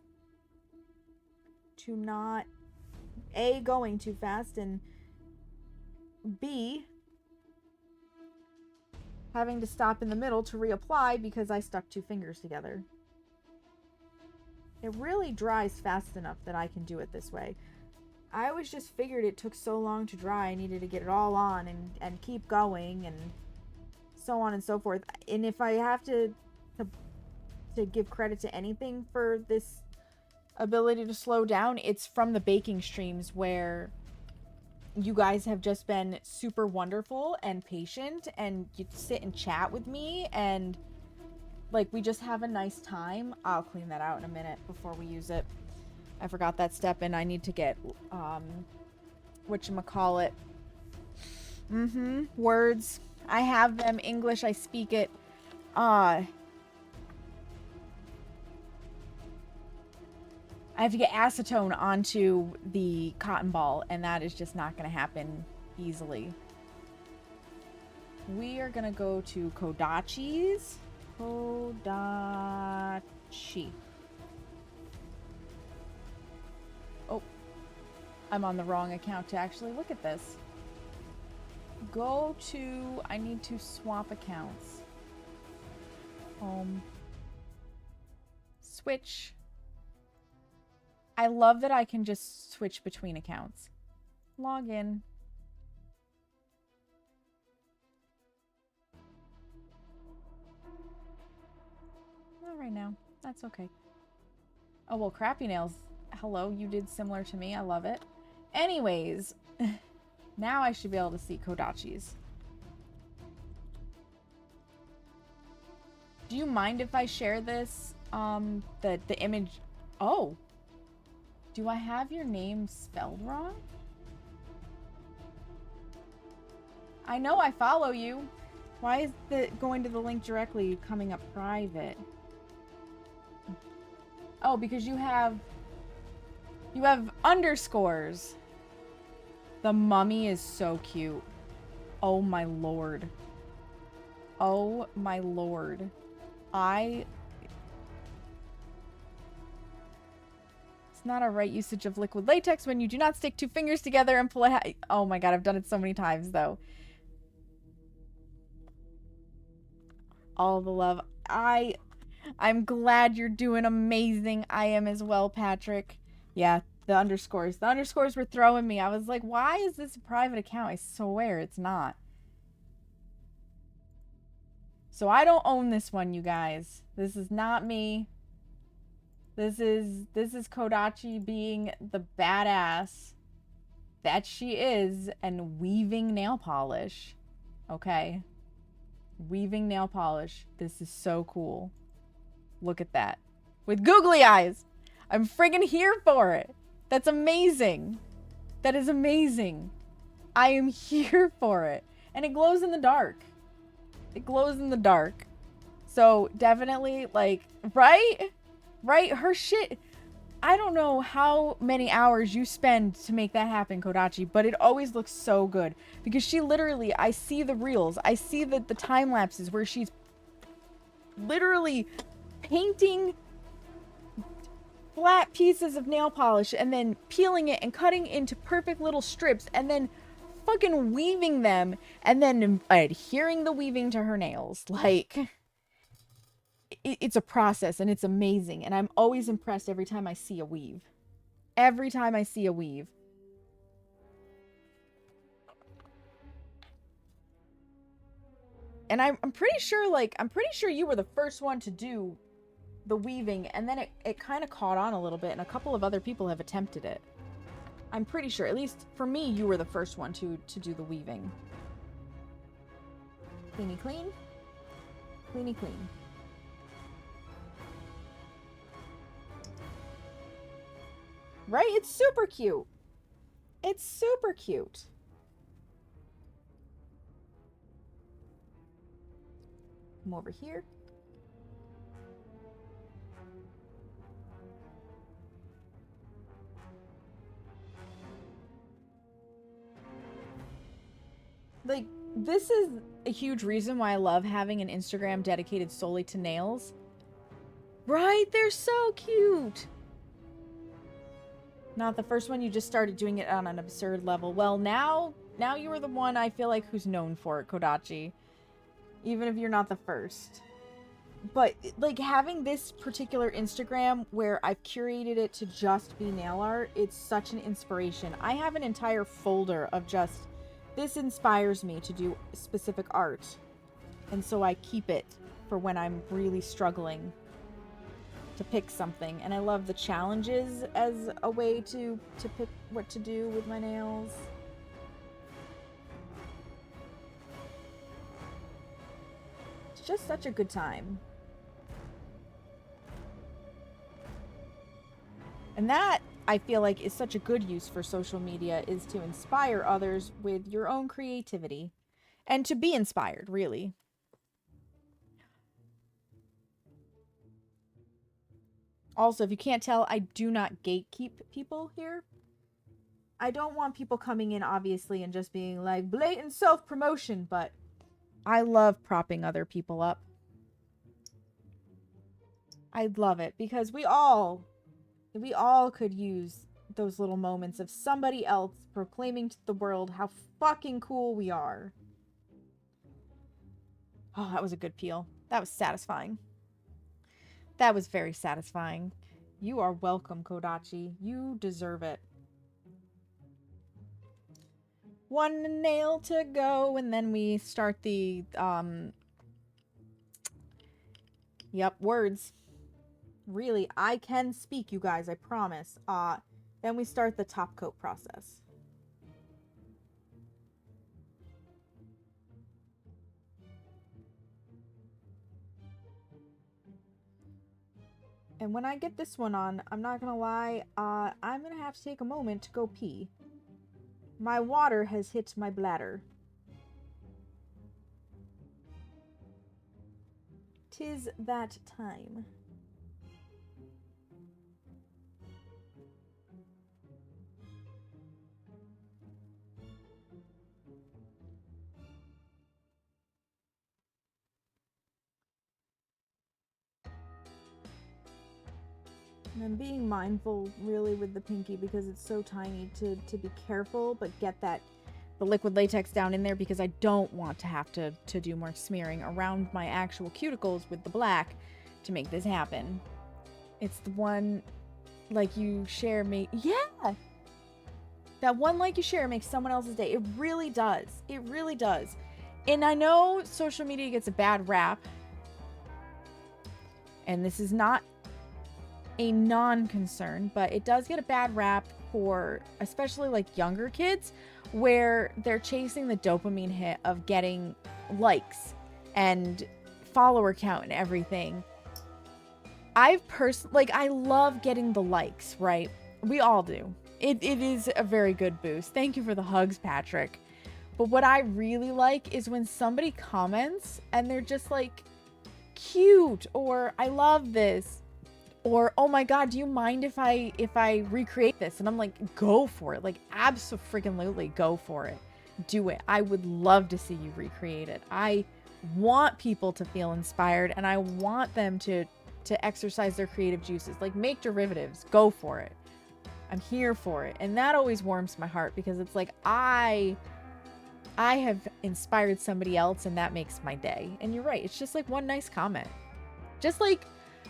Speaker 1: to not A, going too fast, and B, having to stop in the middle to reapply because I stuck two fingers together. It really dries fast enough that I can do it this way. I always just figured it took so long to dry. I needed to get it all on and keep going and so on and so forth. And if I have to give credit to anything for this ability to slow down, it's from the baking streams where you guys have just been super wonderful and patient, and you sit and chat with me, and like we just have a nice time. I'll clean that out in a minute before we use it. I forgot that step, and I need to get whatchamacallit. Words. I have them. English, I speak it. I have to get acetone onto the cotton ball, and that is just not going to happen easily. We are going to go to Kodachi's. Kodachi. Oh, I'm on the wrong account to actually look at this. Go to... I need to swap accounts. Home. Switch. I love that I can just switch between accounts. Log in. Not right now. That's okay. Oh, well, Crappy Nails. Hello, you did similar to me. I love it. Anyways, now I should be able to see Kodachi's. Do you mind if I share this? The image... Oh. Do I have your name spelled wrong? I know I follow you. Why is the going to the link directly coming up private? Oh, because you have underscores. The mummy is so cute. Oh my lord. Oh my lord. It's not a right usage of liquid latex when you do not stick two fingers together and pull it. Oh my god, I've done it so many times though. All the love. I'm glad you're doing amazing. I am as well, Patrick. Yeah, the underscores. The underscores were throwing me. I was like, why is this a private account? I swear it's not. So I don't own this one, you guys. This is not me. This is Kodachi being the badass that she is and weaving nail polish. Okay? Weaving nail polish. This is so cool. Look at that. With googly eyes. I'm friggin' here for it. That's amazing. That is amazing. I am here for it. And it glows in the dark. It glows in the dark. So definitely, like, right? Right? Her shit. I don't know how many hours you spend to make that happen, Kodachi, but it always looks so good. Because she literally, I see the reels. I see the time lapses where she's literally painting flat pieces of nail polish and then peeling it and cutting into perfect little strips and then fucking weaving them and then adhering the weaving to her nails. Like, it's a process and it's amazing. And I'm always impressed every time I see a weave. Every time I see a weave. And I'm pretty sure, like, you were the first one to do the weaving, and then it kind of caught on a little bit, and a couple of other people have attempted it. I'm pretty sure, at least for me, you were the first one to do the weaving. Cleany clean. Cleany clean. Right? It's super cute. It's super cute. Come over here. Like, this is a huge reason why I love having an Instagram dedicated solely to nails. Right? They're so cute. Not the first one, you just started doing it on an absurd level. Well, now you are the one I feel like who's known for it, Kodachi. Even if you're not the first. But like having this particular Instagram where I've curated it to just be nail art, it's such an inspiration. I have an entire folder of just, this inspires me to do specific art. And so I keep it for when I'm really struggling to pick something. And I love the challenges as a way to pick what to do with my nails. It's just such a good time. And that, I feel like, is such a good use for social media, is to inspire others with your own creativity. And to be inspired, really. Also, if you can't tell, I do not gatekeep people here. I don't want people coming in, obviously, and just being like, blatant self-promotion, but I love propping other people up. I love it, because we all could use those little moments of somebody else proclaiming to the world how fucking cool we are. Oh, that was a good peel. That was satisfying. That was very satisfying. You are welcome, Kodachi. You deserve it. One nail to go, and then we start the, yep, words. Really, I can speak, you guys, I promise. Then we start the top coat process. And when I get this one on, I'm not gonna lie, I'm gonna have to take a moment to go pee. My water has hit my bladder. 'Tis that time. And I'm being mindful, really, with the pinky because it's so tiny to be careful, but get the liquid latex down in there because I don't want to have to do more smearing around my actual cuticles with the black to make this happen. It's the one like you share yeah! That one like you share makes someone else's day. It really does. It really does. And I know social media gets a bad rap. And this is not a non-concern, but it does get a bad rap for especially like younger kids where they're chasing the dopamine hit of getting likes and follower count and everything. I love getting the likes, right? We all do. It is a very good boost. Thank you for the hugs, Patrick. But what I really like is when somebody comments and they're just like, cute, or I love this, or oh my god, do you mind if I recreate this? And I'm like, go for it. Like, abso-freaking-lutely go for it. Do it. I would love to see you recreate it. I want people to feel inspired, and I want them to exercise their creative juices. Like, make derivatives. Go for it. I'm here for it. And that always warms my heart because it's like I have inspired somebody else and that makes my day. And you're right. It's just like one nice comment. Just like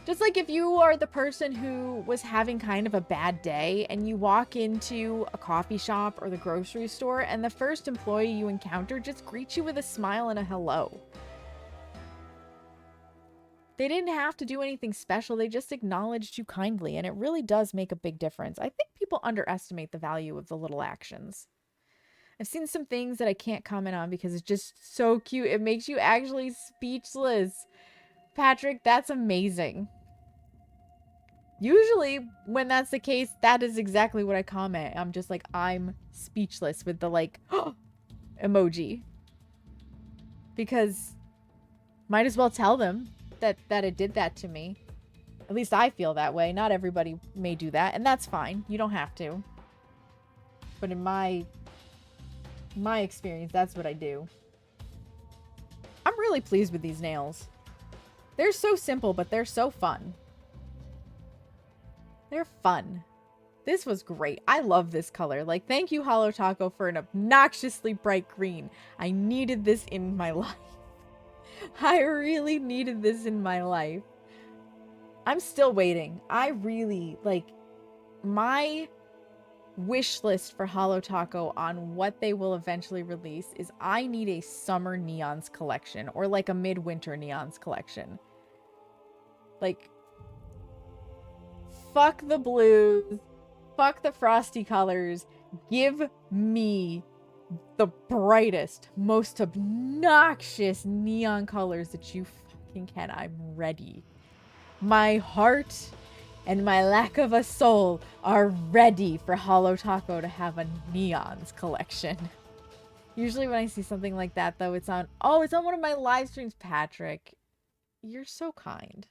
Speaker 1: if you are the person who was having kind of a bad day and you walk into a coffee shop or the grocery store and the first employee you encounter just greets you with a smile and a hello. They didn't have to do anything special. They just acknowledged you kindly, and it really does make a big difference. I think people underestimate the value of the little actions. I've seen some things that I can't comment on because it's just so cute. It makes you actually speechless. Patrick, that's amazing. Usually, when that's the case, that is exactly what I comment. I'm just like, I'm speechless with the like, emoji. Because might as well tell them that it did that to me. At least I feel that way. Not everybody may do that, and that's fine. You don't have to. But in my experience, that's what I do. I'm really pleased with these nails. They're so simple, but they're so fun. They're fun. This was great. I love this color. Like, thank you, Holo Taco, for an obnoxiously bright green. I needed this in my life. I really needed this in my life. I'm still waiting. I really, like, my wish list for Holo Taco on what they will eventually release is I need a summer neons collection or like a midwinter neons collection. Like, fuck the blues, fuck the frosty colors, give me the brightest, most obnoxious neon colors that you fucking can. I'm ready. My heart and my lack of a soul are ready for Holo Taco to have a neons collection. Usually when I see something like that, though, it's on one of my live streams. Patrick, you're so kind.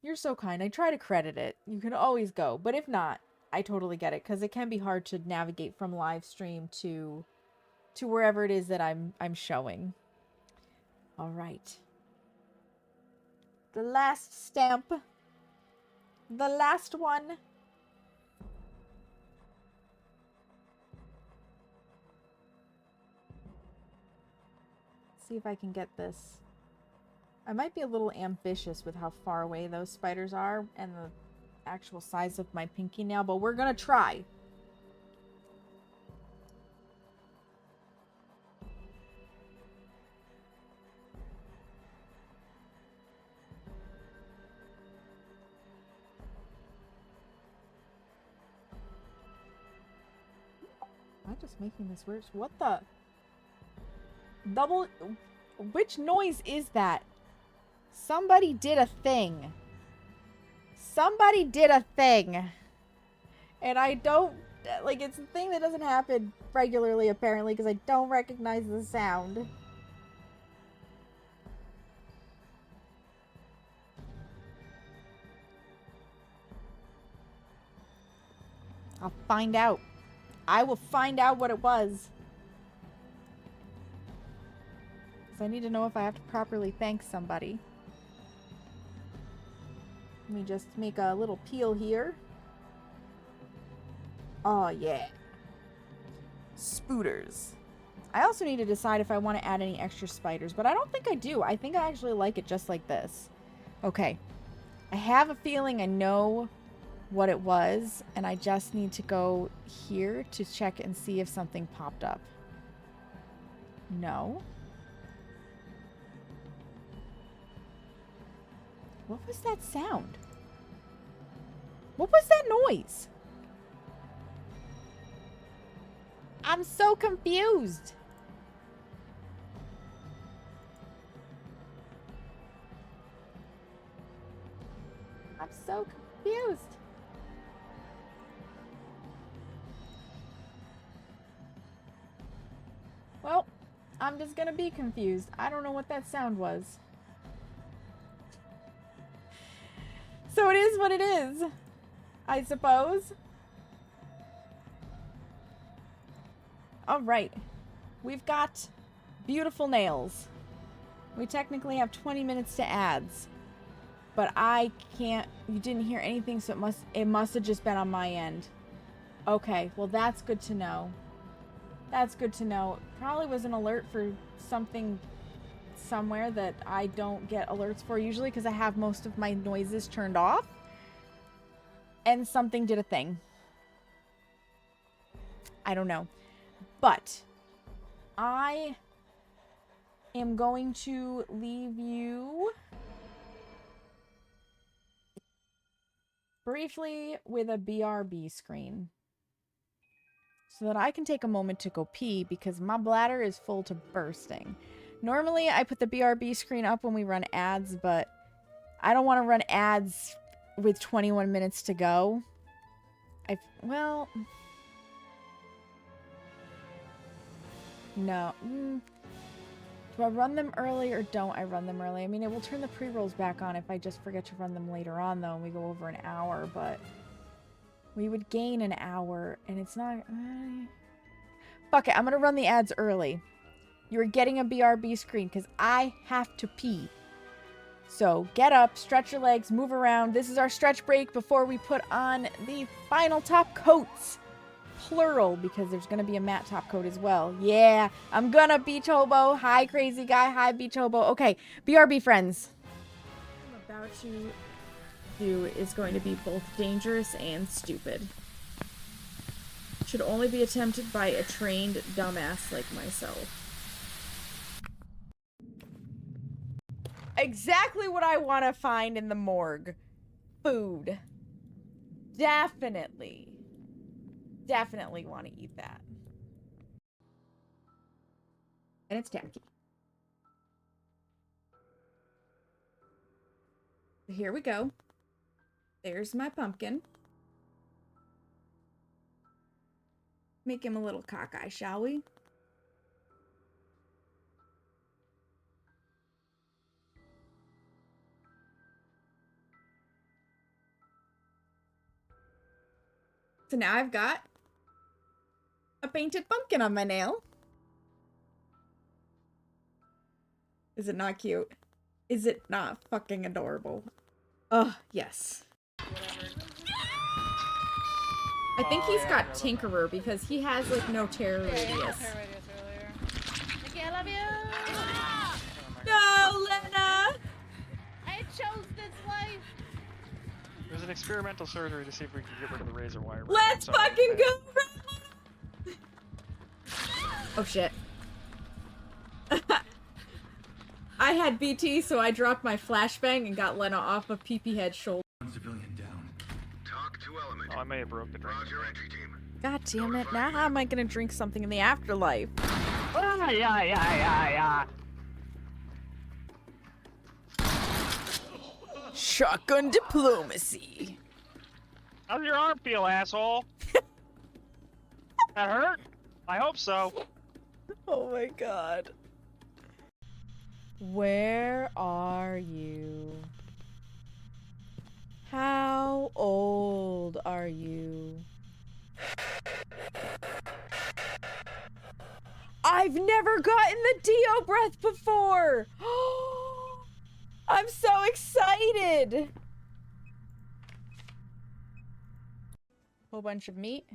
Speaker 1: You're so kind. I try to credit it. You can always go. But if not, I totally get it, because it can be hard to navigate from live stream to wherever it is that I'm showing. All right. The last stamp. The last one. See if I can get this. I might be a little ambitious with how far away those spiders are and the actual size of my pinky nail, but we're gonna try. Am I just making this weird? What the? Double? Which noise is that? Somebody did a thing. Somebody did a thing. And I don't, like, it's a thing that doesn't happen regularly, apparently, because I don't recognize the sound. I'll find out. I will find out what it was. Because I need to know if I have to properly thank somebody. Let me just make a little peel here. Oh, yeah. Spooders. I also need to decide if I want to add any extra spiders, but I don't think I do. I think I actually like it just like this. Okay. I have a feeling I know what it was, and I just need to go here to check and see if something popped up. No. What was that sound? What was that noise? I'm so confused. I'm so confused. Well, I'm just gonna be confused. I don't know what that sound was. So it is what it is, I suppose. All right. We've got beautiful nails. We technically have 20 minutes to ads. But I can't, you didn't hear anything, so it must have just been on my end. Okay, well that's good to know. That's good to know. Probably was an alert for something somewhere that I don't get alerts for usually because I have most of my noises turned off. And something did a thing. I don't know. But I am going to leave you briefly with a BRB screen so that I can take a moment to go pee because my bladder is full to bursting. Normally I put the BRB screen up when we run ads, but I don't want to run ads with 21 minutes to go. Well, no. Do I run them early or don't I run them early? I mean, it will turn the pre-rolls back on if I just forget to run them later on, though, and we go over an hour, but we would gain an hour, and it's not... Fuck it, I'm gonna run the ads early. You're getting a BRB screen, because I have to pee. So, get up, stretch your legs, move around. This is our stretch break before we put on the final top coats. plural because there's going to be a matte top coat as well. Yeah, I'm gonna beach hobo. Hi, crazy guy. Hi, beach hobo. Okay, BRB friends. What I'm about to do is going to be both dangerous and stupid. Should only be attempted by a trained dumbass like myself. Exactly what I want to find in the morgue. Food. Definitely. Definitely want to eat that. And it's tacky. Here we go. There's my pumpkin. Make him a little cockeye, shall we? So now I've got a painted pumpkin on my nail. Is it not cute? Is it not fucking adorable? Oh, yes. I think he's got Tinkerer because he has like no terror radius.
Speaker 3: Okay, I love you.
Speaker 1: No, Lena!
Speaker 3: I chose this life.
Speaker 4: There's an experimental surgery to see if we can get rid of the razor wire.
Speaker 1: Let's fucking go! Oh shit. I had BT, so I dropped my flashbang and got Lena off of PP Head's shoulder.
Speaker 5: Civilian down. Talk to element.
Speaker 4: Oh, I may have broke the drink.
Speaker 5: Roger, entry team.
Speaker 1: God damn it, now how am I gonna drink something in the afterlife? Shotgun diplomacy.
Speaker 4: How's your arm feel, asshole? That hurt? I hope so.
Speaker 1: Oh my god. Where are you? How old are you? I've never gotten the Dio breath before! I'm so excited! Whole bunch of meat.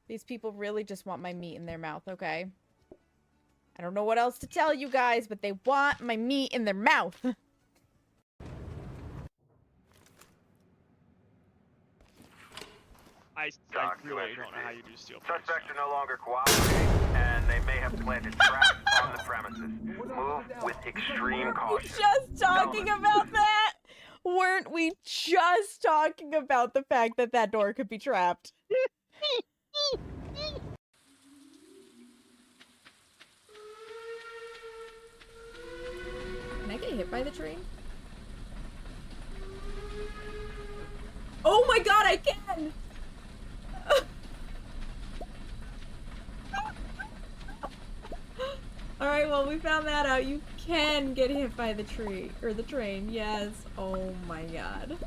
Speaker 1: These people really just want my meat in their mouth, okay? I don't know what else to tell you guys, but they want my meat in their mouth.
Speaker 4: I really don't know how you do steel plates.
Speaker 6: Suspects are no longer cooperating, and they may have planted traps on the premises. Move with extreme caution.
Speaker 1: Just talking about that? Weren't we just talking about the fact that that door could be trapped? Can I get hit by the train? Oh my god, I can! Alright, well, we found that out. You can get hit by the tree, or the train, yes. Oh my god.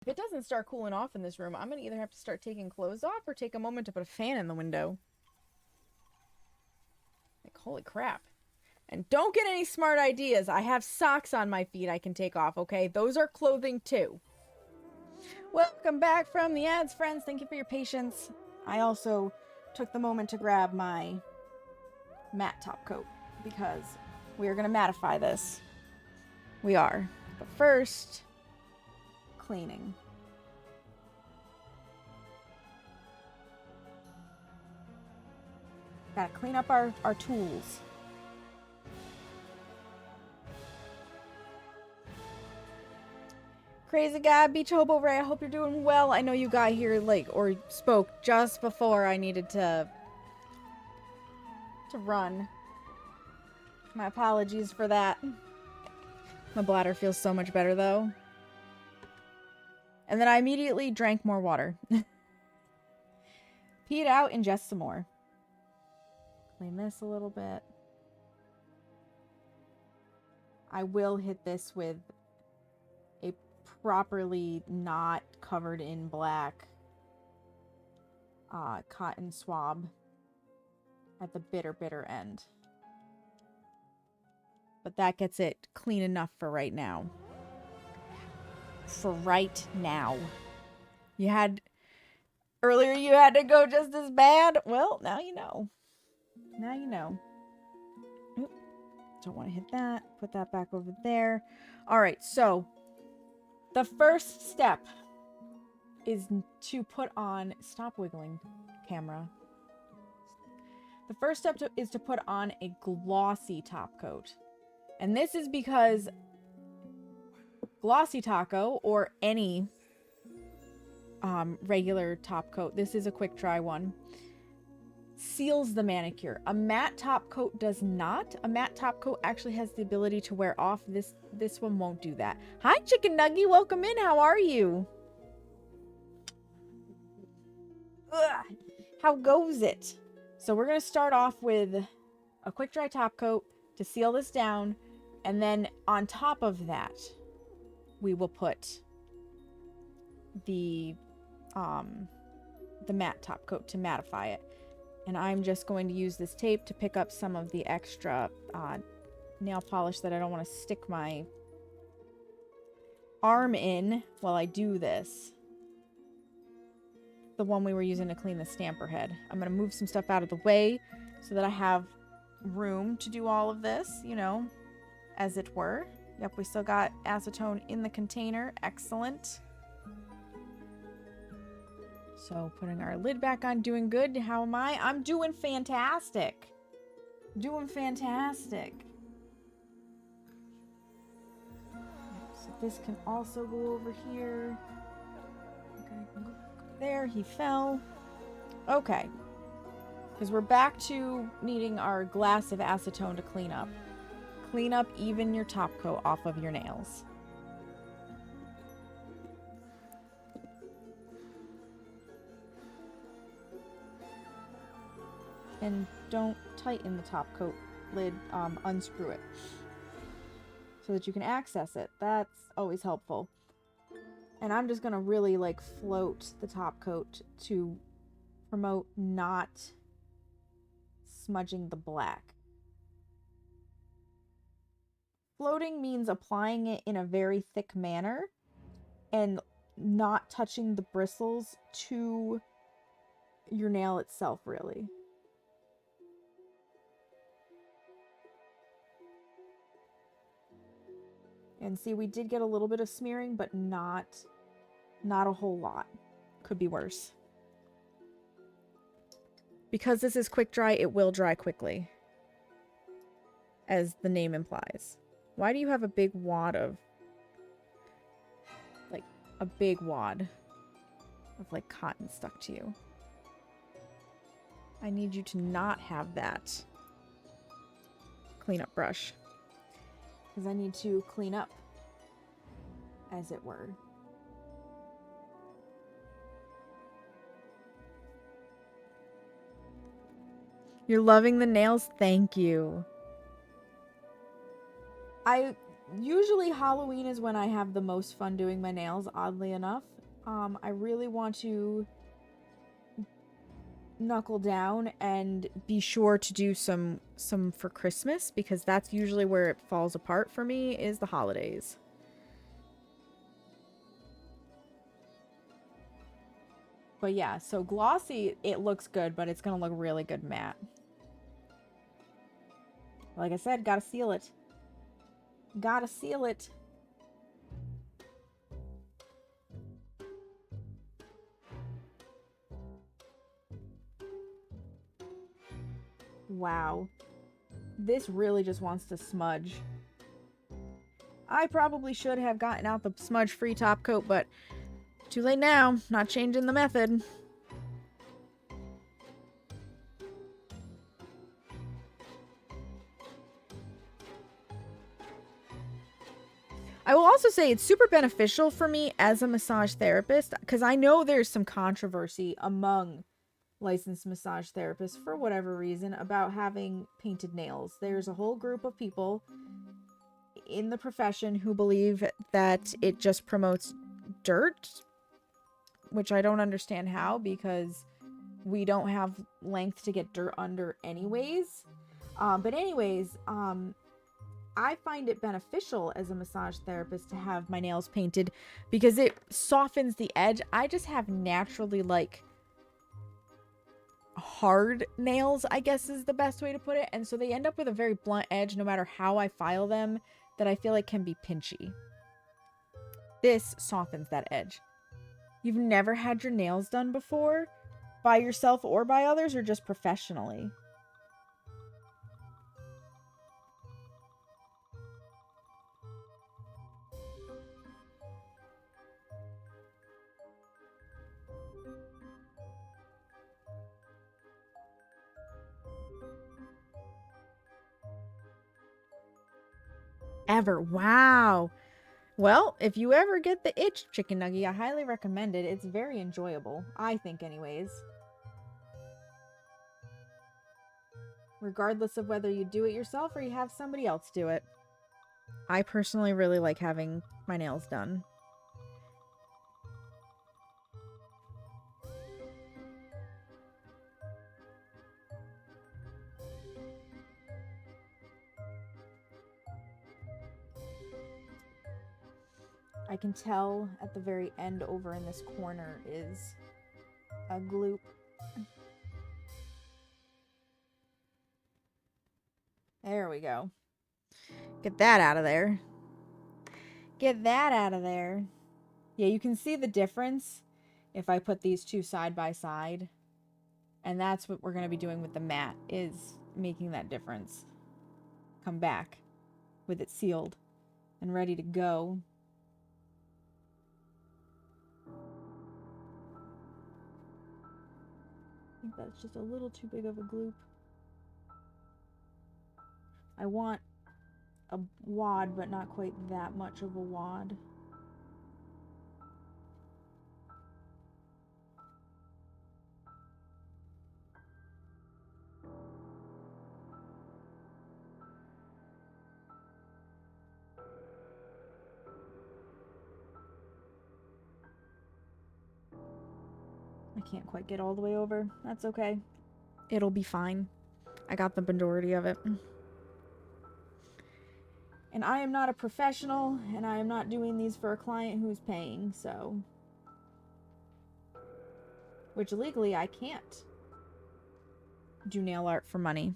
Speaker 1: If it doesn't start cooling off in this room, I'm gonna either have to start taking clothes off or take a moment to put a fan in the window. Like, holy crap. And don't get any smart ideas. I have socks on my feet I can take off, okay? Those are clothing too. Welcome back from the ads, friends. Thank you for your patience. I also took the moment to grab my matte top coat because we are going to mattify this. We are. But first, cleaning. Gotta clean up our tools. Crazy guy, Beach Hobo Ray, I hope you're doing well. I know you got here, like, or spoke just before I needed to run. My apologies for that. My bladder feels so much better, though. And then I immediately drank more water. Pee it out, ingest some more. Clean this a little bit. I will hit this with a properly not covered in black cotton swab at the bitter end. But that gets it clean enough for right now. For right now. You had Earlier you had to go just as bad. Well, now you know. Now you know. Oop. Don't want to hit that. Put that back over there. All right, so the first step is to put on... Stop wiggling, camera. The first step is to put on a glossy top coat. And this is because glossy taco, or any regular top coat, this is a quick dry one, seals the manicure. A matte top coat does not. A matte top coat actually has the ability to wear off. This one won't do that. Hi, Chicken Nuggy. Welcome in. How are you? Ugh. How goes it? So we're going to start off with a quick dry top coat to seal this down. And then on top of that, we will put the matte top coat to mattify it. And I'm just going to use this tape to pick up some of the extra nail polish that I don't want to stick my arm in while I do this. The one we were using to clean the stamper head. I'm going to move some stuff out of the way so that I have room to do all of this, you know, as it were. Yep, we still got acetone in the container. Excellent. So putting our lid back on, doing good. How am I? I'm doing fantastic. Doing fantastic. So this can also go over here. Okay, there, he fell. Okay. Because we're back to needing our glass of acetone to clean up. Clean up even your top coat off of your nails. And don't tighten the top coat lid, unscrew it so that you can access it. That's always helpful. And I'm just gonna really like float the top coat to promote not smudging the black. Floating means applying it in a very thick manner and not touching the bristles to your nail itself, really. And see, we did get a little bit of smearing, but not a whole lot. Could be worse. Because this is quick dry, it will dry quickly, as the name implies. Why do you have a big wad of, like, a big wad of, like, cotton stuck to you? I need you to not have that cleanup brush. Because I need to clean up, as it were. You're loving the nails? Thank you. Usually Halloween is when I have the most fun doing my nails, oddly enough. I really want to knuckle down and be sure to do some for Christmas, because that's usually where it falls apart for me, is the holidays. But yeah, so glossy, it looks good, but it's gonna look really good matte. Like I said, gotta seal it. Gotta seal it. Wow. This really just wants to smudge. I probably should have gotten out the smudge-free top coat, but too late now. Not changing the method. I will also say it's super beneficial for me as a massage therapist, because I know there's some controversy among licensed massage therapists for whatever reason about having painted nails. There's a whole group of people in the profession who believe that it just promotes dirt, which I don't understand how, because we don't have length to get dirt under anyways. But anyways, I find it beneficial as a massage therapist to have my nails painted because it softens the edge. I just have naturally, like, hard nails, I guess is the best way to put it. And so they end up with a very blunt edge no matter how I file them, that I feel like can be pinchy. This softens that edge. You've never had your nails done before? By yourself or by others, or just professionally? Ever. Wow. Well, if you ever get the itch chicken nugget, I highly recommend it. It's very enjoyable. I think anyways. Regardless of whether you do it yourself or you have somebody else do it. I personally really like having my nails done. I can tell at the very end over in this corner is a gloop. There we go. Get that out of there. Get that out of there. Yeah, you can see the difference if I put these two side by side. And that's what we're going to be doing with the mat, is making that difference. Come back with it sealed and ready to go. I think that's just a little too big of a gloop. I want a wad, but not quite that much of a wad. I can't quite get all the way over. That's okay. It'll be fine. I got the majority of it. And I am not a professional, and I am not doing these for a client who's paying, so... Which legally I can't do nail art for money.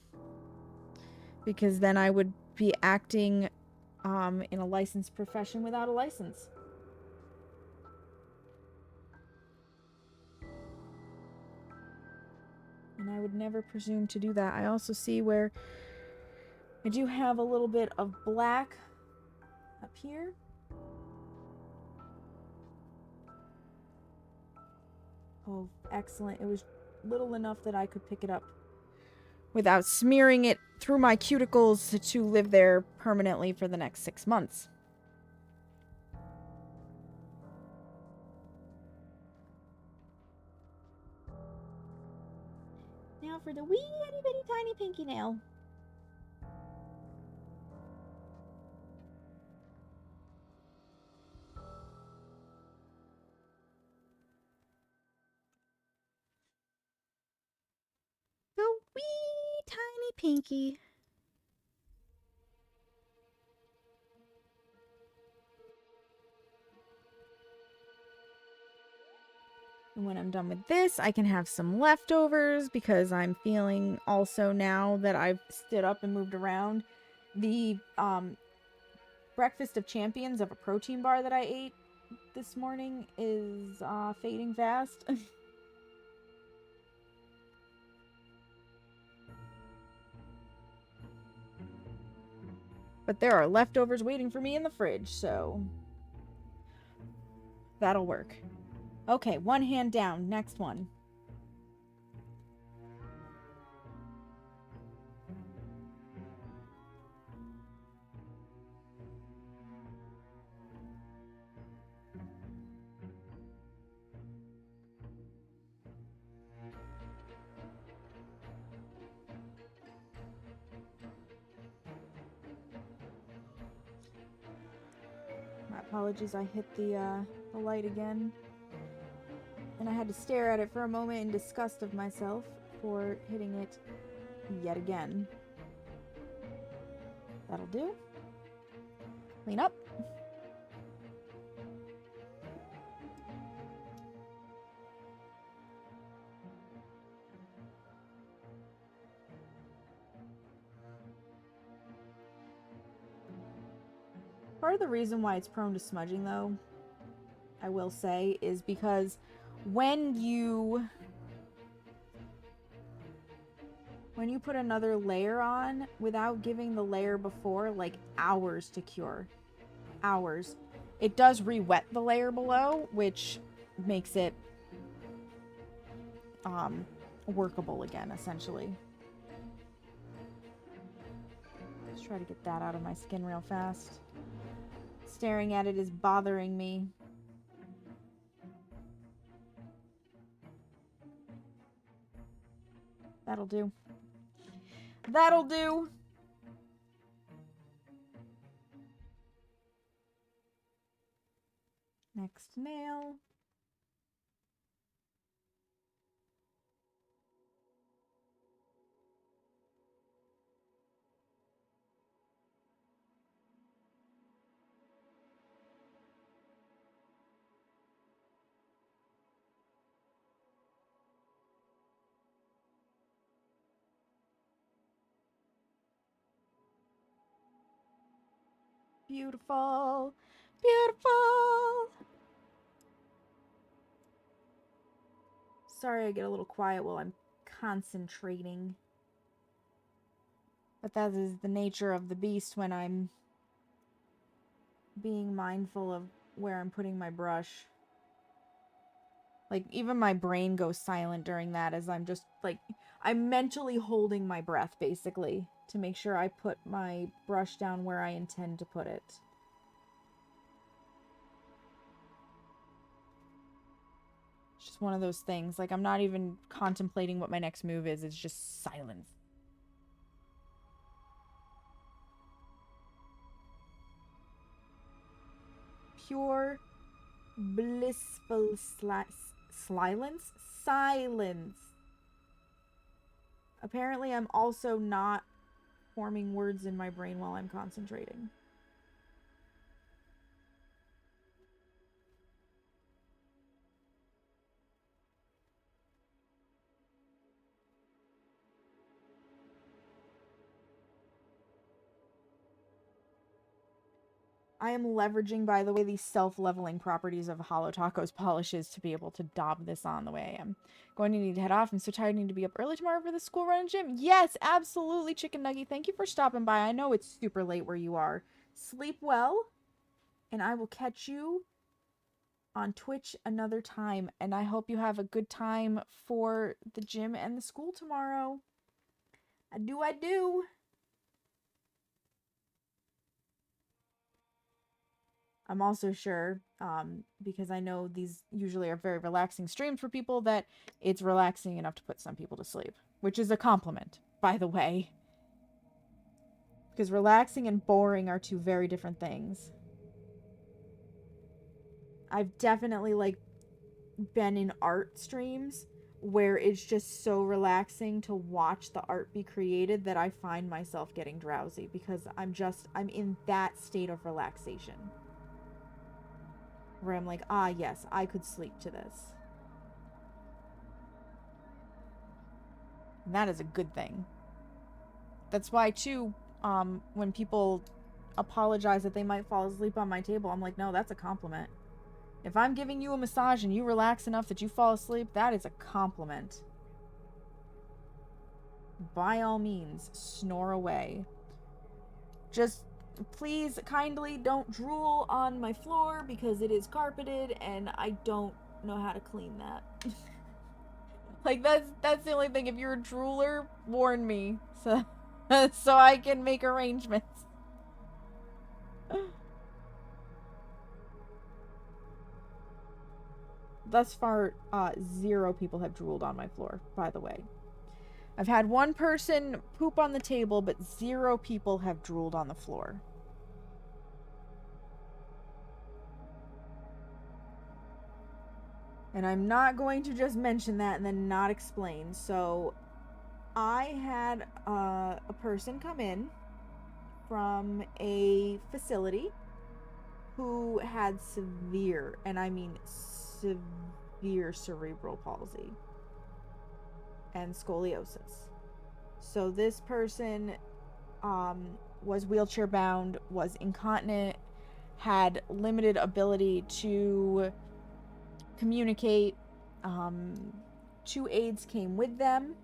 Speaker 1: Because then I would be acting in a licensed profession without a license. And I would never presume to do that. I also see where I do have a little bit of black up here. Oh, excellent. It was little enough that I could pick it up without smearing it through my cuticles to live there permanently for the next 6 months. Now for the wee itty bitty tiny pinky nail. The wee tiny pinky. And when I'm done with this, I can have some leftovers because I'm feeling also now that I've stood up and moved around. The Breakfast of Champions of a protein bar that I ate this morning is fading fast. But there are leftovers waiting for me in the fridge, so that'll work. Okay, one hand down. Next one. My apologies, I hit the light again. And I had to stare at it for a moment in disgust of myself for hitting it yet again. That'll do. Clean up. Part of the reason why it's prone to smudging, though, I will say, is because when you put another layer on without giving the layer before like hours to cure, hours, it does re-wet the layer below, which makes it workable again, essentially. Let's try to get that out of my skin real fast. Staring at it is bothering me. That'll do. That'll do! Next nail. Beautiful. Beautiful. Sorry I get a little quiet while I'm concentrating. But that is the nature of the beast when I'm being mindful of where I'm putting my brush. Like, even my brain goes silent during that as I'm just, like, I'm mentally holding my breath, basically, to make sure I put my brush down where I intend to put it. It's just one of those things. Like, I'm not even contemplating what my next move is. It's just silence. Pure, blissful silence? Silence. Apparently, I'm also not forming words in my brain while I'm concentrating. I am leveraging, by the way, these self-leveling properties of Holo Taco's polishes to be able to daub this on the way I am. Going to need to head off. I'm so tired. I need to be up early tomorrow for the school run and gym. Yes, absolutely, Chicken Nugget. Thank you for stopping by. I know it's super late where you are. Sleep well, and I will catch you on Twitch another time. And I hope you have a good time for the gym and the school tomorrow. I do. I'm also sure, because I know these usually are very relaxing streams for people, that it's relaxing enough to put some people to sleep. Which is a compliment, by the way. Because relaxing and boring are two very different things. I've definitely, like, been in art streams where it's just so relaxing to watch the art be created that I find myself getting drowsy. Because I'm in that state of relaxation. Where I'm like, ah, yes, I could sleep to this. And that is a good thing. That's why, too, when people apologize that they might fall asleep on my table, I'm like, no, that's a compliment. If I'm giving you a massage and you relax enough that you fall asleep, that is a compliment. By all means, snore away. Just please kindly don't drool on my floor because it is carpeted and I don't know how to clean that. Like, that's the only thing. If you're a drooler, warn me so so I can make arrangements. Thus far, 0 people have drooled on my floor, by the way. I've had 1 person poop on the table, but 0 people have drooled on the floor. And I'm not going to just mention that and then not explain. So, I had a person come in from a facility who had severe, and I mean severe, cerebral palsy and scoliosis. So this person was wheelchair bound, was incontinent, had limited ability to communicate. 2 aides came with them,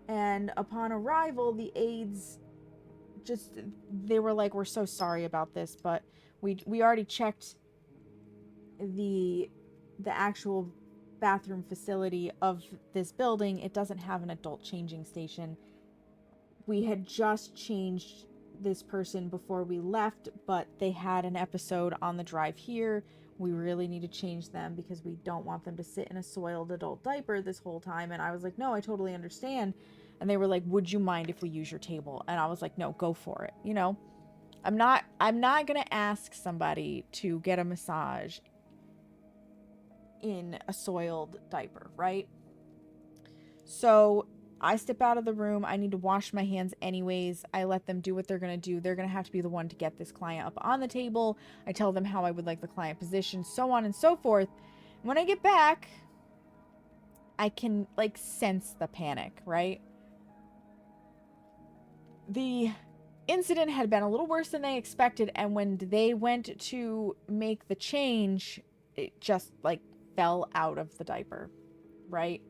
Speaker 1: and upon arrival, the aides they were like, we're so sorry about this, but we already checked the actual bathroom facility of this building. It doesn't have an adult changing station. We had just changed this person before we left, but they had an episode on the drive here. We really need to change them because we don't want them to sit in a soiled adult diaper this whole time. And I was like, no, I totally understand. And they were like, would you mind if we use your table? And I was like, no, go for it. You know, I'm not going to ask somebody to get a massage in a soiled diaper, right? So I step out of the room. I need to wash my hands anyways. I let them do what they're going to do. They're going to have to be the one to get this client up on the table. I tell them how I would like the client positioned, so on and so forth. When I get back, I can like sense the panic, right? The incident had been a little worse than they expected, and when they went to make the change, it just like fell out of the diaper, right?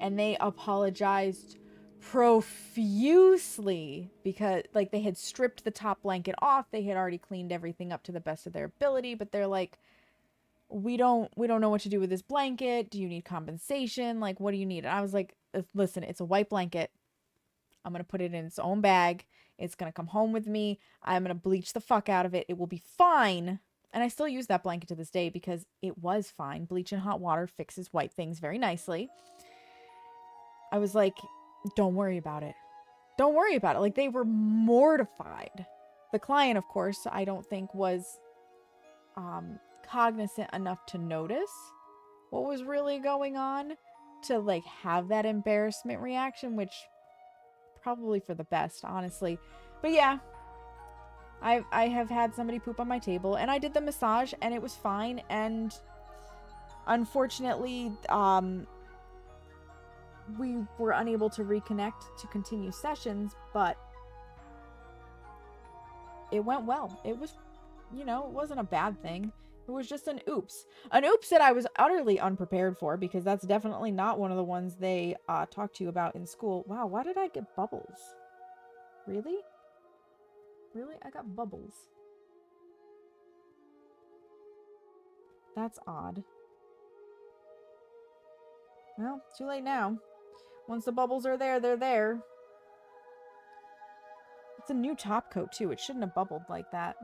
Speaker 1: And they apologized profusely because like they had stripped the top blanket off. They had already cleaned everything up to the best of their ability, but they're like, we don't know what to do with this blanket. Do you need compensation? Like, what do you need? And I was like, listen, it's a white blanket. I'm going to put it in its own bag. It's going to come home with me. I'm going to bleach the fuck out of it. It will be fine. And I still use that blanket to this day because it was fine. Bleach and hot water fixes white things very nicely. I was like, don't worry about it. Don't worry about it. Like, they were mortified. The client, of course, I don't think was cognizant enough to notice what was really going on to, like, have that embarrassment reaction, which probably for the best, honestly. But yeah, I have had somebody poop on my table, and I did the massage, and it was fine, and unfortunately, we were unable to reconnect to continue sessions, but it went well. It was, you know, it wasn't a bad thing. It was just an oops. An oops that I was utterly unprepared for, because that's definitely not one of the ones they talked to you about in school. Wow, why did I get bubbles? Really? Really? I got bubbles. That's odd. Well, too late now. Once the bubbles are there, they're there. It's a new top coat, too. It shouldn't have bubbled like that.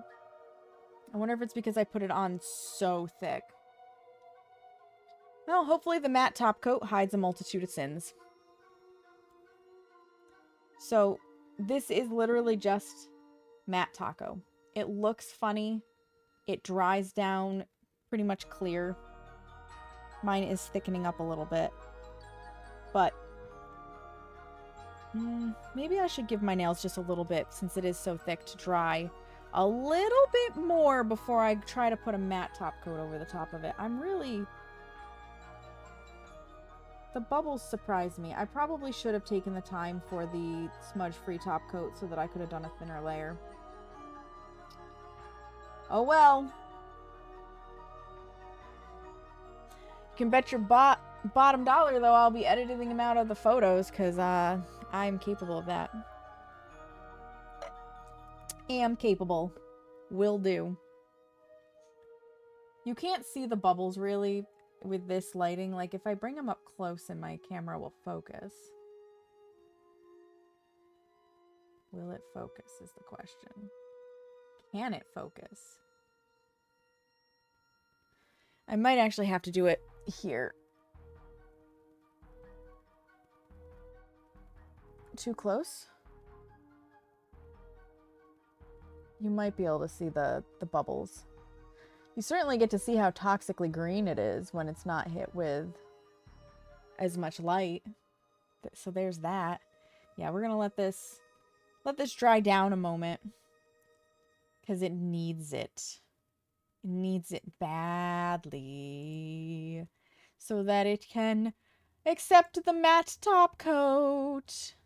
Speaker 1: I wonder if it's because I put it on so thick. Well, hopefully the matte top coat hides a multitude of sins. So, this is literally just matte taco. It looks funny. It dries down pretty much clear. Mine is thickening up a little bit. But maybe I should give my nails just a little bit, since it is so thick, to dry a little bit more before I try to put a matte top coat over the top of it. The bubbles surprised me. I probably should have taken the time for the smudge-free top coat so that I could have done a thinner layer. Oh well. You can bet your bottom dollar, though, I'll be editing them out of the photos, because I'm capable of that. Am capable. Will do. You can't see the bubbles, really, with this lighting. Like, if I bring them up close and my camera will focus. Will it focus is the question. Can it focus? I might actually have to do it here. Too close? You might be able to see the bubbles. You certainly get to see how toxically green it is when it's not hit with as much light. So there's that. Yeah, we're gonna let this dry down a moment, because it needs it. It needs it badly so that it can accept the matte top coat.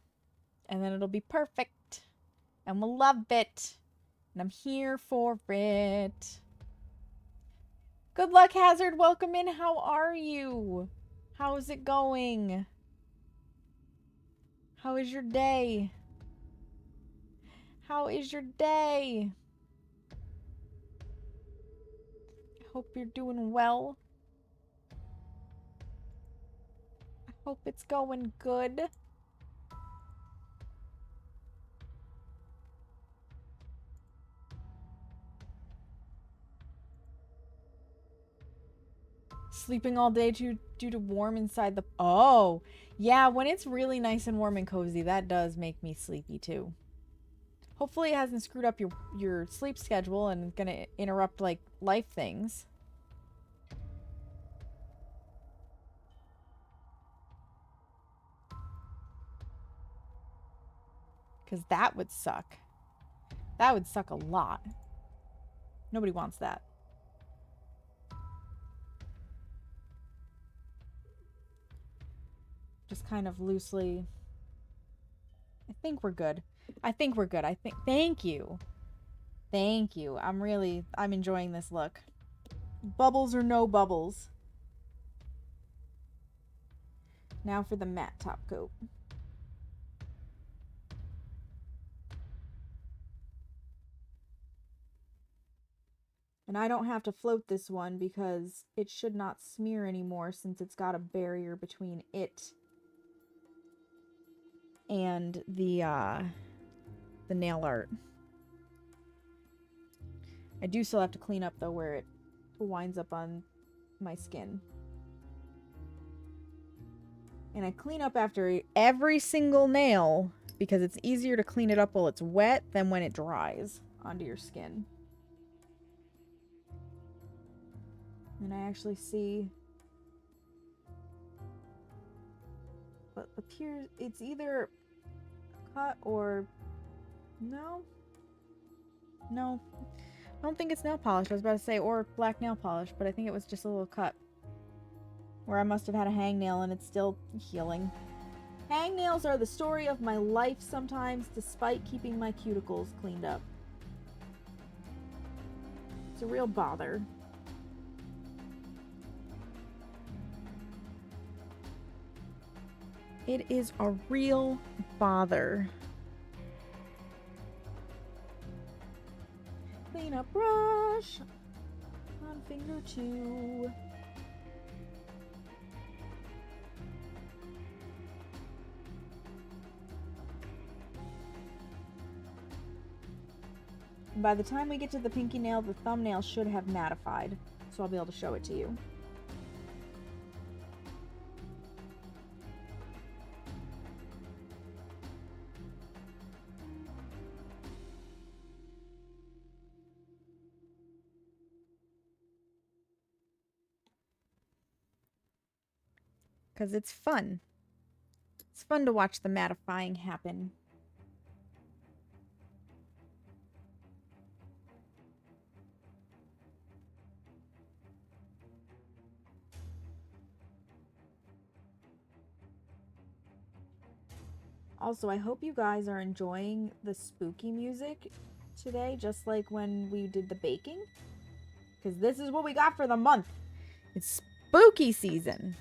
Speaker 1: And then it'll be perfect. And we'll love it. And I'm here for it. Good luck, Hazard. Welcome in. How are you? How's it going? How is your day? How is your day? I hope you're doing well. I hope it's going good. Sleeping all day due to warm inside the... Oh, yeah, when it's really nice and warm and cozy, that does make me sleepy too. Hopefully it hasn't screwed up your sleep schedule and gonna interrupt, like, life things. Because that would suck. That would suck a lot. Nobody wants that. Just kind of loosely... I think we're good. I think we're good. Thank you. Thank you. I'm enjoying this look. Bubbles or no bubbles. Now for the matte top coat. And I don't have to float this one because it should not smear anymore since it's got a barrier between it and the nail art. I do still have to clean up though where it winds up on my skin. And I clean up after every single nail because it's easier to clean it up while it's wet than when it dries onto your skin. And I actually see what appears, it's either a cut or no, I don't think it's nail polish. I was about to say or black nail polish, but I think it was just a little cut where I must have had a hangnail and it's still healing. Hangnails are the story of my life sometimes, despite keeping my cuticles cleaned up. It's a real bother. It is a real bother. Clean up brush on finger 2. And by the time we get to the pinky nail, the thumbnail should have mattified, so I'll be able to show it to you. Because it's fun. It's fun to watch the mattifying happen. Also, I hope you guys are enjoying the spooky music today, just like when we did the baking. Because this is what we got for the month. It's spooky season.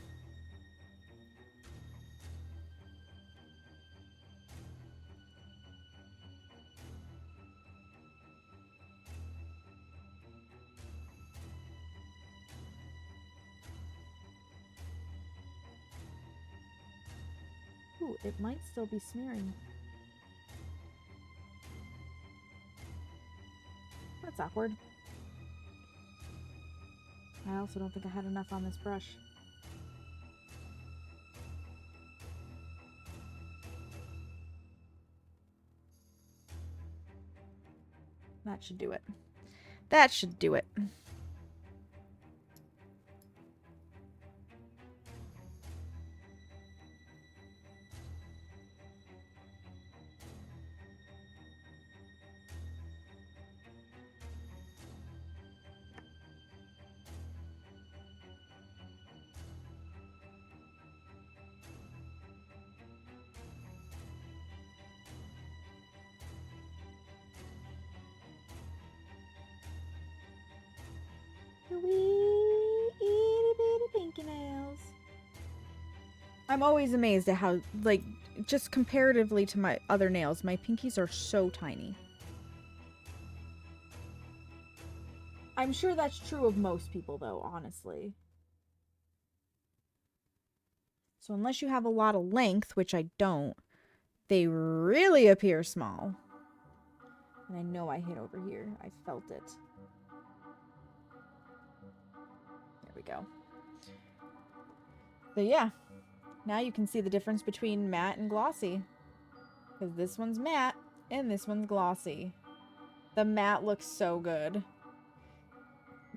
Speaker 1: Ooh, it might still be smearing. That's awkward. I also don't think I had enough on this brush. That should do it. That should do it. Wee itty bitty pinky nails. I'm always amazed at how, like, just comparatively to my other nails, my pinkies are so tiny. I'm sure that's true of most people, though, honestly. So unless you have a lot of length, which I don't, they really appear small. And I know I hit over here. I felt it. There we go. So yeah, now you can see the difference between matte and glossy. Because this one's matte and this one's glossy. The matte looks so good.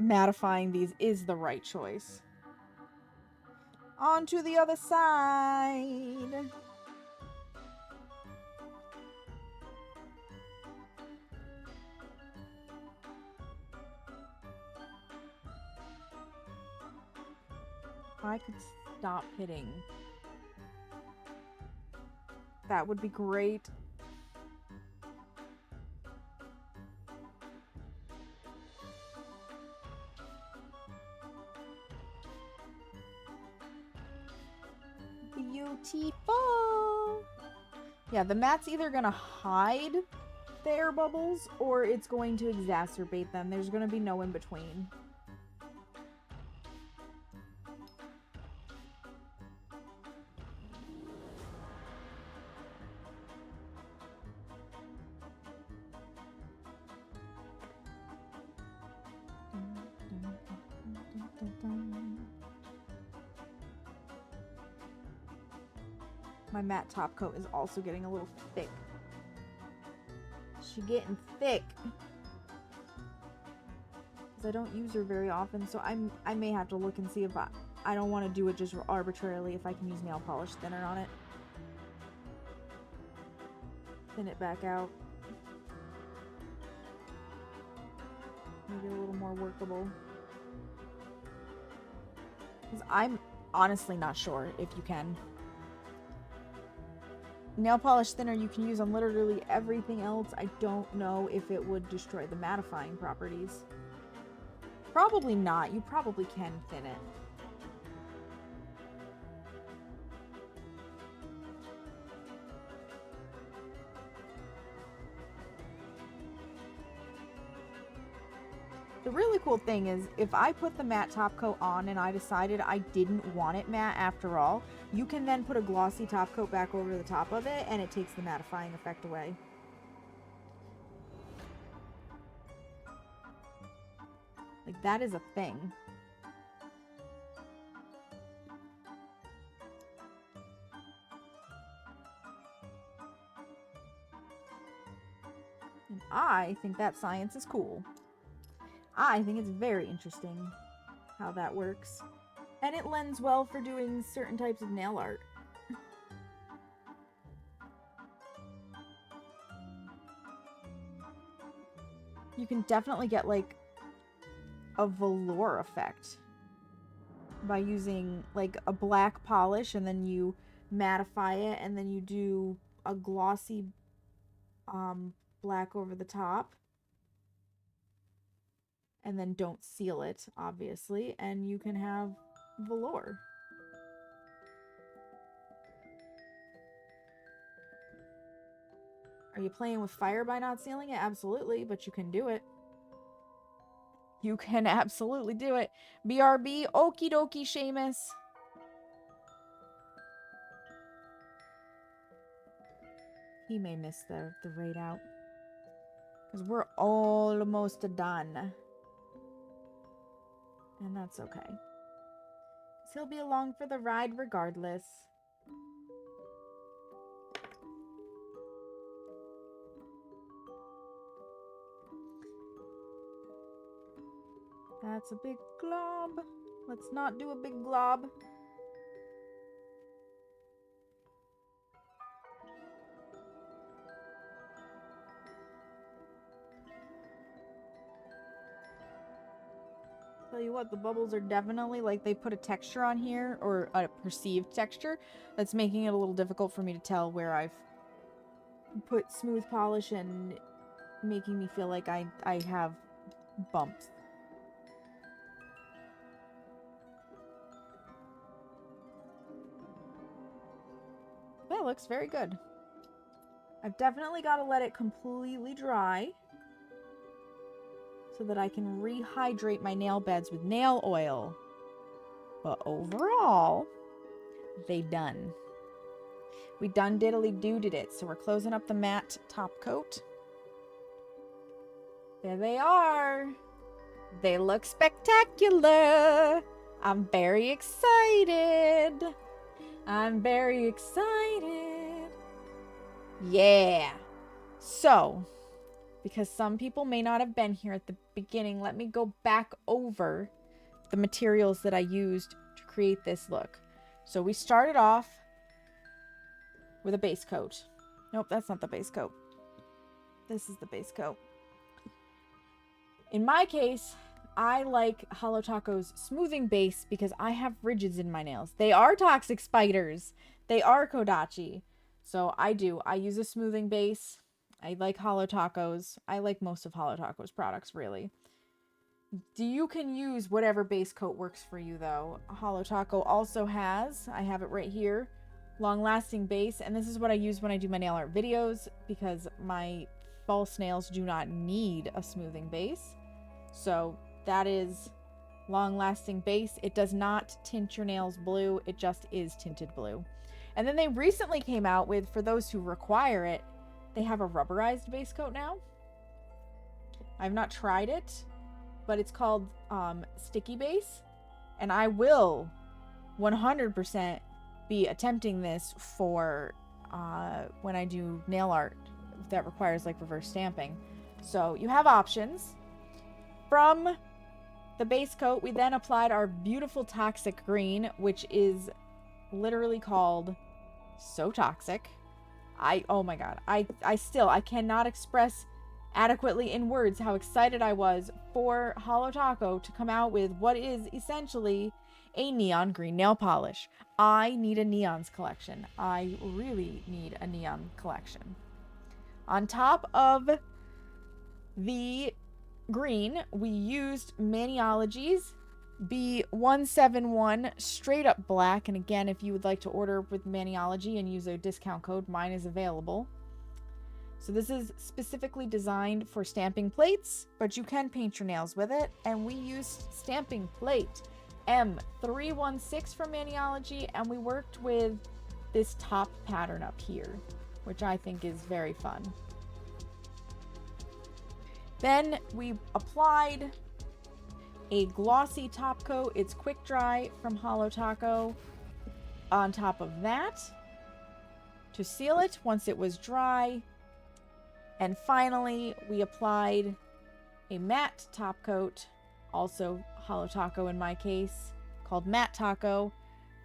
Speaker 1: Mattifying these is the right choice. On to the other side. If I could stop hitting, that would be great. Beautiful. Yeah, the matte's either gonna hide the air bubbles or it's going to exacerbate them. There's gonna be no in between. My matte top coat is also getting a little thick. She's getting thick. Because I don't use her very often, so I may have to look and see if I don't want to do it just arbitrarily, if I can use nail polish thinner on it. Thin it back out. Make it a little more workable. Because I'm honestly not sure if you can. Nail polish thinner you can use on literally everything else. I don't know if it would destroy the mattifying properties. Probably not. You probably can thin it. The really cool thing is, if I put the matte top coat on and I decided I didn't want it matte after all, you can then put a glossy top coat back over the top of it and it takes the mattifying effect away. Like, that is a thing. And I think that science is cool. I think it's very interesting how that works. And it lends well for doing certain types of nail art. You can definitely get like a velour effect by using like a black polish and then you mattify it and then you do a glossy black over the top. And then don't seal it, obviously, and you can have velour. Are you playing with fire by not sealing it? Absolutely, but you can do it. You can absolutely do it. BRB, okie dokie, Seamus. He may miss the raid out. Because we're almost done. And that's okay. 'Cause he'll be along for the ride regardless. That's a big glob. Let's not do a big glob. Tell you what, the bubbles are definitely, like, they put a texture on here, or a perceived texture, that's making it a little difficult for me to tell where I've put smooth polish and making me feel like I have bumps. looks very good. I've definitely got to let it completely dry so that I can rehydrate my nail beds with nail oil. But overall, they done. We done diddly did it. So we're closing up the matte top coat. There they are. They look spectacular. I'm very excited. I'm very excited. Yeah. So, because some people may not have been here at the beginning, let me go back over the materials that I used to create this look. So we started off with a base coat. Nope, that's not the base coat. This is the base coat. In my case, I like Holo Taco's smoothing base because I have ridges in my nails. They are toxic spiders. They are Kodachi. So I use a smoothing base. I like Holo Taco's. I like most of Holo Taco's products, really. You can use whatever base coat works for you, though. Holo Taco also has, I have it right here, long-lasting base. And this is what I use when I do my nail art videos because my false nails do not need a smoothing base. So that is long-lasting base. It does not tint your nails blue. It just is tinted blue. And then they recently came out with, for those who require it, they have a rubberized base coat now. I've not tried it, but it's called Sticky Base. And I will 100% be attempting this for when I do nail art that requires like reverse stamping. So you have options. From the base coat, we then applied our beautiful toxic green, which is literally called So Toxic. Oh my god, I cannot express adequately in words how excited I was for Holo Taco to come out with what is essentially a neon green nail polish. I need a neons collection. I really need a neon collection. On top of the green, we used Maniology's B171 straight up black. And again, if you would like to order with Maniology and use a discount code, mine is available. So this is specifically designed for stamping plates, but you can paint your nails with it. And we used stamping plate M316 from Maniology, and we worked with this top pattern up here, which I think is very fun. Then we applied a glossy top coat. It's quick dry from Holo Taco on top of that to seal it once it was dry. And finally, we applied a matte top coat, also Holo Taco in my case, called Matte Taco,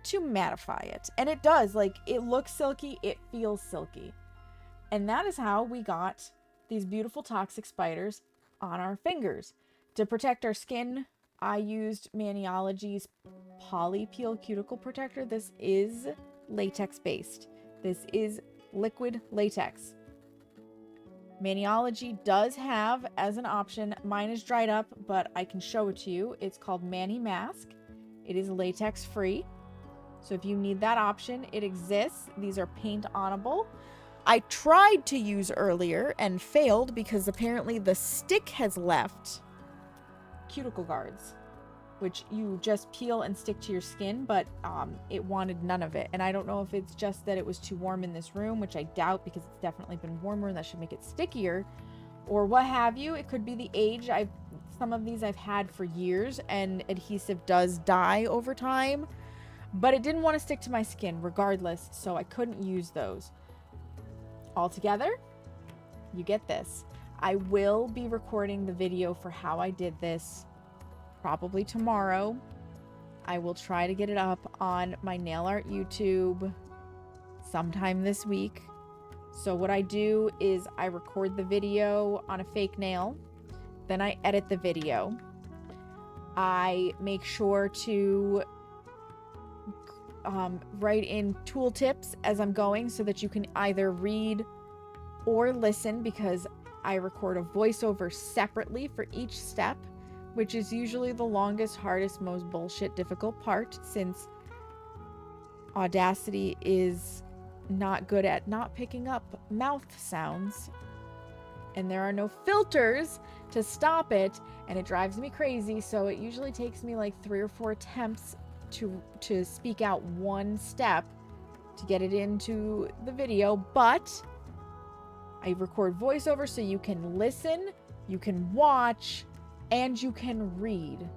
Speaker 1: to mattify it. And it does, like, it looks silky, it feels silky. And that is how we got these beautiful toxic spiders on our fingers. To protect our skin, I used Maniology's Poly Peel Cuticle Protector. This is latex based. This is liquid latex. Maniology does have as an option, mine is dried up, but I can show it to you. It's called Mani Mask. It is latex free. So if you need that option, it exists. These are paint onable. I tried to use earlier and failed because apparently the stick has left cuticle guards, which you just peel and stick to your skin, but it wanted none of it. And I don't know if it's just that it was too warm in this room, which I doubt because it's definitely been warmer and that should make it stickier, or what have you. It could be the age. Some of these I've had for years and adhesive does die over time, but it didn't want to stick to my skin regardless, so I couldn't use those. Altogether, you get this. I will be recording the video for how I did this probably tomorrow. I will try to get it up on my nail art YouTube sometime this week. So what I do is I record the video on a fake nail, then I edit the video. I make sure to write in tooltips as I'm going so that you can either read or listen, because I record a voiceover separately for each step, which is usually the longest, hardest, most bullshit difficult part, since Audacity is not good at not picking up mouth sounds. And there are no filters to stop it, and it drives me crazy. So it usually takes me like 3 or 4 attempts to speak out one step to get it into the video. But I record voiceover so you can listen, you can watch, and you can read.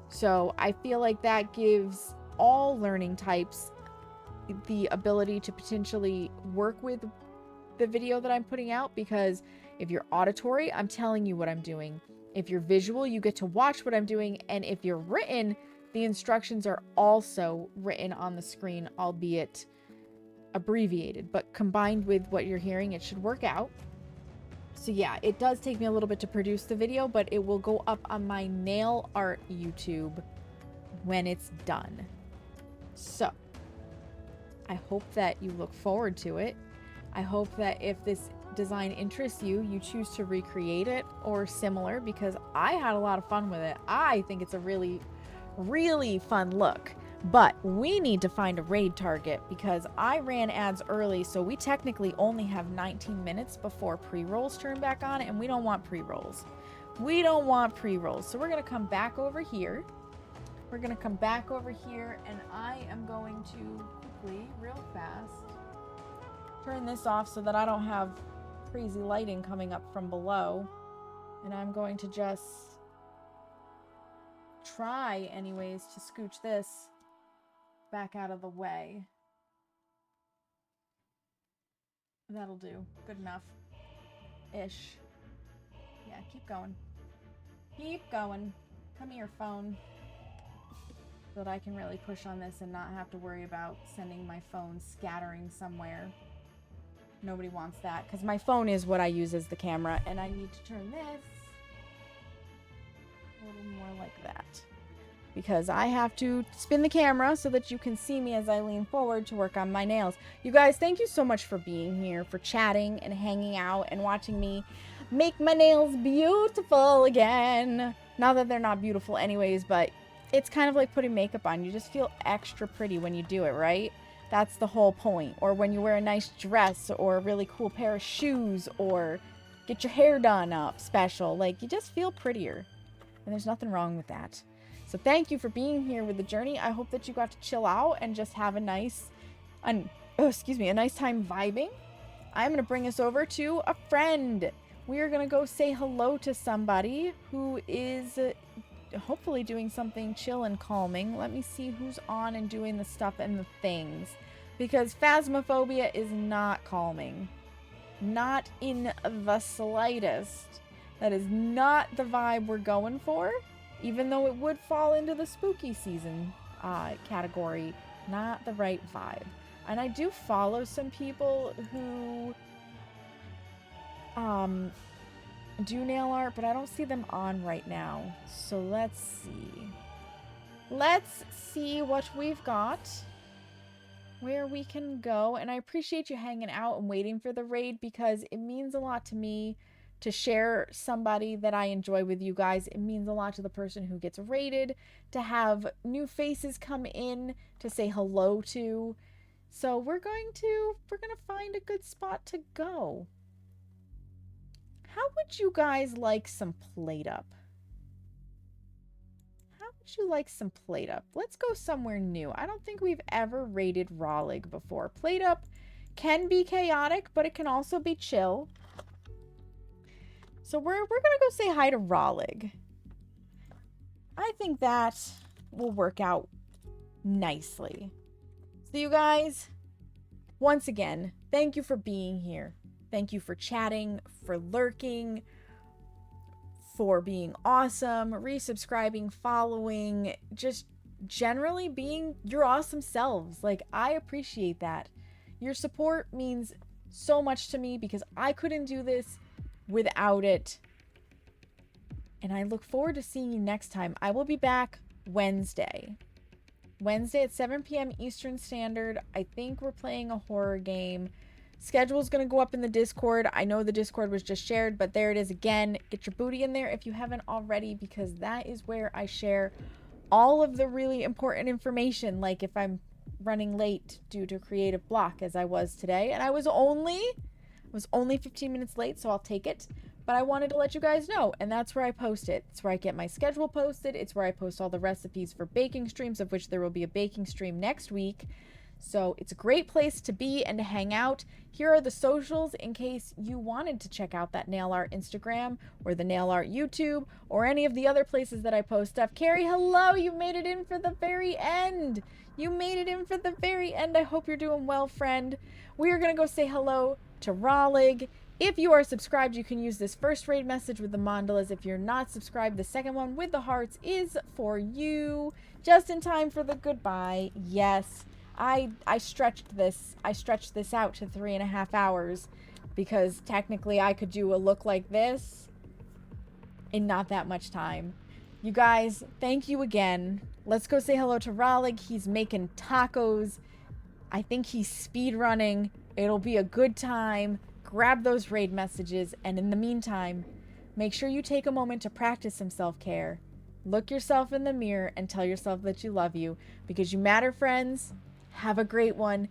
Speaker 1: So I feel like that gives all learning types the ability to potentially work with the video that I'm putting out, because if you're auditory, I'm telling you what I'm doing. If you're visual, you get to watch what I'm doing. And if you're written, the instructions are also written on the screen, albeit abbreviated, but combined with what you're hearing, it should work out. So yeah, it does take me a little bit to produce the video, but it will go up on my nail art YouTube when it's done. So I hope that you look forward to it. I hope that if this design interests you, you choose to recreate it or similar, because I had a lot of fun with it. I think it's a really, really fun look. But we need to find a raid target, because I ran ads early, so we technically only have 19 minutes before pre-rolls turn back on, and we don't want pre-rolls. We don't want pre-rolls. So we're going to come back over here. We're going to come back over here, and I am going to quickly, real fast, turn this off so that I don't have crazy lighting coming up from below. And I'm going to just try anyways to scooch this back out of the way. That'll do. Good enough. Ish. Yeah, keep going. Keep going. Come here, phone. So that I can really push on this and not have to worry about sending my phone scattering somewhere. Nobody wants that, because my phone is what I use as the camera, and I need to turn this a little more like that, because I have to spin the camera so that you can see me as I lean forward to work on my nails. You guys, thank you so much for being here, for chatting and hanging out and watching me make my nails beautiful again. Not that they're not beautiful anyways, but it's kind of like putting makeup on. You just feel extra pretty when you do it, right? That's the whole point. Or when you wear a nice dress or a really cool pair of shoes, or get your hair done up special. Like, you just feel prettier. And there's nothing wrong with that. So thank you for being here with the journey. I hope that you got to chill out and just have a nice, a nice time vibing. I'm going to bring us over to a friend. We are going to go say hello to somebody who is hopefully doing something chill and calming. Let me see who's on and doing the stuff and the things, because phasmophobia is not calming. Not in the slightest. That is not the vibe we're going for, even though it would fall into the spooky season category. Not the right vibe. And I do follow some people who do nail art, but I don't see them on right now. So let's see. Let's see what we've got, where we can go. And I appreciate you hanging out and waiting for the raid, because it means a lot to me to share somebody that I enjoy with you guys. It means a lot to the person who gets raided, to have new faces come in to say hello to. So we're gonna find a good spot to go. How would you guys like some plate up? How would you like some plate up? Let's go somewhere new. I don't think we've ever raided Raleigh before. Plate up can be chaotic, but it can also be chill. So we're gonna go say hi to Raleigh. I think that will work out nicely. So you guys, once again, thank you for being here. Thank you for chatting, for lurking, for being awesome, resubscribing, following, just generally being your awesome selves. Like, I appreciate that. Your support means so much to me, because I couldn't do this without it. And I look forward to seeing you next time. I will be back Wednesday at 7 p.m. Eastern Standard. I think we're playing a horror game. Schedule's going to go up in the Discord. I know the Discord was just shared, but there it is again. Get your booty in there if you haven't already, because that is where I share all of the really important information. Like if I'm running late due to creative block as I was today. And I was only 15 minutes late, so I'll take it. But I wanted to let you guys know, and that's where I post it. It's where I get my schedule posted. It's where I post all the recipes for baking streams, of which there will be a baking stream next week. So it's a great place to be and to hang out. Here are the socials in case you wanted to check out that nail art Instagram or the nail art YouTube or any of the other places that I post stuff. Carrie, hello! You made it in for the very end. You made it in for the very end. I hope you're doing well, friend. We are going to go say hello to Rollig. If you are subscribed, you can use this first raid message with the mandalas. If you're not subscribed, the second one with the hearts is for you. Just in time for the goodbye. Yes, I stretched this out to 3.5 hours because technically I could do a look like this in not that much time. You guys, thank you again. Let's go say hello to Rollig. He's making tacos. I think he's speed running. It'll be a good time. Grab those raid messages, and in the meantime, make sure you take a moment to practice some self-care. Look yourself in the mirror and tell yourself that you love you, because you matter, friends. Have a great one.